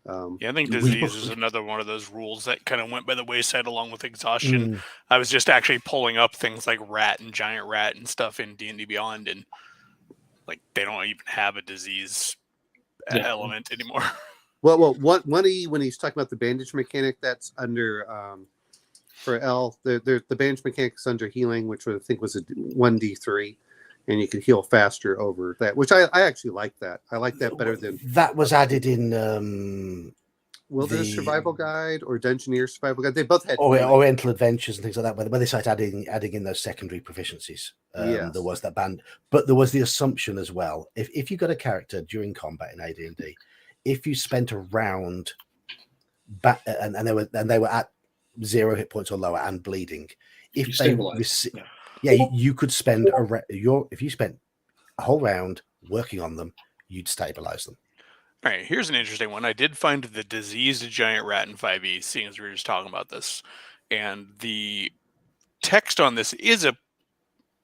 I think disease is another one of those rules that kind of went by the wayside along with exhaustion. I was just actually pulling up things like rat and giant rat and stuff in D&D Beyond, and like they don't even have a disease element anymore. Well, when he's talking about the bandage mechanic, that's under for L. The bandage mechanic is under healing, which I think was a 1d3. And you can heal faster over that, which I actually like that. I like that better than that was added in Wilderness Survival Guide or Dungeoneer Survival Guide. They both had Oriental Adventures and things like that, where they started adding in those secondary proficiencies. There was that band, but there was the assumption as well. If you got a character during combat in AD&D, if you spent a round back and they were at 0 hit points or lower and bleeding, if they you could spend if you spent a whole round working on them, you'd stabilize them. All right, here's an interesting one. I did find the diseased giant rat in 5e, seeing as we were just talking about this. And the text on this is a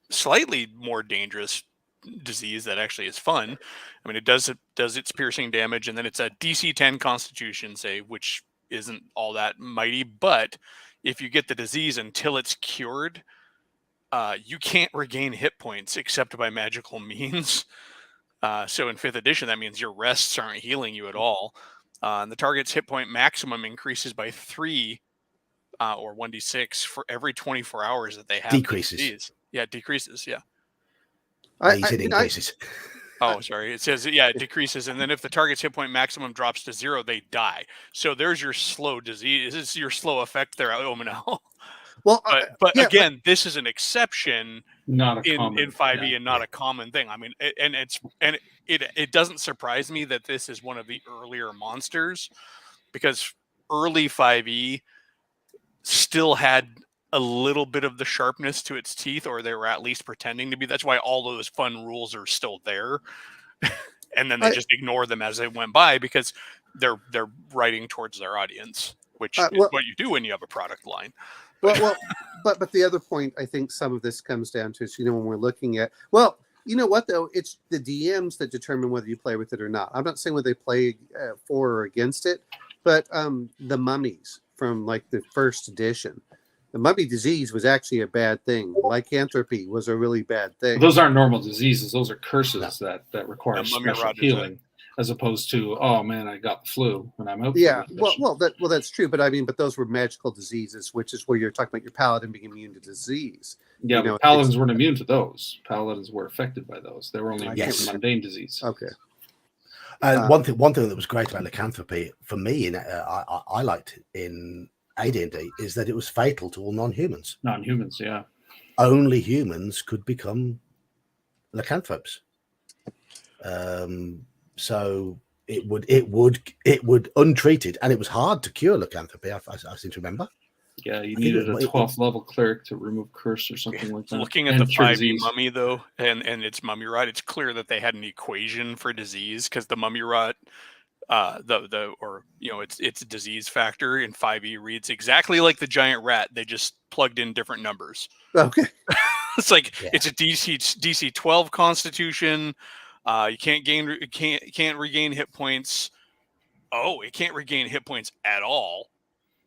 slightly more dangerous disease that actually is fun. I mean, it does its piercing damage, and then it's a DC 10 Constitution save, which isn't all that mighty. But if you get the disease until it's cured, you can't regain hit points except by magical means. So in 5th edition, that means your rests aren't healing you at all. And the target's hit point maximum increases by 3 or 1d6 for every 24 hours that they have. Decreases. Yeah, it decreases. Yeah. He said increases. Oh, sorry. It says, it decreases. And then if the target's hit point maximum drops to 0, they die. So there's your slow disease. This is your slow effect there, Omanel. Well, again, this is an exception, not a common, in 5e and not a common thing. I mean, it doesn't surprise me that this is one of the earlier monsters, because early 5e still had a little bit of the sharpness to its teeth, or they were at least pretending to be. That's why all those fun rules are still there, and then they just ignore them as they went by because they're writing towards their audience, which is what you do when you have a product line. Well, but the other point I think some of this comes down to is, when we're looking at, well, you know what though, it's the DMs that determine whether you play with it or not. I'm not saying whether they play for or against it, but the mummies from like the first edition, the mummy disease was actually a bad thing. Lycanthropy was a really bad thing. Those aren't normal diseases. Those are curses that require Mummy special rot is healing, as opposed to, oh man, I got the flu and I'm out. Yeah, for this well, that's true. But I mean, but those were magical diseases, which is where you're talking about your paladin being immune to disease. Yeah, but paladins weren't immune to those. Paladins were affected by those. They were only immune to mundane disease. Okay. One thing that was great about lycanthropy for me, I liked in AD&D, is that it was fatal to all non-humans. Non-humans, yeah. Only humans could become lycanthropes. So it would untreated, and it was hard to cure lycanthropy. I seem to remember. Yeah, you needed a 12th level cleric to remove curse or something like that. Looking at the 5e mummy though, and its mummy rot, it's clear that they had an equation for disease, because the mummy rot, its disease factor in 5e reads exactly like the giant rat. They just plugged in different numbers. Okay. It's like it's a DC 12 Constitution. You can't regain hit points. Oh, it can't regain hit points at all.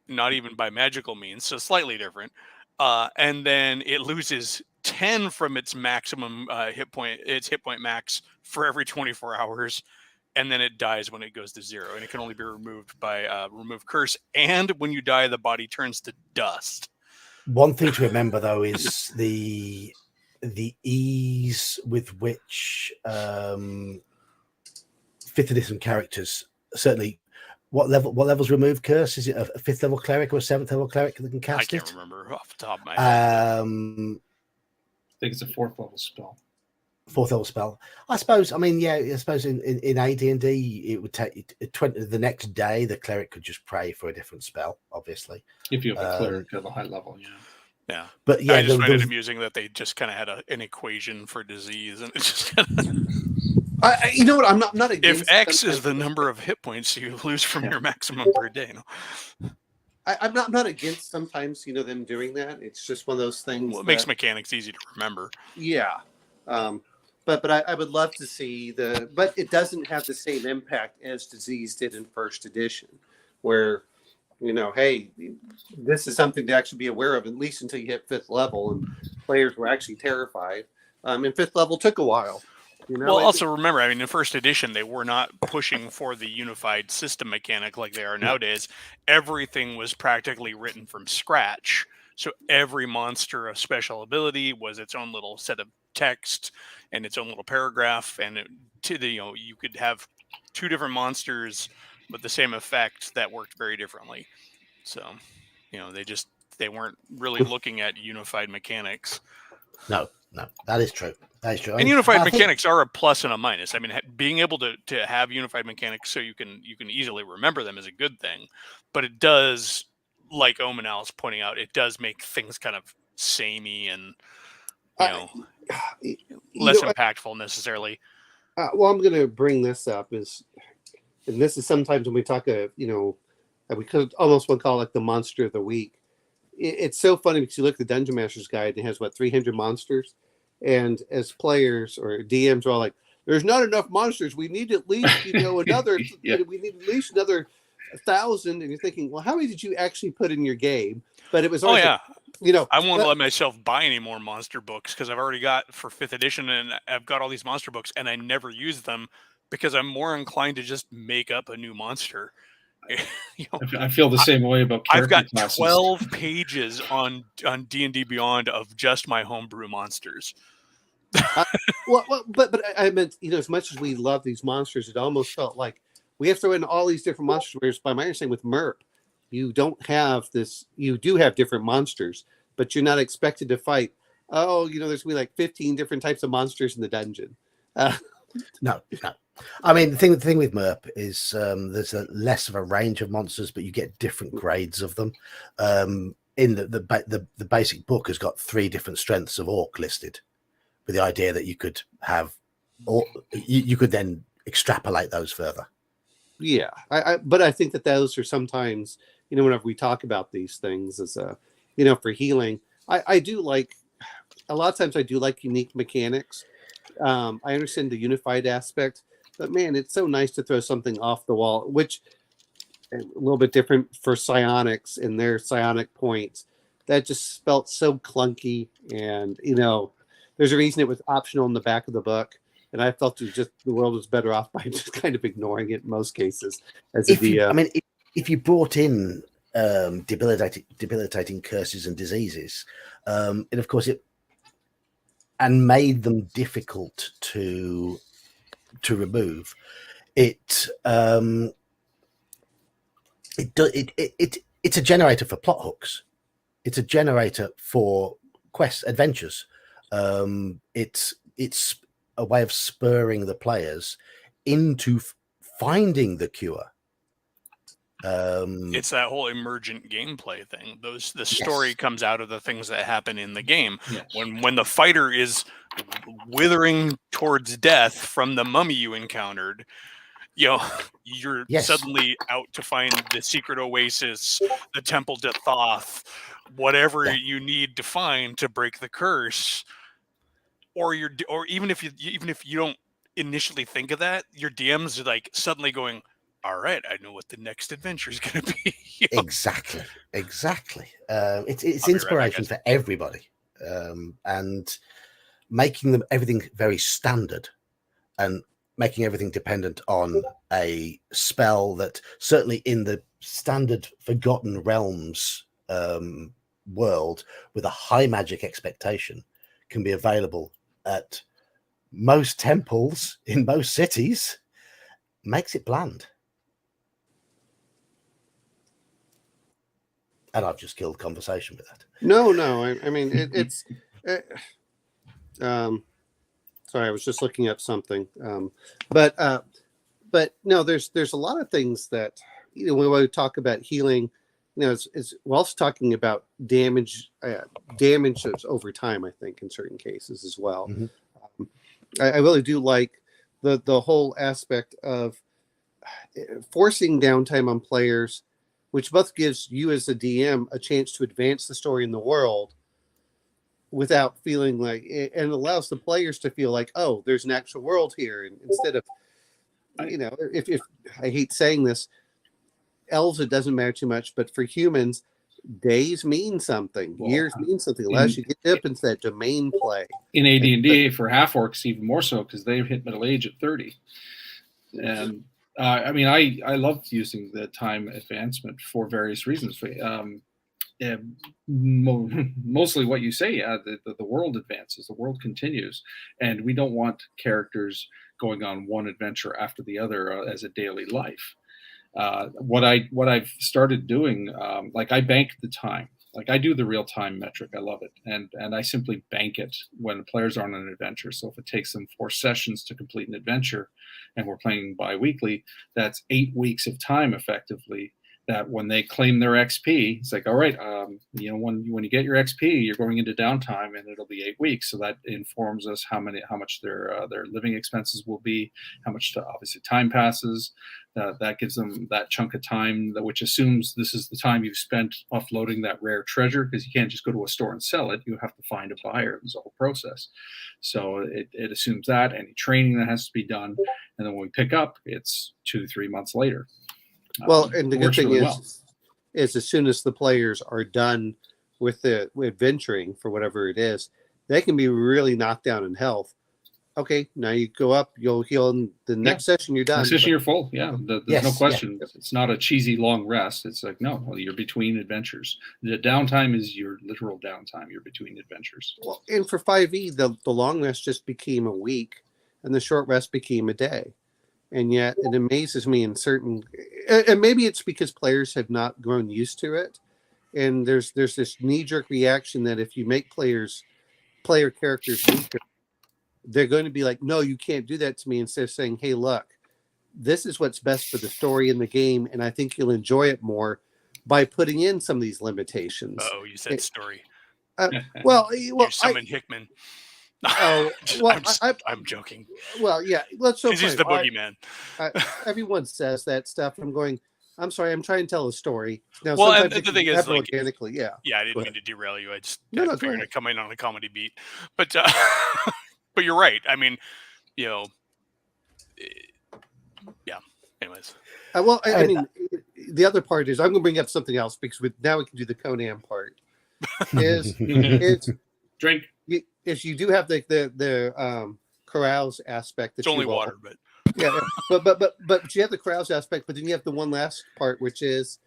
Not even by magical means, so slightly different. And then it loses 10 from its maximum hit point max for every 24 hours, and then it dies when it goes to 0, and it can only be removed by remove curse. And when you die, the body turns to dust. One thing to remember though is the ease with which 5th edition characters, certainly. What levels remove curse? Is it a 5th level cleric or a 7th level cleric that can cast it? I can't remember off the top of my head. I think it's a 4th level spell. 4th level spell. I suppose. I mean, yeah. I suppose in AD&D it would take 20. The next day, the cleric could just pray for a different spell. Obviously, if you have a cleric of a high level, yeah. Yeah, but yeah, I just find it amusing that they just kind of had an equation for disease, and it's just kind of. You know what? I'm not against. If X is the number of hit points you lose from your maximum per day, I'm not against sometimes them doing that. It's just one of those things. Well, it makes mechanics easy to remember. Yeah, but I would love to see but it doesn't have the same impact as disease did in first edition, where hey, this is something to actually be aware of, at least until you hit 5th level, and players were actually terrified. And 5th level took a while. Well, also remember, I mean, in first edition, they were not pushing for the unified system mechanic like they are nowadays. Everything was practically written from scratch. So every monster of special ability was its own little set of text and its own little paragraph. And you could have 2 different monsters with the same effect that worked very differently. So, they weren't really looking at unified mechanics. No, that is true. That is true. And unified mechanics are a plus and a minus. I mean, being able to have unified mechanics so you can easily remember them is a good thing, but it does, like Omanal's pointing out, it does make things kind of samey and less impactful necessarily. Well, I'm going to bring this up and this is sometimes when we talk we could almost want to call it like the monster of the week. It's so funny because you look at the Dungeon Master's Guide and it has 300 monsters, and as players or DMs are all like, "There's not enough monsters. We need at least another. We need at least another 1,000." And you're thinking, well, how many did you actually put in your game? But it was always I won't let myself buy any more monster books because I've already got for 5th edition, and I've got all these monster books, and I never use them because I'm more inclined to just make up a new monster. I feel the same way about character I've got classes. 12 pages on D&D Beyond of just my homebrew monsters. But I meant, as much as we love these monsters, it almost felt like we have to throw in all these different monsters. Whereas by my understanding with MERP, you don't have this. You do have different monsters, but you're not expected to fight. Oh, there's going to be 15 different types of monsters in the dungeon. No. I mean, the thing with MERP is there's less of a range of monsters, but you get different grades of them. In the basic book has got 3 different strengths of orc listed, with the idea that you could have, or you could then extrapolate those further. Yeah, but I think that those are sometimes, whenever we talk about these things, as for healing. I do like, a lot of times I do like unique mechanics. I understand the unified aspect, but man, it's so nice to throw something off the wall, which a little bit different for psionics and their psionic points. That just felt so clunky, and there's a reason it was optional in the back of the book, and I felt the world was better off by just kind of ignoring it in most cases as a DM. If you brought in debilitating curses and diseases, and of course and made them difficult to remove, it's a generator for plot hooks. It's a generator for quests, adventures. It's a way of spurring the players into finding the cure. It's that whole emergent gameplay thing. The story comes out of the things that happen in the game. Yes. When the fighter is withering towards death from the mummy you encountered, you're suddenly out to find the secret oasis, the temple to Thoth, whatever you need to find to break the curse. Or even if you don't initially think of that, your DMs are like suddenly going, all right, I know what the next adventure is going to be. Exactly. It's inspiration for everybody, and making everything very standard, and making everything dependent on a spell that certainly in the standard Forgotten Realms world with a high magic expectation can be available at most temples in most cities, makes it bland. And I've just killed conversation with that. No. I mean, it's. Sorry, I was just looking up something. But no, there's a lot of things that when we talk about healing, we're also talking about damage over time. I think in certain cases as well. Mm-hmm. I really do like the whole aspect of forcing downtime on players, which both gives you as a DM a chance to advance the story in the world without feeling like, and allows the players to feel like, oh, there's an actual world here. And instead of, if I hate saying this, elves, it doesn't matter too much, but for humans, days mean something, years mean something. Allows you to get up into that domain play. In AD&D, for half orcs, even more so, because they've hit middle age at 30. And I love using the time advancement for various reasons. Mostly what you say, the world advances, the world continues, and we don't want characters going on one adventure after the other as a daily life. What I've started doing, I bank the time. Like I do the real time metric. I love it. And I simply bank it when players are on an adventure. So if it takes them 4 sessions to complete an adventure and we're playing bi-weekly, that's 8 weeks of time effectively, that when they claim their XP, it's like, all right, when you get your XP, you're going into downtime and it'll be 8 weeks. So that informs us how much their living expenses will be, how much obviously time passes. That gives them that chunk of time, which assumes this is the time you've spent offloading that rare treasure, because you can't just go to a store and sell it. You have to find a buyer. There's a whole process. So it assumes that, any training that has to be done. And then when we pick up, it's 2-3 months later. Well, and the good thing is as soon as the players are done with adventuring for whatever it is, they can be really knocked down in health. Okay, now you go up, you'll heal in the next session, you're done. Next session, you're full. Yeah, there's no question. Yeah. It's not a cheesy long rest. It's like, no, you're between adventures. The downtime is your literal downtime. You're between adventures. Well, and for 5e, the long rest just became a week, and the short rest became a day. And yet it amazes me in certain, and maybe it's because players have not grown used to it. And there's this knee-jerk reaction that if you make player characters weaker, they're going to be like, no, you can't do that to me, instead of saying, hey, look, this is what's best for the story in the game, and I think you'll enjoy it more by putting in some of these limitations. Oh, you said story. You summon Hickman. Oh, well, I'm joking. Well, yeah, let's. He's the boogeyman. Everyone says that stuff. I'm going, I'm sorry, I'm trying to tell a story. Now, Well, and sometimes it the can thing is, happen like, organically. Yeah. yeah, I Go didn't mean ahead. to derail you. I just No, go figured ahead. I'd come in on a comedy beat, but but you're right. I mean, you know, yeah. Anyways, Well, I And mean, the other part is I'm going to bring up something else because now we can do the Conan part. Is Drink. you do have the carouse aspect it's that only you've all water, but yeah, but you have the carouse aspect, but then you have the one last part, which is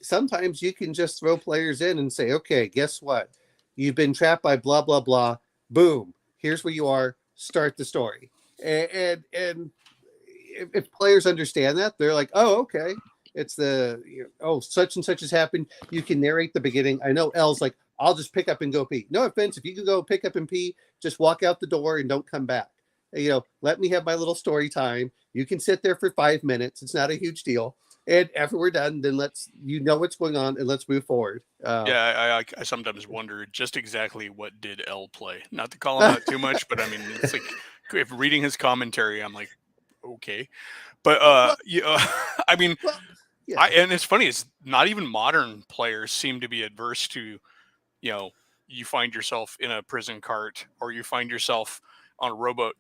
sometimes you can just throw players in and say, okay, guess what? You've been trapped by blah blah blah. Boom, here's where you are. Start the story, and if players understand that, they're like, oh, okay. It's such and such has happened. You can narrate the beginning. I know L's like, I'll just pick up and go pee. No offense, if you can go pick up and pee, just walk out the door and don't come back. Let me have my little story time. You can sit there for 5 minutes. It's not a huge deal. And after we're done, then let's what's going on and let's move forward. yeah, I sometimes wonder just exactly what did L play. Not to call him out too much, but I mean, it's like if reading his commentary, I'm like, okay, but well, I mean, well, yeah. and it's funny, it's not even modern players seem to be adverse to, you find yourself in a prison cart or you find yourself on a rowboat,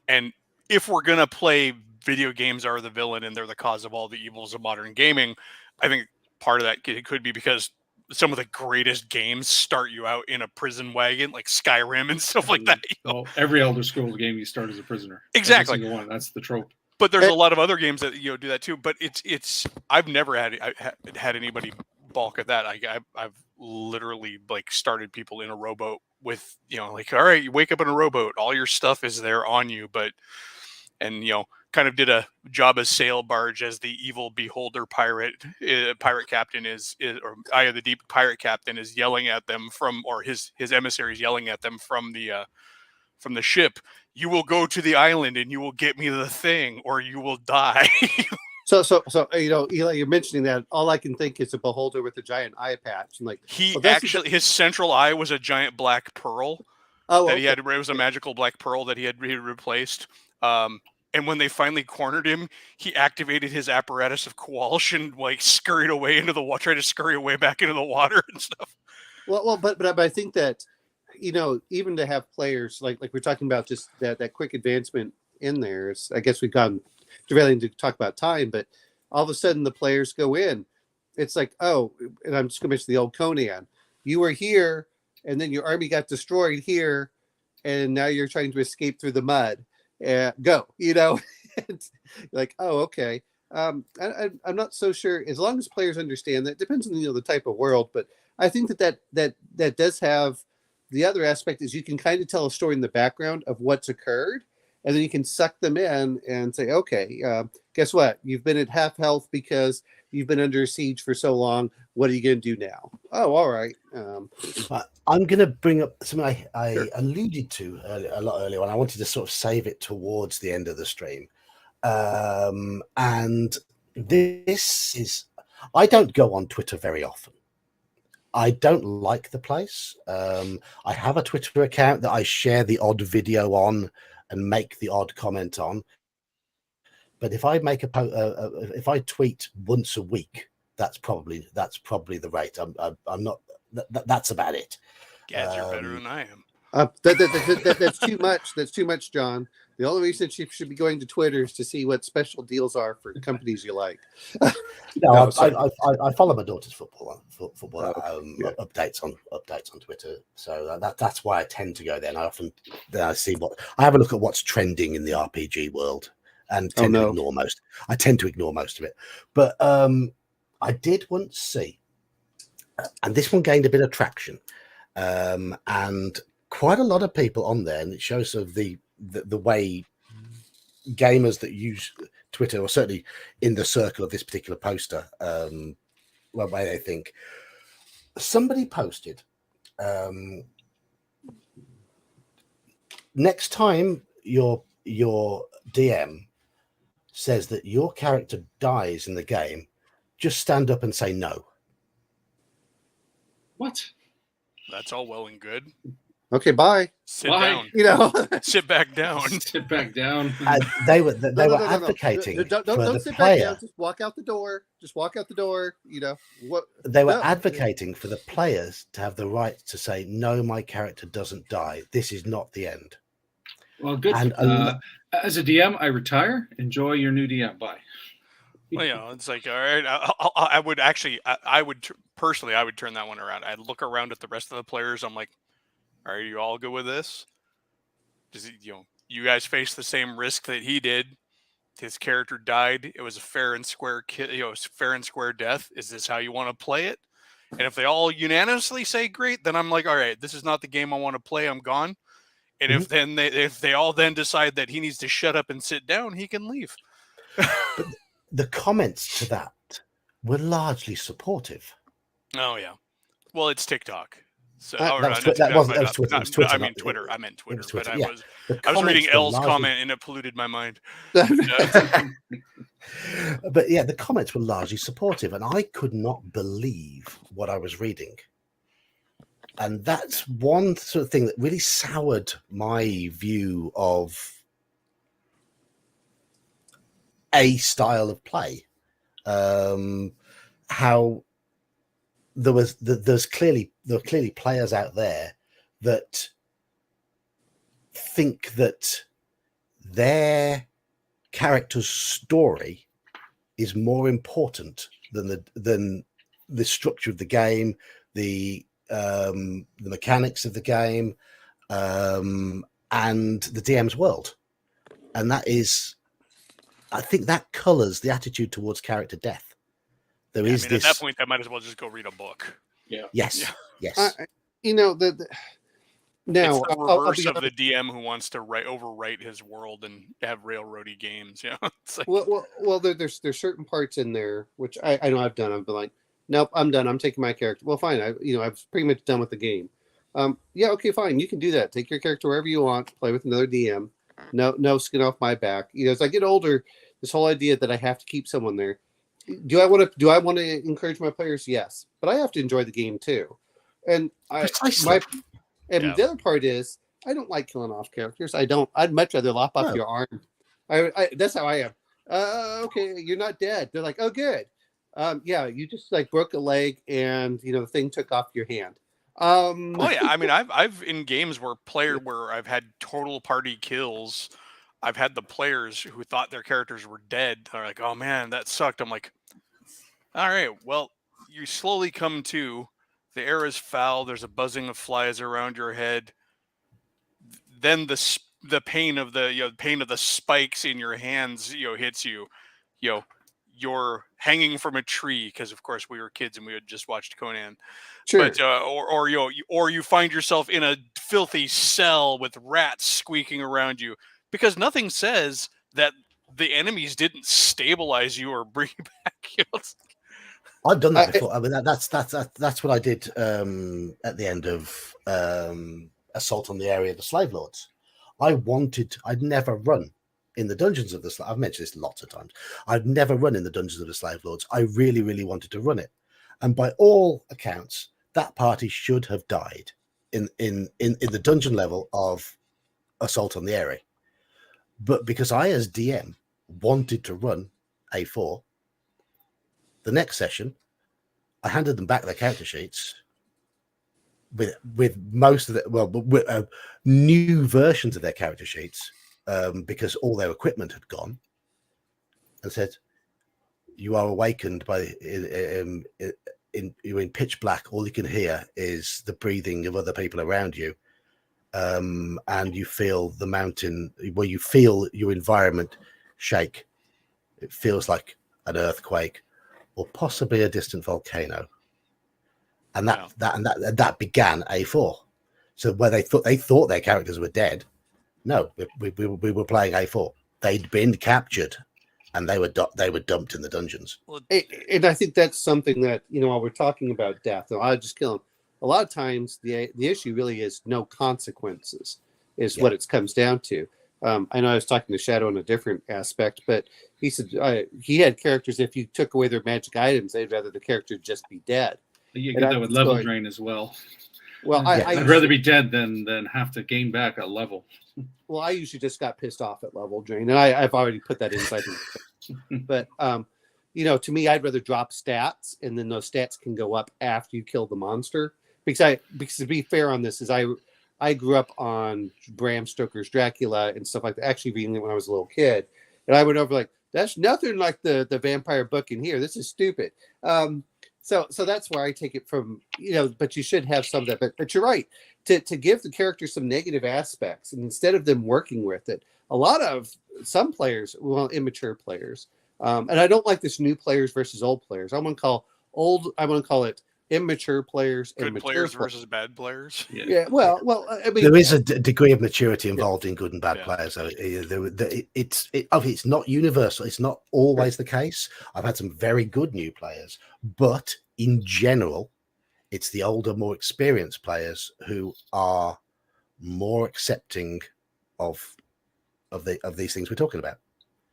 and if we're gonna play video games are the villain and they're the cause of all the evils of modern gaming, I think part of that it could be because some of the greatest games start you out in a prison wagon, like Skyrim and stuff like that. Well, every Elder Scrolls game you start as a prisoner. Exactly. Every single one. That's the trope. But there's a lot of other games that do that too. But it's I've never had anybody balk at that. I've literally like started people in a rowboat with like, all right, you wake up in a rowboat, all your stuff is there on you, and kind of did a job as sail barge as the evil beholder pirate captain is or Eye of the Deep pirate captain is yelling at them or his emissaries yelling at them from the ship. You will go to the island and you will get me the thing or you will die. So Eli, you're mentioning that. All I can think is a beholder with a giant eye patch. And like his central eye was a giant black pearl. Oh, that okay. he had. It was a magical black pearl that he had replaced. And when they finally cornered him, he activated his apparatus of Qualsh and like scurried away into the water, tried to scurry away back into the water and stuff. Well, but I think that even to have players like we're talking about, just that quick advancement in there. I guess we've gone derailing to talk about time, but all of a sudden the players go in. It's like, oh, and I'm just going to mention the old Conan. You were here, and then your army got destroyed here, and now you're trying to escape through the mud. Go, It's like, oh, okay. I'm not so sure. As long as players understand that, depends on the type of world, but I think that does have the other aspect is you can kind of tell a story in the background of what's occurred, and then you can suck them in and say, okay, guess what? You've been at half health because you've been under siege for so long. What are you going to do now? Oh, all right. I'm going to bring up something I Sure. alluded to a lot earlier on. I wanted to sort of save it towards the end of the stream. And this is, I don't go on Twitter very often. I don't like the place. I have a Twitter account that I share the odd video on and make the odd comment on. But if I make if I tweet once a week, that's probably the rate. I'm not. That's about it. Guys, you're better than I am. That's too much. That's too much, John. The only reason you should be going to Twitter is to see what special deals are for companies you like. No, I follow my daughter's football updates on Twitter, so that's why I tend to go there. And I see I have a look at what's trending in the RPG world, and tend to ignore most. I tend to ignore most of it, but I did once see, and this one gained a bit of traction, and quite a lot of people on there, and it shows of the way gamers that use Twitter, or certainly in the circle of this particular poster, what way they think. Somebody posted, next time your DM says that your character dies in the game, just stand up and say no. What? That's all well and good. Okay, bye. Sit Bye. down. You know, Sit back down. Sit back down. They were No. advocating Don't for the sit back down. player. Just walk out the door. Just walk out the door. You know what? They were No. advocating for the players to have the right to say, "No, my character doesn't die. This is not the end." Well, good. And As a DM, I retire. Enjoy your new DM. Bye. Well, you know, it's like, all right, I would actually, I would personally, I would turn that one around. I'd look around at the rest of the players. I'm like, are you all good with this? Does he, you know, you guys face the same risk that he did? His character died. It was a fair and square fair and square death. Is this how you want to play it? And if they all unanimously say great, then I'm like, all right, this is not the game I want to play. I'm gone. And if they all then decide that he needs to shut up and sit down, he can leave. but the comments to that were largely supportive. Oh yeah. Well, it's TikTok. So That was Twitter. That was Twitter. It was Twitter. I mean Twitter. I meant Twitter. Twitter, But yeah. I was reading comments were L's largely- comment and it polluted my mind. But yeah, the comments were largely supportive, and I could not believe what I was reading. And that's one sort of thing that really soured my view of a style of play. How there's clearly players out there that think that their character's story is more important than the structure of the game, the mechanics of the game, and the DM's world. And that is, I think that colors the attitude towards character death. There is At this. that point, I might as well just go read a book. Yeah. Yes. Yeah. Yes. You know now It's the I'll reverse be of the DM who wants to overwrite his world and have railroady games. Yeah, it's like, well, there's certain parts in there which I know I've done. I've been like, nope, I'm done. I'm taking my character. Well, fine. I've pretty much done with the game. Yeah, okay, fine. You can do that. Take your character wherever you want. Play with another DM. No skin off my back. You know, as I get older, this whole idea that I have to keep someone there. Do I want to encourage my players? Yes, but I have to enjoy the game too. And Precisely. Yeah. The other part is I don't like killing off characters. I don't. I'd much rather lop off No. your arm. That's how I am. Okay, you're not dead. They're like, oh, good. Yeah, you just like broke a leg and the thing took off your hand. oh yeah. I mean, I've in games where I've had total party kills. I've had the players who thought their characters were dead. They're like, oh man, that sucked. I'm like, all right, well, you slowly come to. The air is foul. There's a buzzing of flies around your head. Then the pain of the spikes in your hands hits you. You're hanging from a tree because of course we were kids and we had just watched Conan. Sure. But or you find yourself in a filthy cell with rats squeaking around you because nothing says that the enemies didn't stabilize you or bring you back. I've done that before. I mean, that's what I did at the end of Assault on the Area of the Slave Lords. I'd never run in the dungeons of the I've mentioned this lots of times. I'd never run in the dungeons of the Slave Lords. I really, really wanted to run it. And by all accounts, that party should have died in the dungeon level of Assault on the Area. But because I, as DM, wanted to run A4, the next session, I handed them back their character sheets with most of the new versions of their character sheets because all their equipment had gone, and said, "You are awakened by you're in pitch black. All you can hear is the breathing of other people around you, and you feel the mountain where you feel your environment shake. It feels like an earthquake." Or possibly a distant volcano, and that began A4. So where they thought their characters were dead, no, we were playing A4. They'd been captured, and they were dumped in the dungeons. And I think that's something that while we're talking about death, I just kill them. A lot of times the issue really is no consequences, is what it comes down to. I know I was talking to Shadow in a different aspect, but he said he had characters, if you took away their magic items, they'd rather the character just be dead. You get that with level drain as well. Well, I'd rather be dead than have to gain back a level. Well, I usually just got pissed off at level drain, and I've already put that inside. But to me, I'd rather drop stats, and then those stats can go up after you kill the monster. Because to be fair on this, is I grew up on Bram Stoker's Dracula and stuff like that. Actually, reading it when I was a little kid, and I went over like, that's nothing like the vampire book in here. This is stupid. So that's where I take it from, but you should have some of that. But you're right. To give the characters some negative aspects, and instead of them working with it, some players, well, immature players, and I don't like this new players versus old players. I want to call it immature players and good players versus bad players. Yeah. Well, I mean, there is a degree of maturity involved in good and bad players. So it's not universal. It's not always the case. I've had some very good new players, but in general, it's the older, more experienced players who are more accepting of these things we're talking about.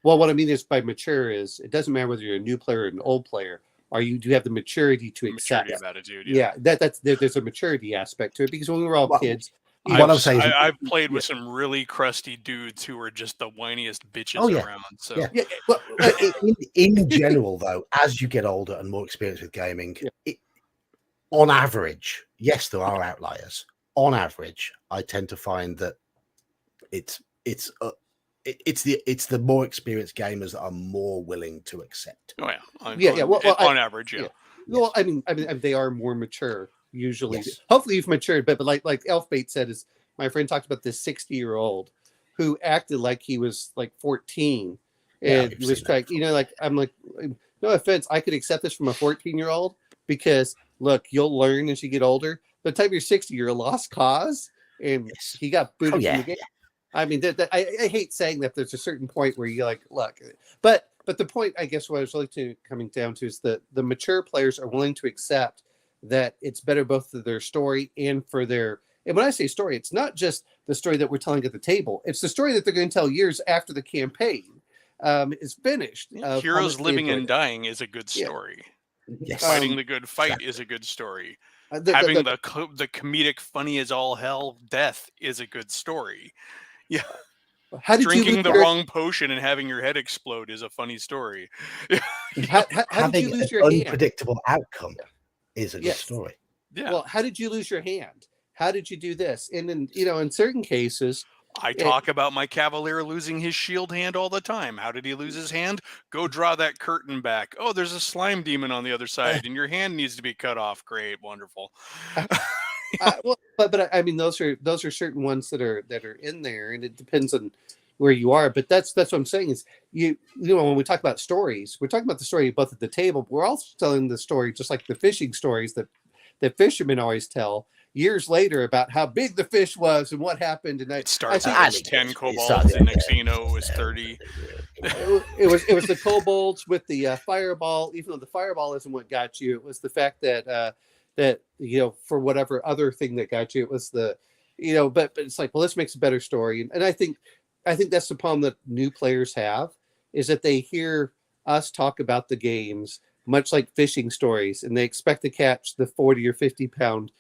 Well, what I mean is by mature is it doesn't matter whether you're a new player or an old player. Do you have the maturity to accept of attitude? Yeah, there's a maturity aspect to it, because when we were all kids, what I'm saying is, I've played with some really crusty dudes who are just the whiniest bitches around. So Well, in general, though, as you get older and more experienced with gaming, on average, yes, there are outliers. On average, I tend to find that it's the more experienced gamers that are more willing to accept. Oh yeah, on average, yeah. Well, I mean, they are more mature usually. Yes. Hopefully, you've matured, but like Elfbait said, is my friend talked about this 60-year-old who acted like he was like 14, and he was trying. I'm like, no offense, I could accept this from a 14-year-old because look, you'll learn as you get older. By the time you're 60, you're a lost cause, and he got booted from the game. I mean, I hate saying that there's a certain point where you're like, look, but the point, I guess, what I was really coming down to is that the mature players are willing to accept that it's better both for their story and for their. And when I say story, it's not just the story that we're telling at the table. It's the story that they're going to tell years after the campaign is finished. Heroes living and dying is a good story. Yes. Fighting the good fight is a good story. Having the comedic, funny as all hell death is a good story. Yeah. Drinking the wrong potion and having your head explode is a funny story. How did you lose your unpredictable outcome is a good story. Yeah. Well, how did you lose your hand? How did you do this? And then, in certain cases, I talk about my cavalier losing his shield hand all the time. How did he lose his hand? Go draw that curtain back. Oh, there's a slime demon on the other side, and your hand needs to be cut off. Great, wonderful. But I mean, those are certain ones that are in there, and it depends on where you are. But that's what I'm saying is when we talk about stories, we're talking about the story both at the table, but we're also telling the story just like the fishing stories that fishermen always tell years later about how big the fish was and what happened. And it starts out as 10 kobolds, and next thing you know, it was 30. It was the kobolds with the fireball. Even though the fireball isn't what got you, it was the fact that for whatever other thing that got you, it was the but it's like, well, this makes a better story. And I think that's the problem that new players have, is that they hear us talk about the games much like fishing stories, and they expect to catch the 40 or 50 pound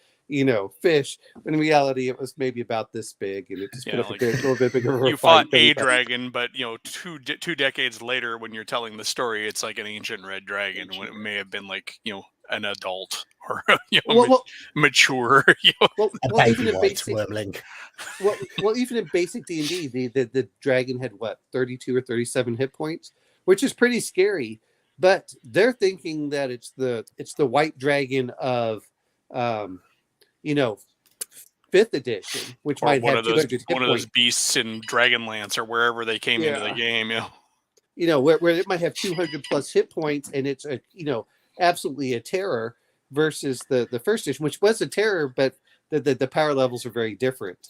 fish. When in reality, it was maybe about this big, and it just put up a little bit bigger. You fought a dragon, but two decades later, when you're telling the story, it's like an ancient red dragon when it may have been like an adult or mature. Even in basic wormling. Even in basic D&D, the dragon had 32 or 37 hit points, which is pretty scary. But they're thinking that it's the white dragon of 5th edition, which might have 200 hit one of those beasts in Dragonlance or wherever they came into the game. Where it might have 200 plus hit points, and it's absolutely a terror, versus the first edition, which was a terror, but the power levels are very different.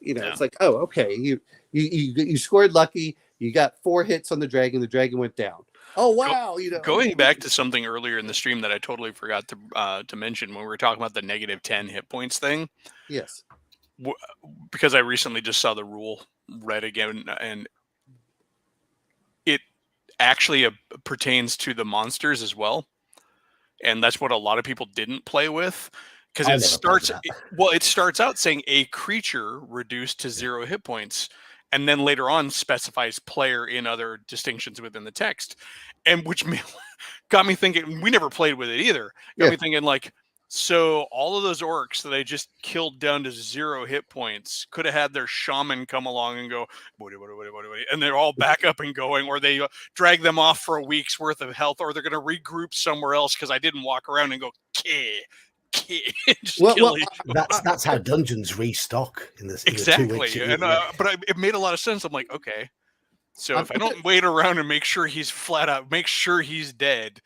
It's like, oh, okay, you scored lucky, you got 4 hits on the dragon went down. Oh wow! Going back to something earlier in the stream that I totally forgot to mention when we were talking about the -10 hit points thing. Yes. Because I recently just saw the rule read again, and it actually pertains to the monsters as well, and that's what a lot of people didn't play with, because I it never played starts that. it starts out saying a creature reduced to 0 hit points, and then later on specifies player in other distinctions within the text, and which got me thinking. We never played with it either. Got Yeah. me thinking, like, so all of those orcs that I just killed down to 0 hit points could have had their shaman come along and go, and they're all back up and going, or they drag them off for a week's worth of health, or they're going to regroup somewhere else because I didn't walk around and go, just Well, kill each. That's how dungeons restock in the 2 weeks. Exactly, and but it made a lot of sense. I'm like, okay, so if I don't wait around and make sure he's flat out, make sure he's dead,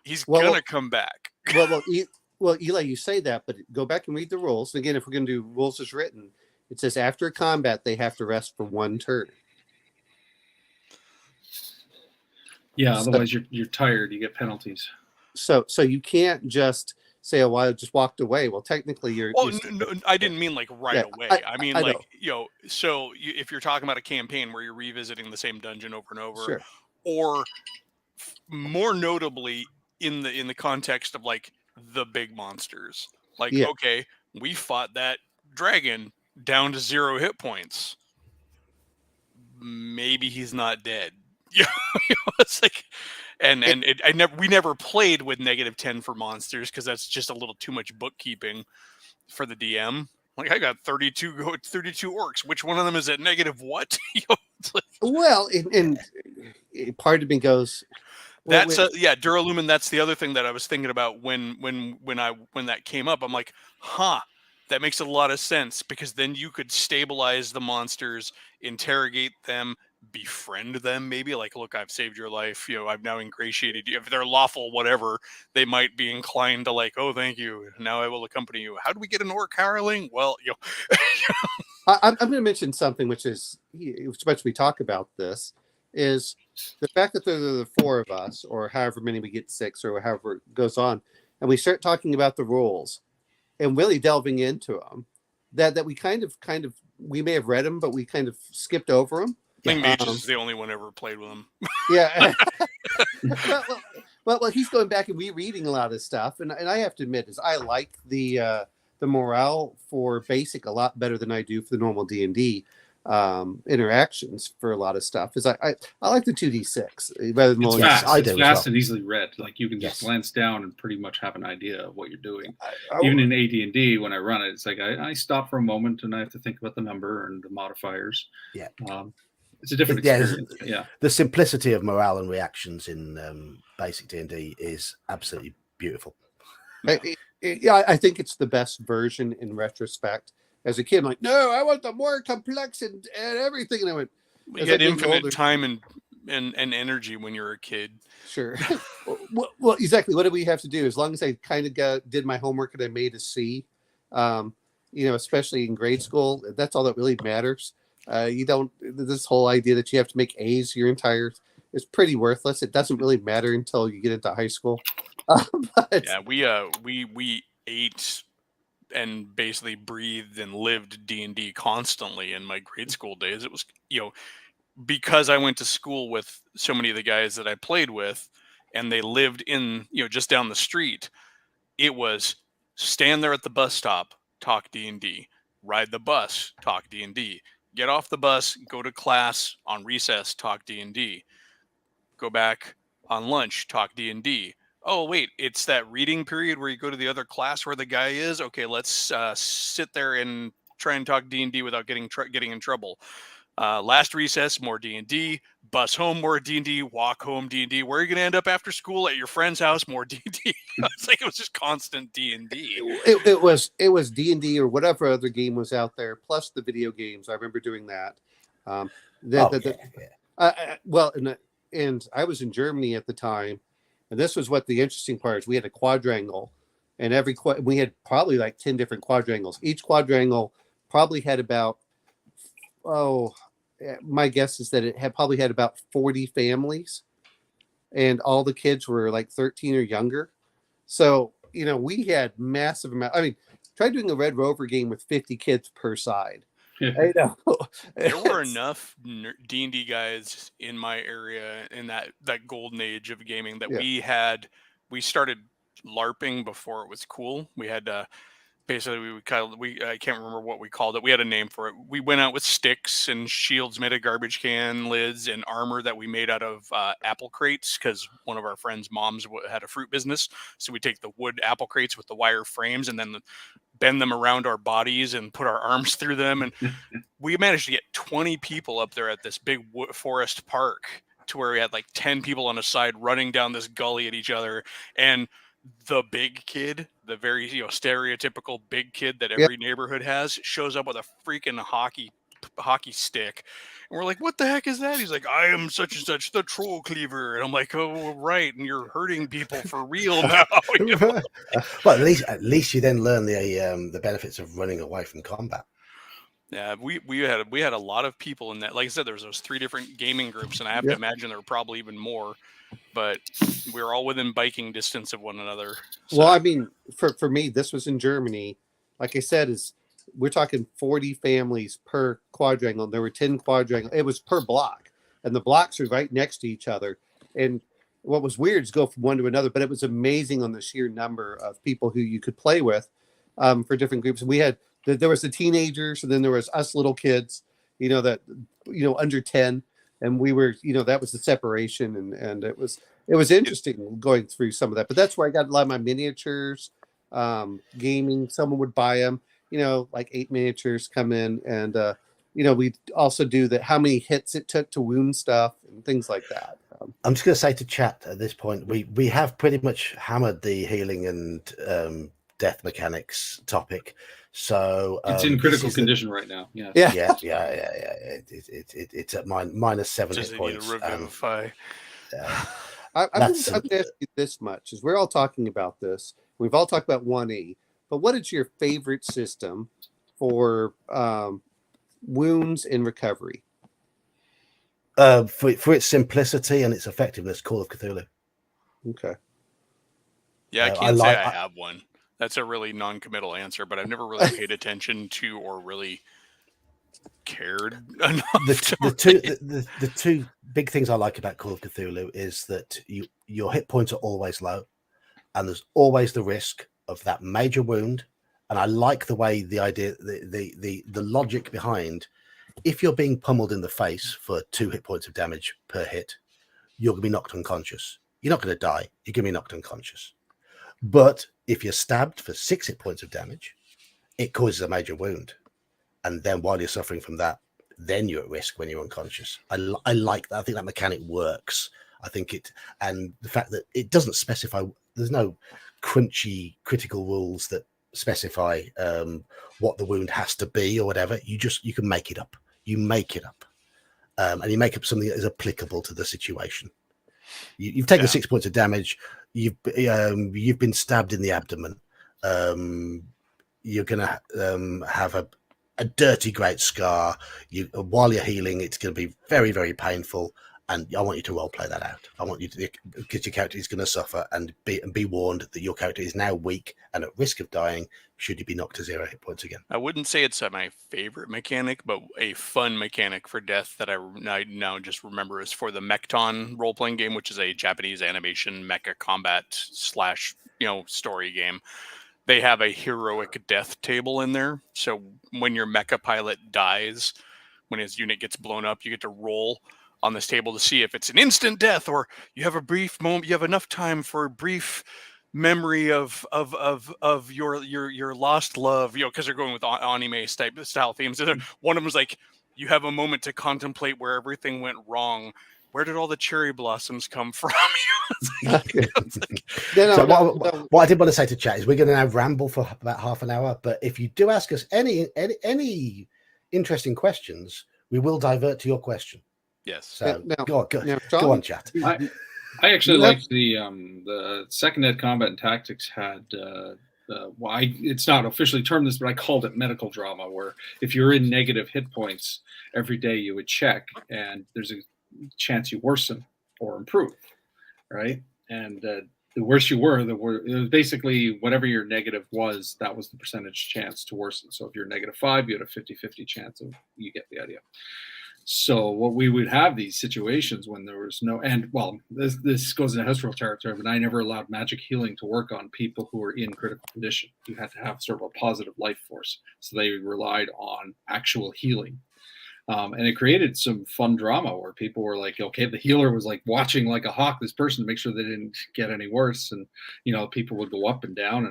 he's gonna come back. Well, Eli, you say that, but go back and read the rules. Again, if we're going to do rules as written, it says after combat they have to rest for 1 turn. Yeah, otherwise you're tired. You get penalties. So you can't just say, "Oh, well, I just walked away." Well, technically, you're. Well, no, I didn't mean like right away. I mean, like, so if you're talking about a campaign where you're revisiting the same dungeon over and over, Sure. or more notably in the context of like the big monsters, like, okay, we fought that dragon down to 0 hit points. Maybe he's not dead. It's like, we never played with -10 for monsters because that's just a little too much bookkeeping for the DM. Like, I got 32 orcs. Which one of them is at negative what? Well, and part of me goes. That's Duralumin. That's the other thing that I was thinking about when that came up. I'm like, that makes a lot of sense, because then you could stabilize the monsters, interrogate them, befriend them, maybe like, look, I've saved your life, I've now ingratiated you. If they're lawful, whatever, they might be inclined to like, oh, thank you, now I will accompany you. How do we get an orc caroling? Well, I'm going to mention something which much we talk about this is the fact that there are the 4 of us, or however many we get, 6 or however it goes on, and we start talking about the rules and really delving into them, that we kind of we may have read them, but we kind of skipped over them. I think Mage is the only one ever played with them. Yeah. well, he's going back and rereading a lot of stuff, and I have to admit, is I like the morale for basic a lot better than I do for the normal D&D interactions for a lot of stuff. Is I like the 2d6 rather than it's fast. It's fast and easily read. Like, you can just glance down and pretty much have an idea of what you're doing. Even in AD&D, when I run it, it's like I stop for a moment and I have to think about the number and the modifiers. Yeah. It's a different experience. Yeah. The simplicity of morale and reactions in basic D&D is absolutely beautiful. I think it's the best version in retrospect. As a kid, I'm like, no, I want the more complex and everything. And I went, you had infinite time and energy when you're a kid. Sure. well, exactly. What do we have to do? As long as I kind of did my homework and I made a C, especially in grade school, that's all that really matters. You don't, this whole idea that you have to make A's your entire is pretty worthless. It doesn't really matter until you get into high school. We ate and basically breathed and lived D&D constantly in my grade school days. It was, because I went to school with so many of the guys that I played with, and they lived in, just down the street. It was stand there at the bus stop, talk D&D, ride the bus, talk D&D, get off the bus, go to class on recess, talk D&D, go back on lunch, talk D&D. Oh, wait, it's that reading period where you go to the other class where the guy is. Okay, let's sit there and try and talk D&D without getting in trouble. Last recess, more D&D. Bus home, more D&D. Walk home, D&D. Where are you going to end up after school? At your friend's house, more D&D. It's like it was just constant D&D. It was D&D or whatever other game was out there, plus the video games. I remember doing that. And I was in Germany at the time. And this was what the interesting part is. We had a quadrangle, and we had probably like 10 different quadrangles. Each quadrangle probably had about, my guess is that it probably had about 40 families, and all the kids were like 13 or younger. So, we had massive amount. I mean, try doing a Red Rover game with 50 kids per side. I know. There were enough D&D guys in my area in that golden age of gaming that we started LARPing before it was cool. We had basically I can't remember what we called it. We had a name for it. We went out with sticks and shields made of garbage can lids and armor that we made out of apple crates, because one of our friends' moms had a fruit business. So we take the wood apple crates with the wire frames and then bend them around our bodies and put our arms through them. And we managed to get 20 people up there at this big forest park, to where we had like 10 people on a side running down this gully at each other. And the big kid, the very stereotypical big kid that every neighborhood has, shows up with a freaking hockey stick, and we're like, what the heck is that? He's like, I am such and such, the troll cleaver. And I'm like, oh right, and you're hurting people for real now. Well, at least you then learn the benefits of running away from combat. Yeah, we had a lot of people in that. Like I said, there was those 3 different gaming groups, and I have to imagine there were probably even more, but we were all within biking distance of one another. So. Well, I mean, for me, this was in Germany. Like I said, we're talking 40 families per quadrangle. There were 10 quadrangles. It was per block, and the blocks are right next to each other. And what was weird is go from one to another, but it was amazing on the sheer number of people who you could play with for different groups. And we had there was the teenagers, and then there was us little kids, under 10, and we were, that was the separation, and it was interesting going through some of that. But that's where I got a lot of my miniatures, gaming. Someone would buy them, like 8 miniatures come in, and we also do how many hits it took to wound stuff and things like that. I'm just going to say to chat at this point, we have pretty much hammered the healing and death mechanics topic. So it's in critical condition right now. Yeah. It's at -7 hit points. Revivify. I'm going to ask you this much, as we're all talking about this. We've all talked about 1E, but what is your favorite system for wounds and recovery? For its simplicity and its effectiveness, Call of Cthulhu. Okay. Yeah, I can't say I have one. That's a really non-committal answer, but I've never really paid attention to or really cared enough. The two big things I like about Call of Cthulhu is that your hit points are always low, and there's always the risk of that major wound. And I like the way the idea, the logic behind, if you're being pummeled in the face for 2 hit points of damage per hit, you're going to be knocked unconscious. You're not going to die. You're going to be knocked unconscious. But if you're stabbed for 6 hit points of damage, it causes a major wound. And then while you're suffering from that, then you're at risk when you're unconscious. I like that. I think that mechanic works. I think and the fact that it doesn't specify, there's no crunchy critical rules that specify what the wound has to be or whatever. You can make it up. You make it up. And you make up something that is applicable to the situation. You've taken 6 points of damage. You've been stabbed in the abdomen. You're gonna have a dirty great scar. While you're healing, it's going to be very, very painful. And I want you to role play that out. I want you to, because your character is going to suffer, and be warned that your character is now weak and at risk of dying should you be knocked to 0 hit points again. I wouldn't say it's my favorite mechanic, but a fun mechanic for death that I now just remember is for the Mechton role-playing game, which is a Japanese animation mecha combat / story game. They have a heroic death table in there. So when your mecha pilot dies, when his unit gets blown up, you get to roll on this table to see if it's an instant death, or you have a brief moment, you have enough time for a brief memory of your lost love, because they're going with anime style themes. One of them is like, you have a moment to contemplate where everything went wrong. Where did all the cherry blossoms come from? What I did want to say to chat is we're going to now ramble for about half an hour, but if you do ask us any interesting questions, we will divert to your question. Yes. So go on, chat. I actually liked the second ed combat and tactics had it's not officially termed this, but I called it medical drama, where if you're in negative hit points every day, you would check, and there's a chance you worsen or improve, right? And the worse you were, it was basically whatever your negative was, that was the percentage chance to worsen. So if you're -5, you had a 50-50 chance of, you get the idea. So what we would have these situations when there was no, and well, this goes into house rule territory, but I never allowed magic healing to work on people who were in critical condition. You had to have sort of a positive life force, so they relied on actual healing. And it created some fun drama where people were like, okay, the healer was like watching like a hawk this person to make sure they didn't get any worse. And, people would go up and down,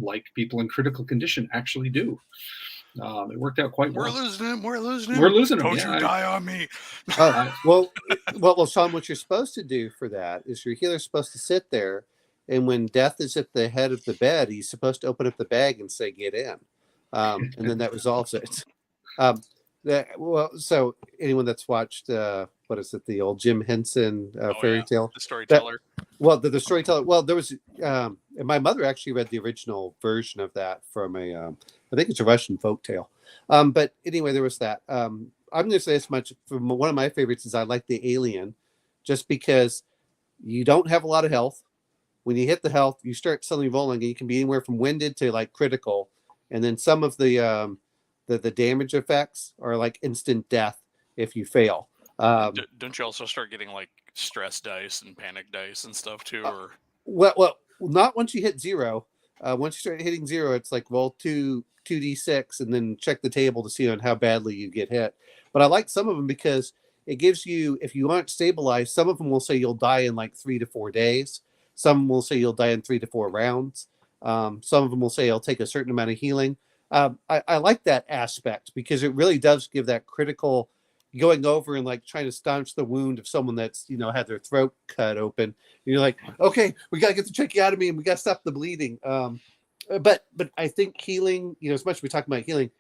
like people in critical condition actually do. It worked out quite well. We're losing him. We're losing him. We're losing him. Don't Yeah, you die on me. Well, Sean, what you're supposed to do for that is your healer's supposed to sit there, and when death is at the head of the bed, he's supposed to open up the bag and say, "Get in," and then that resolves it. So anyone that's watched what is it, the old Jim Henson fairy tale, the storyteller. The storyteller. Well, there was, and my mother actually read the original version of that from I think it's a Russian folktale. But anyway, there was that. I'm going to say as much. From one of my favorites is I like the Alien, just because you don't have a lot of health. When you hit the health, you start suddenly rolling, and you can be anywhere from winded to like critical, and then some of the damage effects are like instant death if you fail. Don't you also start getting like stress dice and panic dice and stuff too? Or well, not once you hit zero. Once you start hitting zero, it's like roll 2d6 and then check the table to see on how badly you get hit. But I like some of them because it gives you, if you aren't stabilized, some of them will say you'll die in like 3 to 4 days. Some will say you'll die in 3 to 4 rounds. Some of them will say it'll take a certain amount of healing. I like that aspect because it really does give that critical going over and like trying to staunch the wound of someone that's had their throat cut open. And you're like, okay, we got to get the tracheotomy and we got to stop the bleeding. But I think healing, as much as we talk about healing,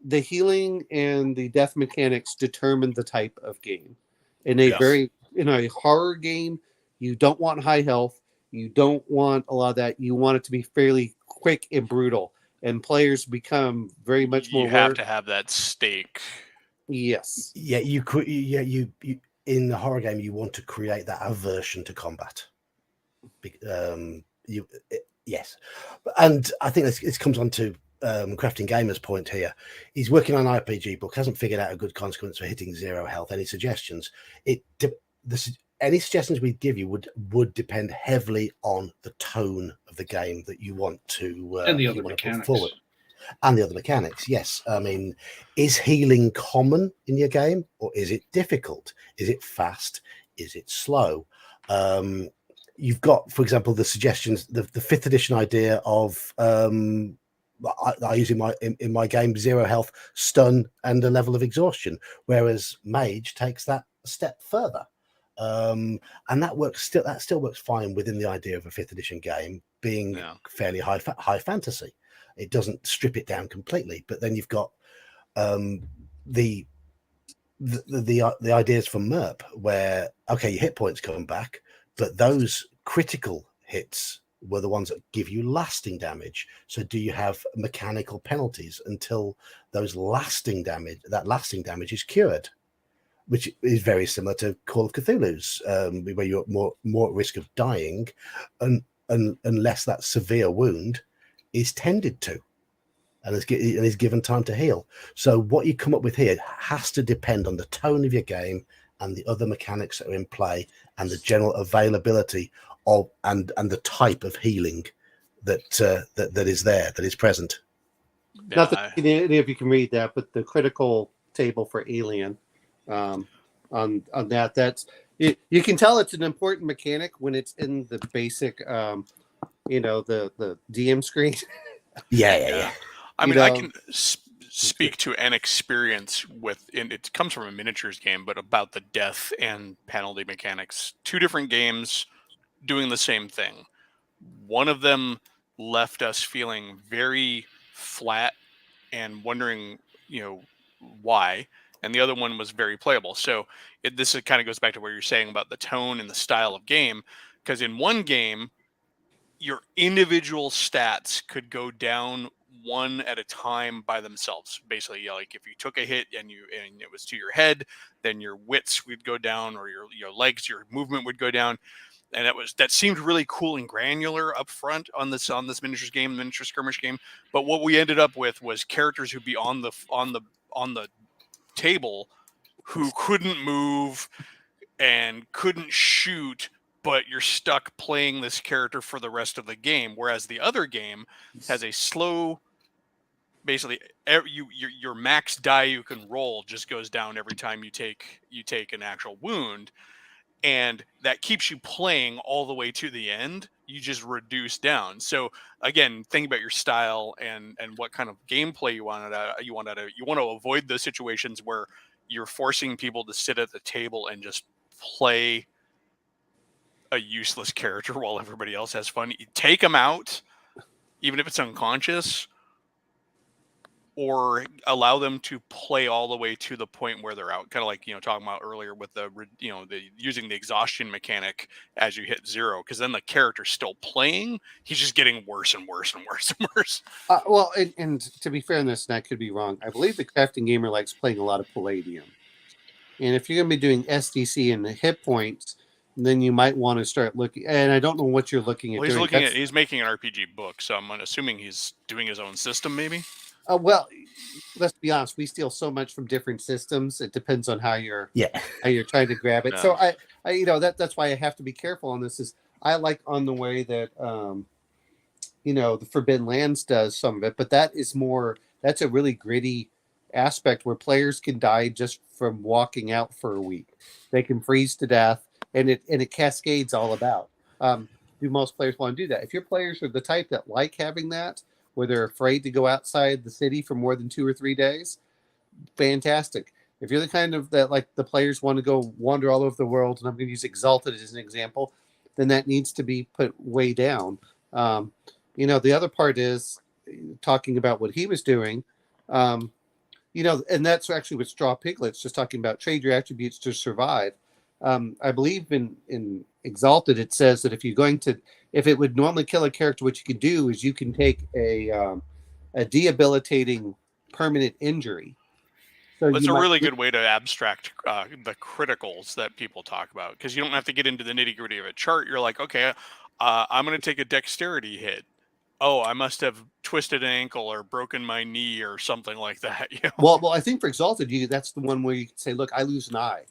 the healing and the death mechanics determine the type of game. In a horror game, you don't want high health. You don't want a lot of that. You want it to be fairly quick and brutal. And players become very much more. You have to have that stake. Yes. Yeah, you could. Yeah, you in the horror game, you want to create that aversion to combat. Yes, and I think this comes on to Crafting Gamer's point here. He's working on an RPG book, hasn't figured out a good consequence for hitting zero health. Any suggestions? Any suggestions we'd give you would depend heavily on the tone of the game that you want to and the other mechanics forward. And the other mechanics, yes. I mean, is healing common in your game, or is it difficult? Is it fast? Is it slow? You've got, for example, the suggestions, the 5th edition idea of I use in my game 0 health, stun, and a level of exhaustion, whereas Mage takes that a step further. And that still works fine within the idea of a 5th edition game being fairly high fantasy. It doesn't strip it down completely, but then you've got the ideas from MERP where your hit points come back, but those critical hits were the ones that give you lasting damage. So do you have mechanical penalties until that lasting damage is cured? Which is very similar to Call of Cthulhu's, where you're more at risk of dying, unless that severe wound is tended to, and is given time to heal. So what you come up with here has to depend on the tone of your game and the other mechanics that are in play, and the general availability of and the type of healing that is present. Yeah, not that any of you can read that, but the critical table for Alien. On that's you can tell it's an important mechanic when it's in the basic the DM screen. Yeah. I mean, I can speak to an experience and it comes from a miniatures game, but about the death and penalty mechanics. 2 different games doing the same thing. One of them left us feeling very flat and wondering, why. And the other one was very playable. So this kind of goes back to what you're saying about the tone and the style of game. Because in one game, your individual stats could go down one at a time by themselves. Basically, like if you took a hit and it was to your head, then your wits would go down, or your legs, your movement would go down. And that seemed really cool and granular up front on this miniatures game, miniature skirmish game. But what we ended up with was characters who'd be on the table who couldn't move and couldn't shoot, but you're stuck playing this character for the rest of the game. Whereas the other game has a slow, basically your max die you can roll just goes down every time you take an actual wound, and that keeps you playing all the way to the end. You just reduce down. So again, think about your style and what kind of gameplay you want to avoid those situations where you're forcing people to sit at the table and just play a useless character while everybody else has fun. You take them out, even if it's unconscious, or allow them to play all the way to the point where they're out. Kind of like, talking about earlier with the using the exhaustion mechanic as you hit 0, because then the character's still playing. He's just getting worse and worse and worse and worse. Well, and to be fair in this, and I could be wrong, I believe the crafting gamer likes playing a lot of Palladium. And if you're going to be doing SDC and the hit points, then you might want to start looking. And I don't know what you're looking at. He's making an RPG book, so I'm assuming he's doing his own system, maybe. Well, let's be honest. We steal so much from different systems. It depends on how you're trying to grab it. So I that's why I have to be careful on this. Is I like on the way that the Forbidden Lands does some of it, but that's a really gritty aspect where players can die just from walking out for a week. They can freeze to death, and it cascades all about. Do most players want to do that? If your players are the type that like having that, where they're afraid to go outside the city for more than 2 or 3 days, fantastic. If you're the kind of that, like, the players want to go wander all over the world, and I'm going to use Exalted as an example, then that needs to be put way down. The other part is talking about what he was doing, and that's actually with Straw Piglets, just talking about trade your attributes to survive. I believe in Exalted, it says that if it would normally kill a character, what you can do is you can take a debilitating permanent injury. So that's a really good way to abstract the criticals that people talk about, because you don't have to get into the nitty gritty of a chart. You're like, okay, I'm going to take a dexterity hit. Oh, I must have twisted an ankle or broken my knee or something like that. Well, I think for Exalted, that's the one where you can say, look, I lose an eye.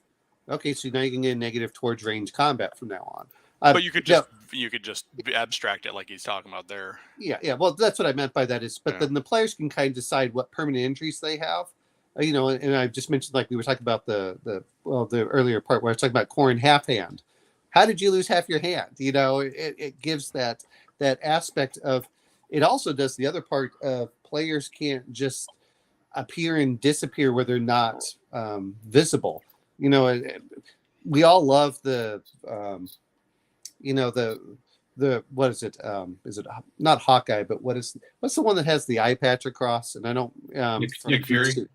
Okay, so now you can get a negative towards range combat from now on. But you could just abstract it like he's talking about there. Yeah. Well, that's what I meant by that then the players can kind of decide what permanent injuries they have. And I just mentioned, like we were talking about the earlier part where I was talking about Corrin half hand. How did you lose half your hand? It gives that aspect of. It also does the other part of players can't just appear and disappear where they're not visible. We all love the what is it? Is it not Hawkeye? But what's the one that has the eye patch across? And I don't Nick Fury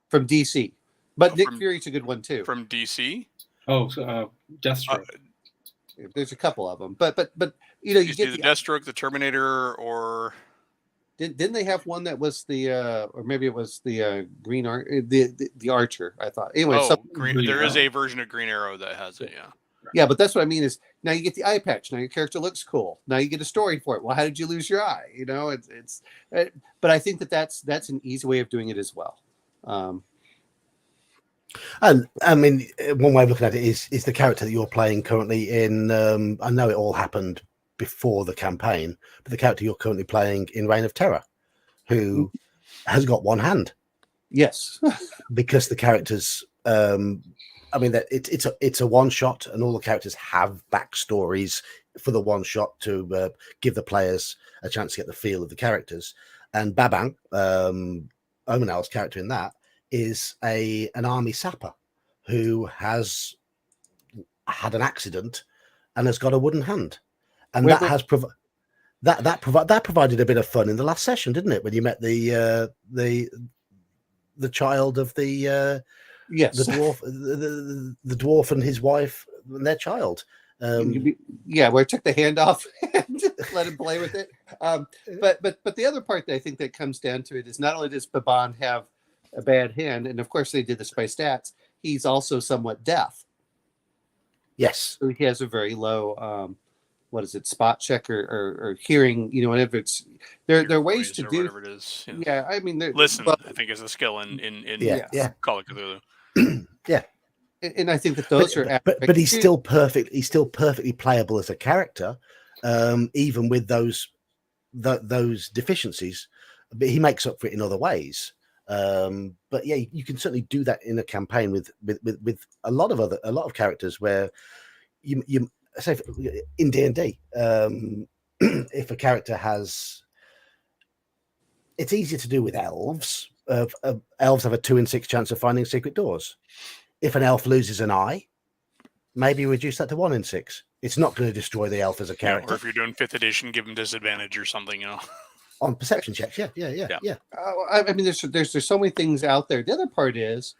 from DC, but Nick Fury's a good one too. From DC? Oh, Deathstroke. There's a couple of them, but you get the Deathstroke, the Terminator, or didn't they have one that was the or maybe it was the Green the Archer? I thought anyway. There is a version of Green Arrow that has it. Yeah. Yeah, but that's what I mean is now you get the eye patch. Now your character looks cool. Now you get a story for it. Well, how did you lose your eye? But I think that's an easy way of doing it as well. And I mean, one way of looking at it is the character that you're playing currently in. I know it all happened before the campaign, but the character you're currently playing in Reign of Terror, who has got one hand. Yes, because the characters. I mean, that it's a one shot, and all the characters have backstories for the one shot to give the players a chance to get the feel of the characters. And Babang, Omanel's character in that, is an army sapper who has had an accident and has got a wooden hand, and that provided a bit of fun in the last session, didn't it? When you met the child of the. Yes, the dwarf and his wife and their child. Where I took the hand off and let him play with it. But the other part that I think that comes down to it is not only does Baban have a bad hand, and of course they did this by stats, he's also somewhat deaf. Yes, so he has a very low spot check or hearing, whenever it's there are ways to do whatever it is. Yeah, I mean, listen, I think is a skill in Call of Cthulhu. Yeah. And I think that those are but he's still perfectly playable as a character, even with those deficiencies. But he makes up for it in other ways. But yeah, you can certainly do that in a campaign with a lot of characters where you say in D&D, if a character has, it's easier to do with elves. Elves have a 2 in 6 chance of finding secret doors. If an elf loses an eye, maybe reduce that to 1 in 6. It's not going to destroy the elf as a character. Or if you're doing 5th edition, give them disadvantage or something, On perception checks. Yeah. I mean, there's so many things out there. The other part is,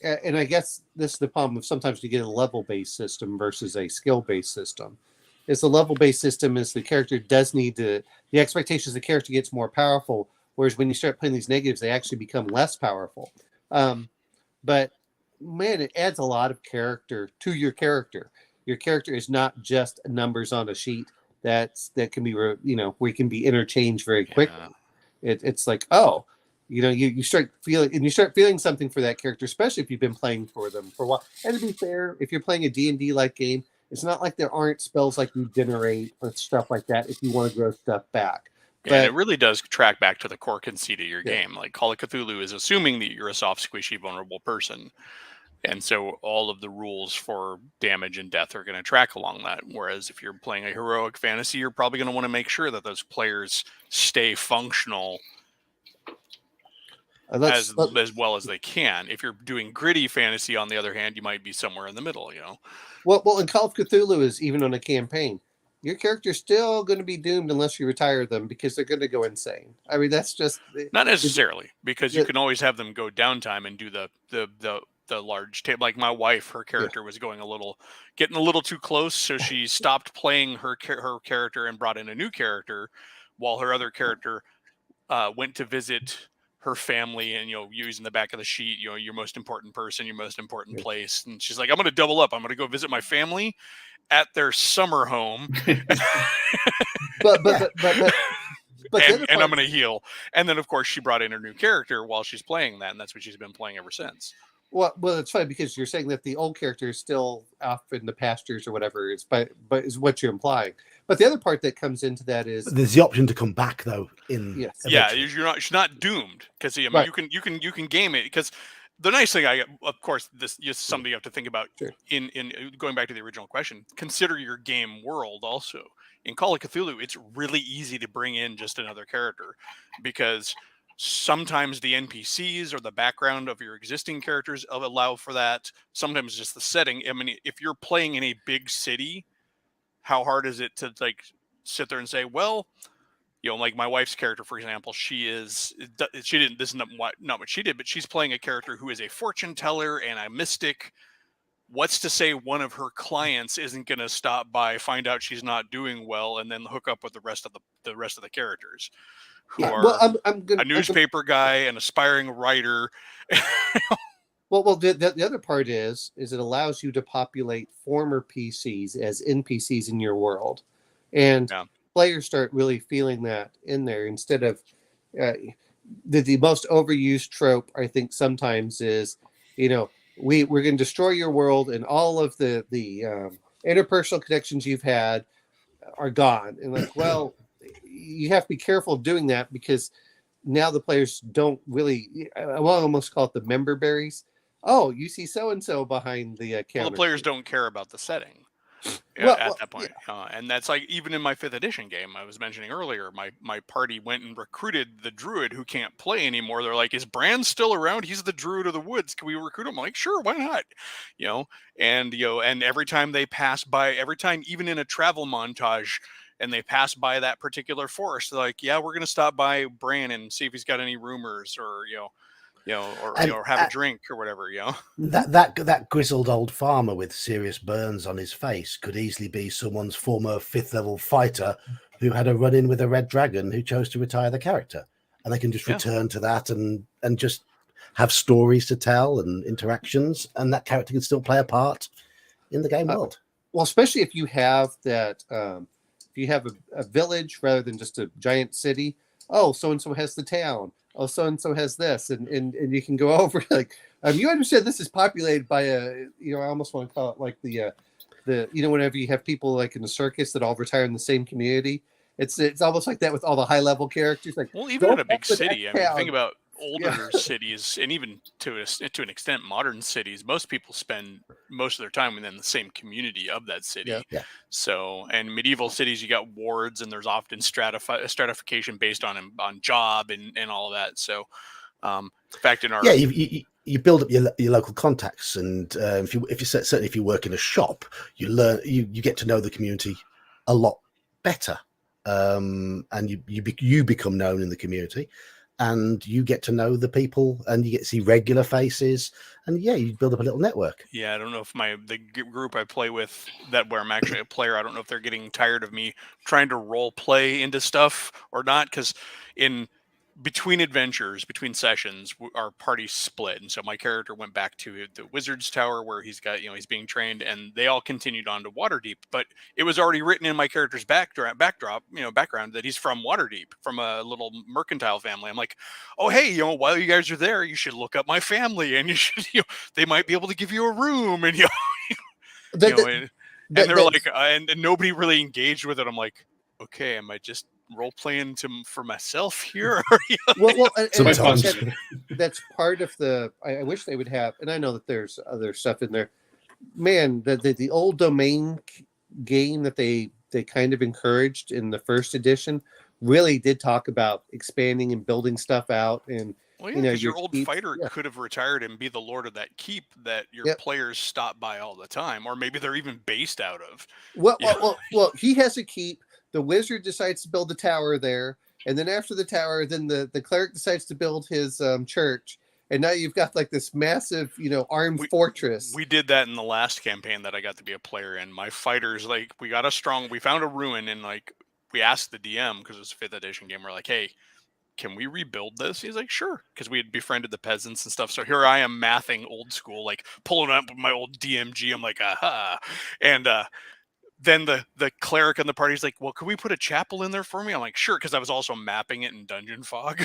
and I guess this is the problem of sometimes you get a level-based system versus a skill-based system. Is the level-based system is the character does need to, the expectation is the character gets more powerful, whereas when you start putting these negatives, they actually become less powerful. But man, it adds a lot of character to your character. Your character is not just numbers on a sheet that can be, where you can be interchanged very quickly. Yeah. It's like, oh, you start feeling something for that character, especially if you've been playing for them for a while. And to be fair, if you're playing a D&D like game, it's not like there aren't spells like regenerate or stuff like that if you want to grow stuff back. Yeah, and it really does track back to the core conceit of your game. Like Call of Cthulhu is assuming that you're a soft, squishy, vulnerable person. And so all of the rules for damage and death are going to track along that. Whereas if you're playing a heroic fantasy, you're probably going to want to make sure that those players stay functional as well as they can. If you're doing gritty fantasy, on the other hand, you might be somewhere in the middle, Well, in Call of Cthulhu is even on a campaign, your character's still going to be doomed unless you retire them because they're going to go insane. I mean, that's just not necessarily, because you can always have them go downtime and do the large table. Like my wife, her character was getting a little too close, so she stopped playing her character and brought in a new character, while her other character went to visit her family, and using the back of the sheet, your most important person, your most important place. And she's like, I'm going to double up. I'm going to go visit my family at their summer home. but and I'm going to heal. And then of course she brought in her new character while she's playing that, and that's what she's been playing ever since. Well, it's funny because you're saying that the old character is still off in the pastures or whatever. But is what you're implying. But the other part that comes into that is there's the option to come back though. She's not doomed, because you can game it. Because the nice thing, of course, this is something you have to think about. Sure. In going back to the original question, consider your game world also. In Call of Cthulhu, it's really easy to bring in just another character, because sometimes the NPCs or the background of your existing characters allow for that. Sometimes just the setting. I mean, if you're playing in a big city, how hard is it to sit there and say, well, like my wife's character, for example, this is not what she did, but she's playing a character who is a fortune teller and a mystic. What's to say one of her clients isn't going to stop by, find out she's not doing well, and then hook up with the rest of the characters who are a newspaper guy, an aspiring writer. Well, the other part is it allows you to populate former PCs as NPCs in your world, and players start really feeling that in there instead of the most overused trope. I think sometimes is we're going to destroy your world, and all of the interpersonal connections you've had are gone. And like, well, you have to be careful doing that, because now the players don't really. I will almost call it the member berries. Oh, you see so-and-so behind the camera. Well, the players don't care about the setting at that point. Yeah. And that's like, even in my 5th edition game I was mentioning earlier, my party went and recruited the druid who can't play anymore. They're like, is Bran still around? He's the druid of the woods. Can we recruit him? I'm like, sure, why not? And every time they pass by, even in a travel montage, and they pass by that particular forest, they're like, yeah, we're going to stop by Bran and see if he's got any rumors, or or have a drink or whatever, That grizzled old farmer with serious burns on his face could easily be someone's former 5th level fighter who had a run-in with a red dragon who chose to retire the character, and they can just return to that and just have stories to tell and interactions, and that character can still play a part in the game world. Well, especially if you have that, if you have a village rather than just a giant city. Oh, so and so has the town. oh, so and so has this, and you can go over like you understand this is populated by I almost want to call it like the whenever you have people like in the circus that all retire in the same community, it's almost like that with all the high level characters. Like, well, even go in a big back to that city, I mean, think town. about older cities, and even to an extent, modern cities. Most people spend most of their time within the same community of that city. Yeah. Yeah. So, and medieval cities, you got wards, and there's often stratification based on job and all of that. So, in fact, in our Yeah, you build up your local contacts, and certainly if you work in a shop, you learn you get to know the community a lot better, and you become known in the community, and you get to know the people, and you get to see regular faces, and you build up a little network. Yeah, I don't know if the group I play with, that where I'm actually a player, I don't know if they're getting tired of me trying to role play into stuff or not, because in between adventures, between sessions, our party split, and so my character went back to the Wizard's Tower where he's got he's being trained, and they all continued on to Waterdeep. But it was already written in my character's background that he's from Waterdeep, from a little mercantile family. I'm like, oh hey, while you guys are there, you should look up my family, and you should they might be able to give you a room, and and they're like, and nobody really engaged with it. I'm like, okay, am I just role playing for myself here? Well, Sometimes. that's part of the. I wish they would have, and I know that there's other stuff in there. Man, the old domain game that they kind of encouraged in the first edition really did talk about expanding and building stuff out, and well, yeah, because your old keeps, fighter could have retired and be the lord of that keep that your players stop by all the time, or maybe they're even based out of. Well, he has a keep. The wizard decides to build the tower there, and then after the tower, then the cleric decides to build his church, and now you've got like this massive, armed fortress. We did that in the last campaign that I got to be a player in. My fighters, like, we found a ruin, and like we asked the DM, because it was a 5th edition game. We're like, hey, can we rebuild this? He's like, sure, because we had befriended the peasants and stuff. So here I am mathing old school, like pulling up with my old DMG. I'm like, aha, and then the cleric in the party's like, well, could we put a chapel in there for me? I'm like, sure, because I was also mapping it in Dungeon Fog.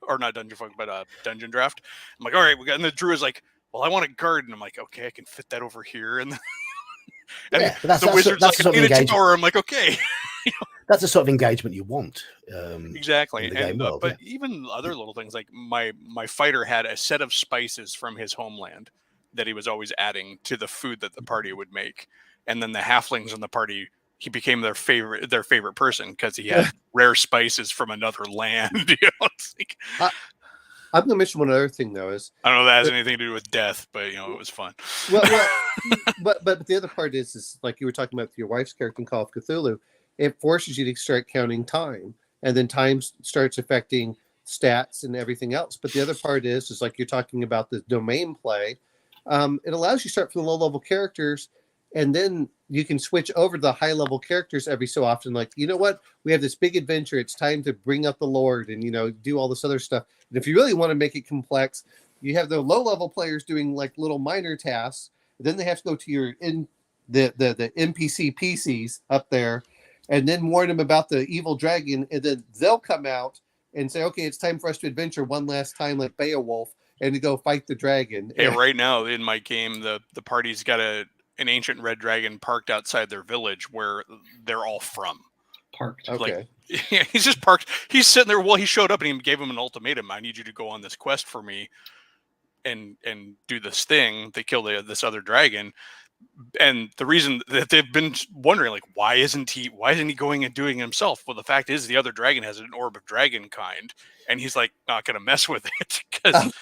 Or not Dungeon Fog, but Dungeon Draft. I'm like, all right, and the druid is like, well, I want a garden. I'm like, okay, I can fit that over here. And the wizard's like, I need a tower. I'm like, okay. That's the sort of engagement you want. Exactly. World, but even other little things, like my fighter had a set of spices from his homeland that he was always adding to the food that the party would make. And then the halflings in the party, he became their favorite person because he had rare spices from another land. It's like, I'm going to mention one other thing, though. I don't know if that has anything to do with death, but it was fun. Well, but the other part is like you were talking about with your wife's character in Call of Cthulhu. It forces you to start counting time, and then time starts affecting stats and everything else. But the other part is like you're talking about the domain play. It allows you to start from the low-level characters, and then you can switch over to the high-level characters every so often. Like, you know what? We have this big adventure. It's time to bring up the Lord and, do all this other stuff. And if you really want to make it complex, you have the low-level players doing, like, little minor tasks. Then they have to go to the NPC PCs up there and then warn them about the evil dragon. And then they'll come out and say, okay, it's time for us to adventure one last time like Beowulf and to go fight the dragon. Hey, right now in my game, the party's got an ancient red dragon parked outside their village where they're all from. Parked. Okay. Like, he's just parked. He's sitting there. Well, he showed up and he gave him an ultimatum. I need you to go on this quest for me and do this thing. They kill this other dragon. And the reason that they've been wondering, like, why isn't he going and doing it himself? Well, the fact is the other dragon has an orb of dragon kind, and he's like not going to mess with it because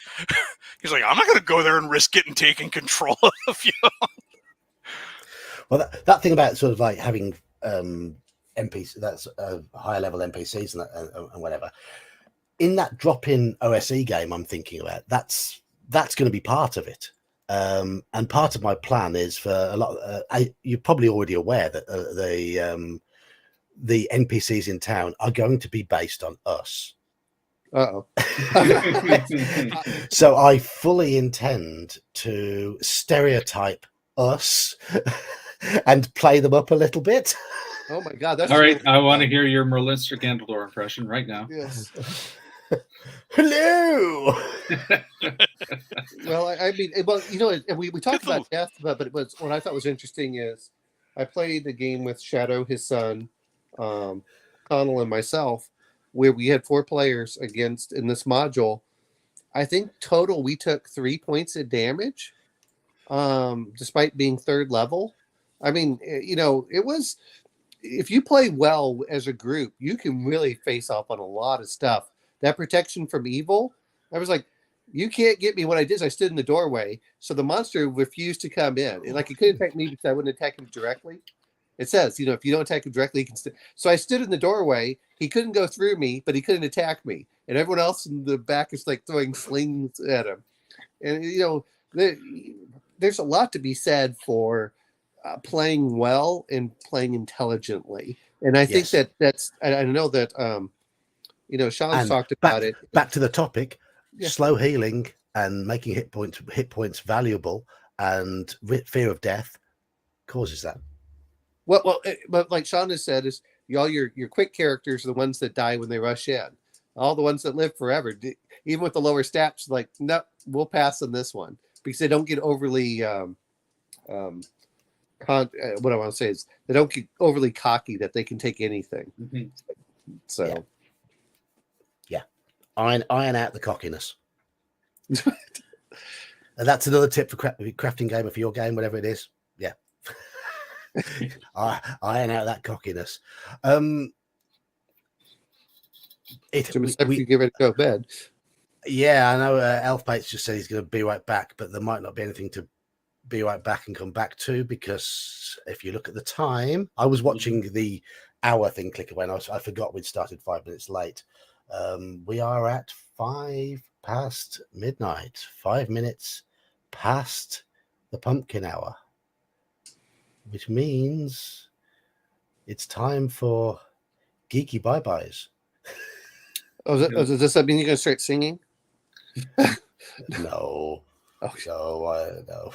he's like, I'm not going to go there and risk getting taken control of you. Well, that thing about sort of like having NPCs, that's higher level NPCs and whatever. In that drop-in OSE game, I'm thinking about that's going to be part of it. And part of my plan is for a lot. You're probably already aware that the NPCs in town are going to be based on us. Uh-oh. So I fully intend to stereotype us and play them up a little bit. Oh my God! That's all right. I want to hear your Merlinster Gandalor impression right now. Yes. Hello. Well, I mean, well, and we talked about death, but it was what I thought was interesting is I played the game with Shadow, his son, Connell, and myself, where we had 4 players against in this module. I think total we took 3 points of damage, despite being 3rd level. I mean, it was, if you play well as a group, you can really face off on a lot of stuff. That protection from evil, I was like, you can't get me. What I did is I stood in the doorway, so the monster refused to come in. Like, he couldn't attack me because I wouldn't attack him directly. It says, if you don't attack him directly, he can. So I stood in the doorway. He couldn't go through me, but he couldn't attack me. And everyone else in the back is like throwing slings at him. And there's a lot to be said for playing well and playing intelligently. And I think that's. I know that Sean's talked about it. Back to the topic. Yeah. Slow healing and making hit points valuable, and fear of death causes that. Well, but like Sean has said, is all your quick characters are the ones that die when they rush in. All the ones that live forever, even with the lower stats, like, no, we'll pass on this one because they don't get overly. What I want to say is they don't get overly cocky that they can take anything. Mhm. So, yeah. Iron out the cockiness. And that's another tip for crafting game or for your game, whatever it is. Yeah. Iron out that cockiness. you get ready to go to bed. Yeah, I know. Elfbates just said he's going to be right back, but there might not be anything to be right back and come back to, because if you look at the time, I was watching the hour thing click away, and I forgot we'd started 5 minutes late. We are at 5 past midnight, 5 minutes past the pumpkin hour, which means it's time for geeky bye-byes. Does this mean you're going to start singing? No. Oh, No.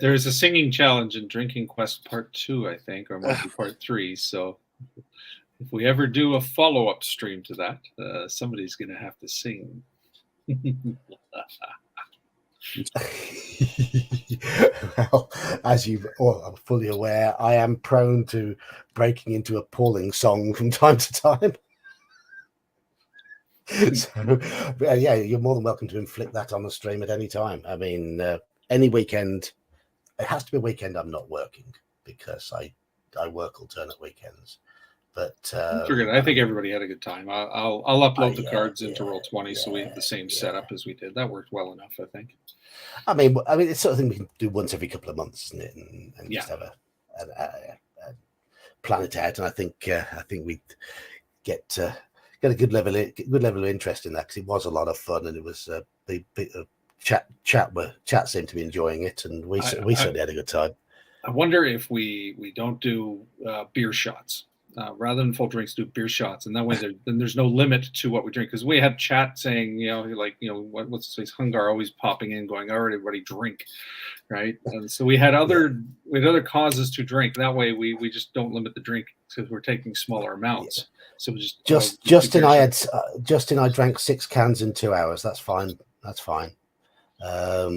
There's a singing challenge in Drinking Quest Part 2, I think, or maybe Part 3. So if we ever do a follow-up stream to that, somebody's going to have to sing. Well, as you are fully aware, I am prone to breaking into appalling song from time to time. So, yeah, you're more than welcome to inflict that on the stream at any time. I mean, any weekend. It has to be a weekend I'm not working, because I work alternate weekends. But I think everybody had a good time. I'll upload the cards into Roll20 so we have the same setup as we did. That worked well enough, I think. I mean, it's sort of thing we can do once every couple of months, isn't it? And just have a plan it out. And I think we get a good level of interest in that, because it was a lot of fun, and it was chat seemed to be enjoying it, and we certainly had a good time. I wonder if we don't do beer shots. Rather than full drinks, do beer shots, and that way then there's no limit to what we drink. Because we had chat saying, what's his face, Hungar always popping in, going, "All right, everybody drink," right? And so we had other causes to drink. That way, we just don't limit the drink because we're taking smaller amounts. Yeah. So Justin, I drank 6 cans in 2 hours. That's fine. That's fine. I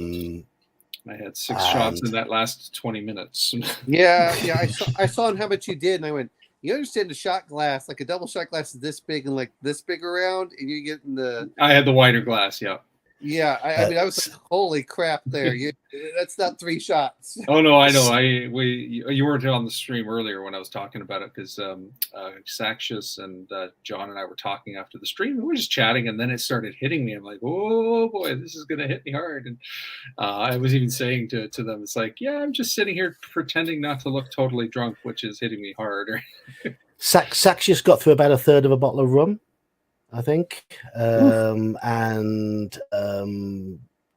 had 6 shots in that last 20 minutes. Yeah. I saw how much you did, and I went, you understand the shot glass, like a double shot glass is this big and like this big around, and you get in the. I had the wider glass, yeah. Yeah, I mean, I was like, holy crap! That's not 3 shots. Oh no, I know. You weren't on the stream earlier when I was talking about it, because Saxius and John and I were talking after the stream. We were just chatting, and then it started hitting me. I'm like, oh boy, this is gonna hit me hard. And I was even saying to them, it's like, yeah, I'm just sitting here pretending not to look totally drunk, which is hitting me hard. Saxius got through about a third of a bottle of rum, I think, and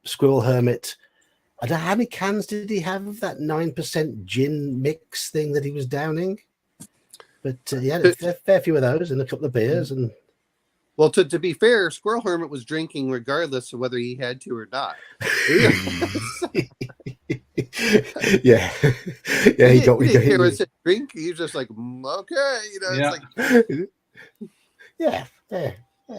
Squirrel Hermit. I don't know how many cans did he have of that 9% gin mix thing that he was downing, but he had a fair few of those and a couple of beers. And well, to be fair, Squirrel Hermit was drinking regardless of whether he had to or not. Yeah, he got drink. He was just like, okay, yeah. It's like, yeah.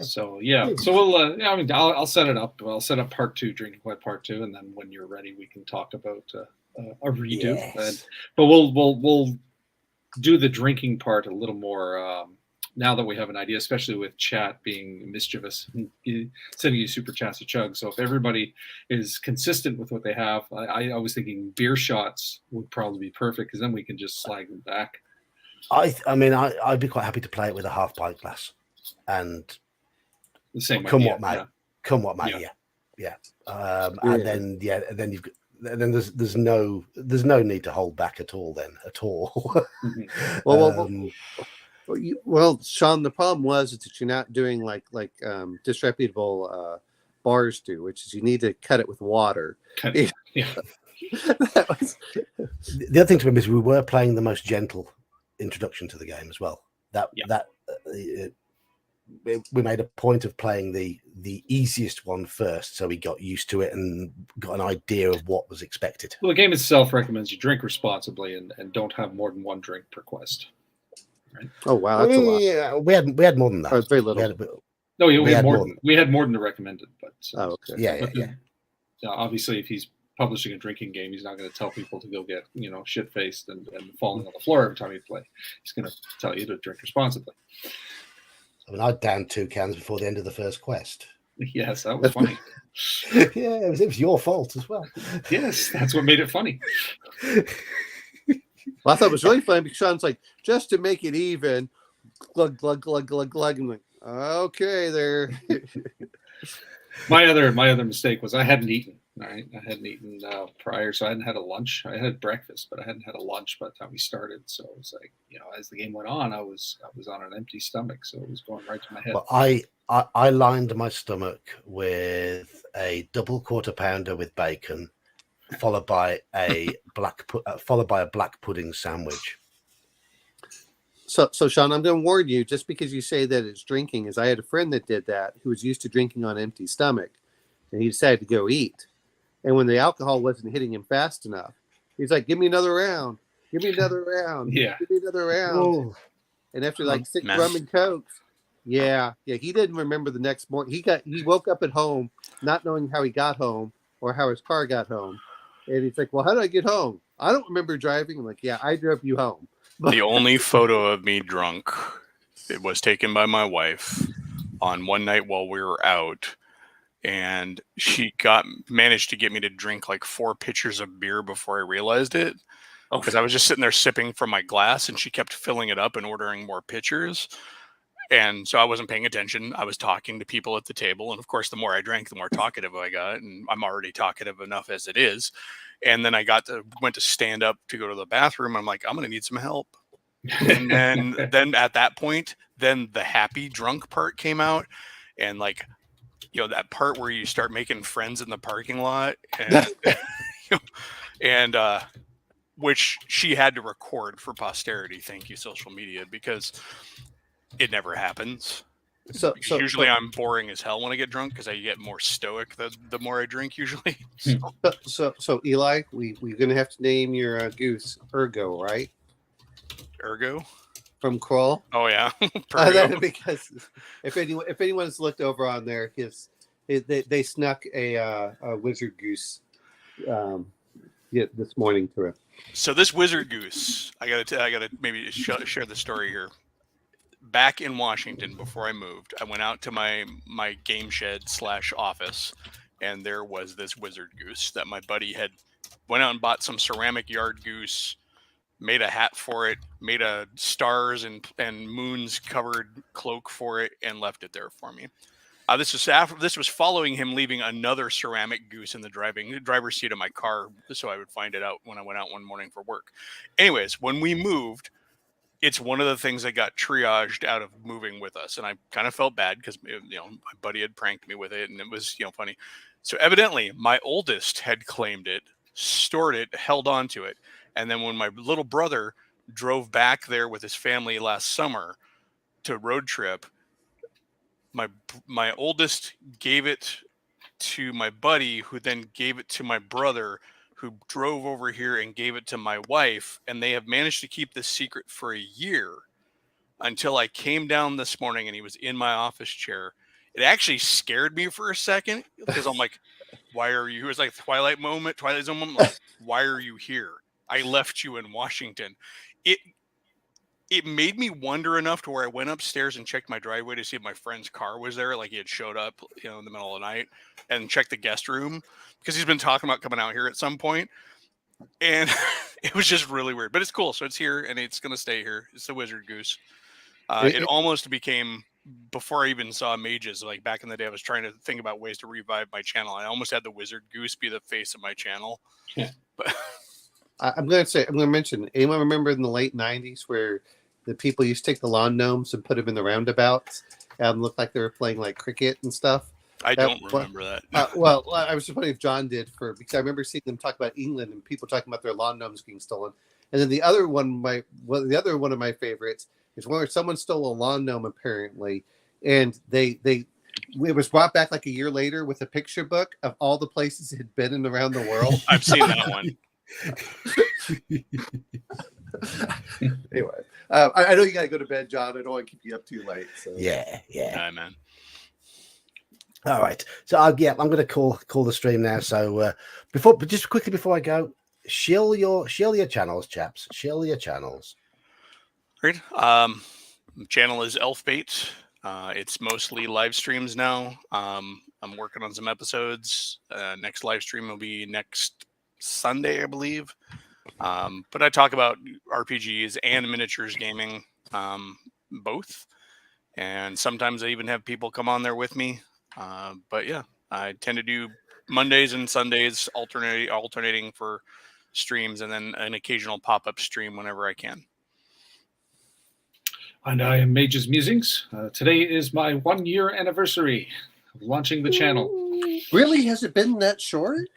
So yeah, so we'll. Yeah, I mean, I'll set it up. I'll set up part 2, Drinking Quiet part 2, and then when you're ready, we can talk about a redo. Yes. But we'll do the drinking part a little more now that we have an idea, especially with chat being mischievous, sending you super chats to chug. So if everybody is consistent with what they have, I was thinking beer shots would probably be perfect because then we can just slag them back. I mean, I'd be quite happy to play it with a half pint glass, and The same come idea. what may, Yeah. come what may, yeah. And then then you've then there's no need to hold back at all. Then at all. Well, Sean, the problem was that you're not doing like disreputable bars do, which is you need to cut it with water. Yeah. The other thing to remember is we were playing the most gentle introduction to the game as well. We made a point of playing the easiest one first, so we got used to it and got an idea of what was expected. Well, the game itself recommends you drink responsibly and don't have more than one drink per quest. Right? Oh wow, that's a lot. Yeah, we had more than that. Oh, very little. We had more than the recommended. But okay. Yeah. Obviously, if he's publishing a drinking game, he's not going to tell people to go get shit faced and falling on the floor every time you play. He's going to tell you to drink responsibly. I mean, I downed 2 cans before the end of the first quest. Yes, that was funny. Yeah, it was your fault as well. Yes, that's what made it funny. Well, I thought it was really funny because Sean's like, just to make it even, glug, glug, glug, glug, glug. I'm like, okay, there. My other mistake was I hadn't eaten. All right, I hadn't eaten prior, so I hadn't had a lunch. I had breakfast, but I hadn't had a lunch by the time we started. So it was like, as the game went on, I was on an empty stomach, so it was going right to my head. Well, I lined my stomach with a double quarter pounder with bacon, followed by a black pudding sandwich. So Sean, I'm going to warn you, just because you say that it's drinking, is I had a friend that did that who was used to drinking on an empty stomach, and he decided to go eat. And when the alcohol wasn't hitting him fast enough, he's like, give me another round. Give me another round. Yeah. Give me another round. Whoa. And after like 6 rum and cokes, yeah, he didn't remember the next morning. He woke up at home not knowing how he got home or how his car got home. And he's like, well, how did I get home? I don't remember driving. I'm like, yeah, I drove you home. The only photo of me drunk, it was taken by my wife on one night while we were out. And she managed to get me to drink like 4 pitchers of beer before I realized it. Because I was just sitting there sipping from my glass and she kept filling it up and ordering more pitchers. And so I wasn't paying attention. I was talking to people at the table. And of course, the more I drank, the more talkative I got. And I'm already talkative enough as it is. And then I went to stand up to go to the bathroom. I'm like, I'm going to need some help. And then at that point, then the happy drunk part came out. And like, that part where you start making friends in the parking lot and which she had to record for posterity. Thank you, social media, because it never happens. So usually I'm boring as hell when I get drunk because I get more stoic the more I drink usually. So Eli, we're going to have to name your goose Ergo, right? Ergo? From Kroll. Oh yeah, because if anyone has looked over on there, they snuck a wizard goose this morning to him. So this wizard goose, I gotta maybe share the story here. Back in Washington, before I moved, I went out to my game shed / office, and there was this wizard goose that my buddy had went out and bought some ceramic yard goose. Made a hat for it, made a stars and moons covered cloak for it, and left it there for me. This was following him leaving another ceramic goose in the driver's seat of my car, so I would find it out when I went out one morning for work. Anyways, when we moved, it's one of the things that got triaged out of moving with us, and I kind of felt bad because my buddy had pranked me with it, and it was funny. So evidently, my oldest had claimed it, stored it, held on to it. And then when my little brother drove back there with his family last summer to road trip, my oldest gave it to my buddy, who then gave it to my brother, who drove over here and gave it to my wife. And they have managed to keep this secret for a year until I came down this morning and he was in my office chair. It actually scared me for a second because I'm like, why are you? It was like Twilight Zone moment. Like, why are you here? I left you in Washington. It made me wonder enough to where I went upstairs and checked my driveway to see if my friend's car was there. Like he had showed up, in the middle of the night, and checked the guest room because he's been talking about coming out here at some point. And it was just really weird, but it's cool. So it's here and it's going to stay here. It's the Wizard Goose. It almost became, before I even saw Mages, like back in the day, I was trying to think about ways to revive my channel. I almost had the Wizard Goose be the face of my channel. Yeah. But I'm going to mention, anyone remember in the late 90s where the people used to take the lawn gnomes and put them in the roundabouts and looked like they were playing like cricket and stuff? I don't remember that. Well, I was just wondering if John did, because I remember seeing them talk about England and people talking about their lawn gnomes being stolen. And then the other one of my favorites is where someone stole a lawn gnome apparently, and it was brought back like a year later with a picture book of all the places it had been in around the world. I've seen that one. Anyway, I know you got to go to bed, John. I don't want to keep you up too late. So. Yeah. Man. All right. So I'm going to call the stream now. So just quickly before I go, shill your channels, chaps. Shill your channels. Great. Channel is Elfbait. It's mostly live streams now. I'm working on some episodes. Next live stream will be next Sunday, I believe. But I talk about RPGs and miniatures gaming, both. And sometimes I even have people come on there with me. But yeah, I tend to do Mondays and Sundays, alternating for streams, and then an occasional pop-up stream whenever I can. And I am Mage's Musings. Today is my 1-year anniversary of launching the channel. Really? Has it been that short?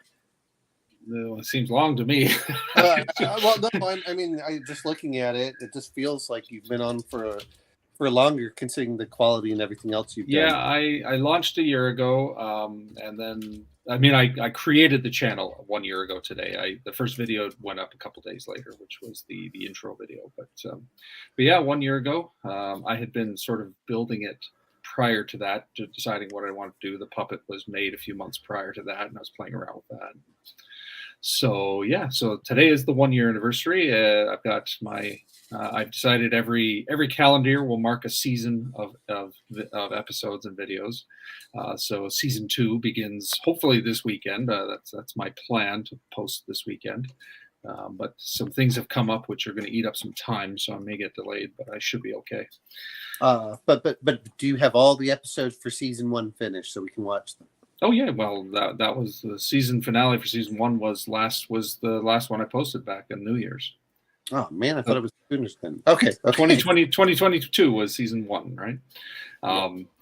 It seems long to me. Well, no, I mean, just looking at it, it just feels like you've been on for longer, considering the quality and everything else you've done. Yeah, I launched a year ago, and then I created the channel 1 year ago today. The first video went up a couple days later, which was the intro video. But yeah, 1 year ago, I had been sort of building it prior to that, to deciding what I wanted to do. The puppet was made a few months prior to that, and I was playing around with that. So yeah, so today is the 1 year anniversary. I've got I've decided every calendar year will mark a season of episodes and videos. So season 2 begins hopefully this weekend. That's my plan, to post this weekend. But some things have come up which are going to eat up some time, so I may get delayed, but I should be okay. But do you have all the episodes for season 1 finished so we can watch them? Oh yeah, well that was the season finale for season 1 was the last one I posted back on New Year's. Oh man, I thought it was finished then. Okay. 2022 was season 1, right?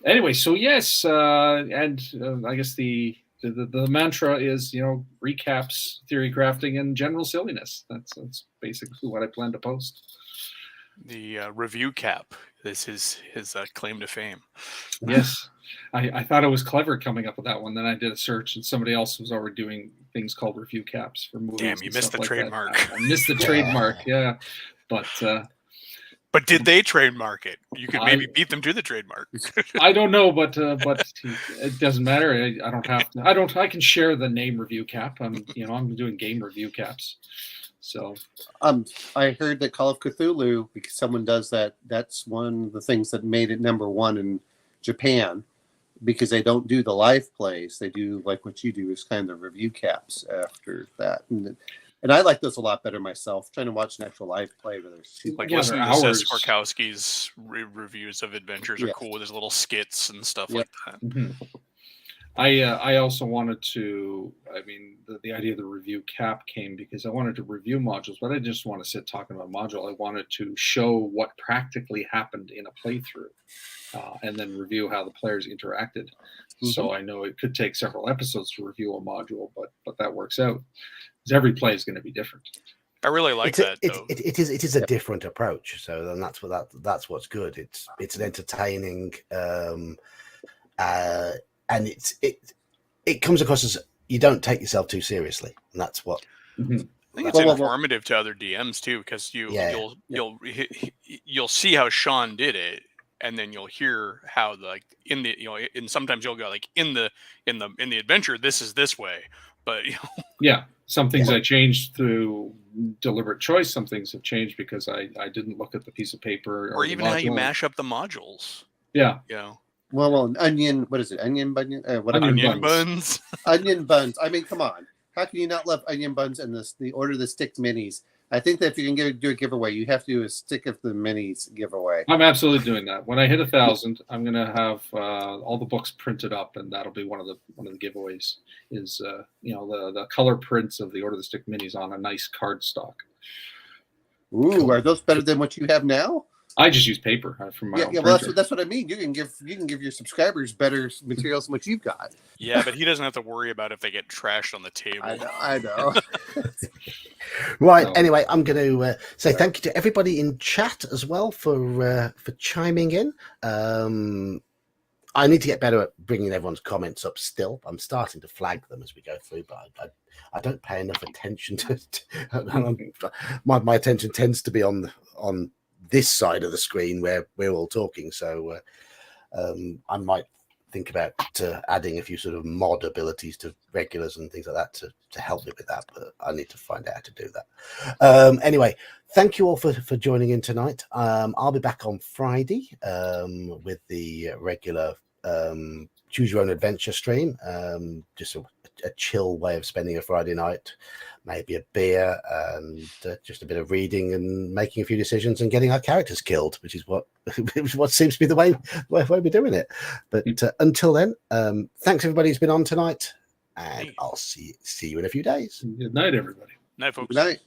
Anyway, so yes, and I guess the mantra is, recaps, theory crafting, and general silliness. That's basically what I plan to post. The review cap. This is his claim to fame. Yes. I thought it was clever coming up with that one. Then I did a search, and somebody else was already doing things called review caps for movies. Damn, you missed the trademark. I missed the trademark, yeah. But did they trademark it? You could maybe beat them to the trademark. I don't know, but it doesn't matter. I don't have to. I can share the name review cap. I'm doing game review caps. So I heard that Call of Cthulhu, because someone does that, that's one of the things that made it #1 in Japan, because they don't do the live plays. They do like what you do, is kind of review caps after that. And I like those a lot better myself, trying to watch an actual live play where there's listening to Seth Korkowski's reviews of adventures are cool with his little skits and stuff like that. Mm-hmm. I also wanted to, the idea of the review cap came because I wanted to review modules, but I didn't just want to sit talking about module. I wanted to show what practically happened in a playthrough, and then review how the players interacted. Mm-hmm. So I know it could take several episodes to review a module, but that works out because every play is going to be different. I really like that. It is a different approach. So then that's what's good. It's an entertaining, and it comes across as you don't take yourself too seriously, and that's what. Mm-hmm. I think it's informative to other DMs too, because you'll see how Sean did it, and then you'll hear how and sometimes you'll go like in the adventure, this is this way, but Yeah, some things I changed through deliberate choice. Some things have changed because I didn't look at the piece of paper or the even how you module. mash up the modules. Yeah. Well, onion. What is it? Onion bunion? Onion buns. Onion buns. I mean, come on. How can you not love onion buns and the Order of the Stick minis? I think that if you can do a giveaway, you have to do a Stick of the Minis giveaway. I'm absolutely doing that. When I hit 1,000, I'm going to have all the books printed up, and that'll be one of the giveaways. Is the color prints of the Order of the Stick minis on a nice cardstock. Ooh, are those better than what you have now? I just use paper from my own well, printer. that's what I mean. You can give your subscribers better materials than what you've got. Yeah, but he doesn't have to worry about if they get trashed on the table. I know. Right. Anyway, I'm going to say thank you to everybody in chat as well for chiming in. I need to get better at bringing everyone's comments up. Still, I'm starting to flag them as we go through, but I don't pay enough attention to. My attention tends to be on this side of the screen where we're all talking. So I might think about adding a few sort of mod abilities to regulars and things like that to help me with that, but I need to find out how to do that. Anyway, thank you all for joining in tonight. I'll be back on Friday with the regular Choose Your Own Adventure stream. Just a chill way of spending a Friday night, maybe a beer and just a bit of reading and making a few decisions and getting our characters killed, which is what seems to be the way we're doing it. But until then, thanks everybody who's been on tonight, and I'll see you in a few days. Good night, everybody. Night, folks. Good night.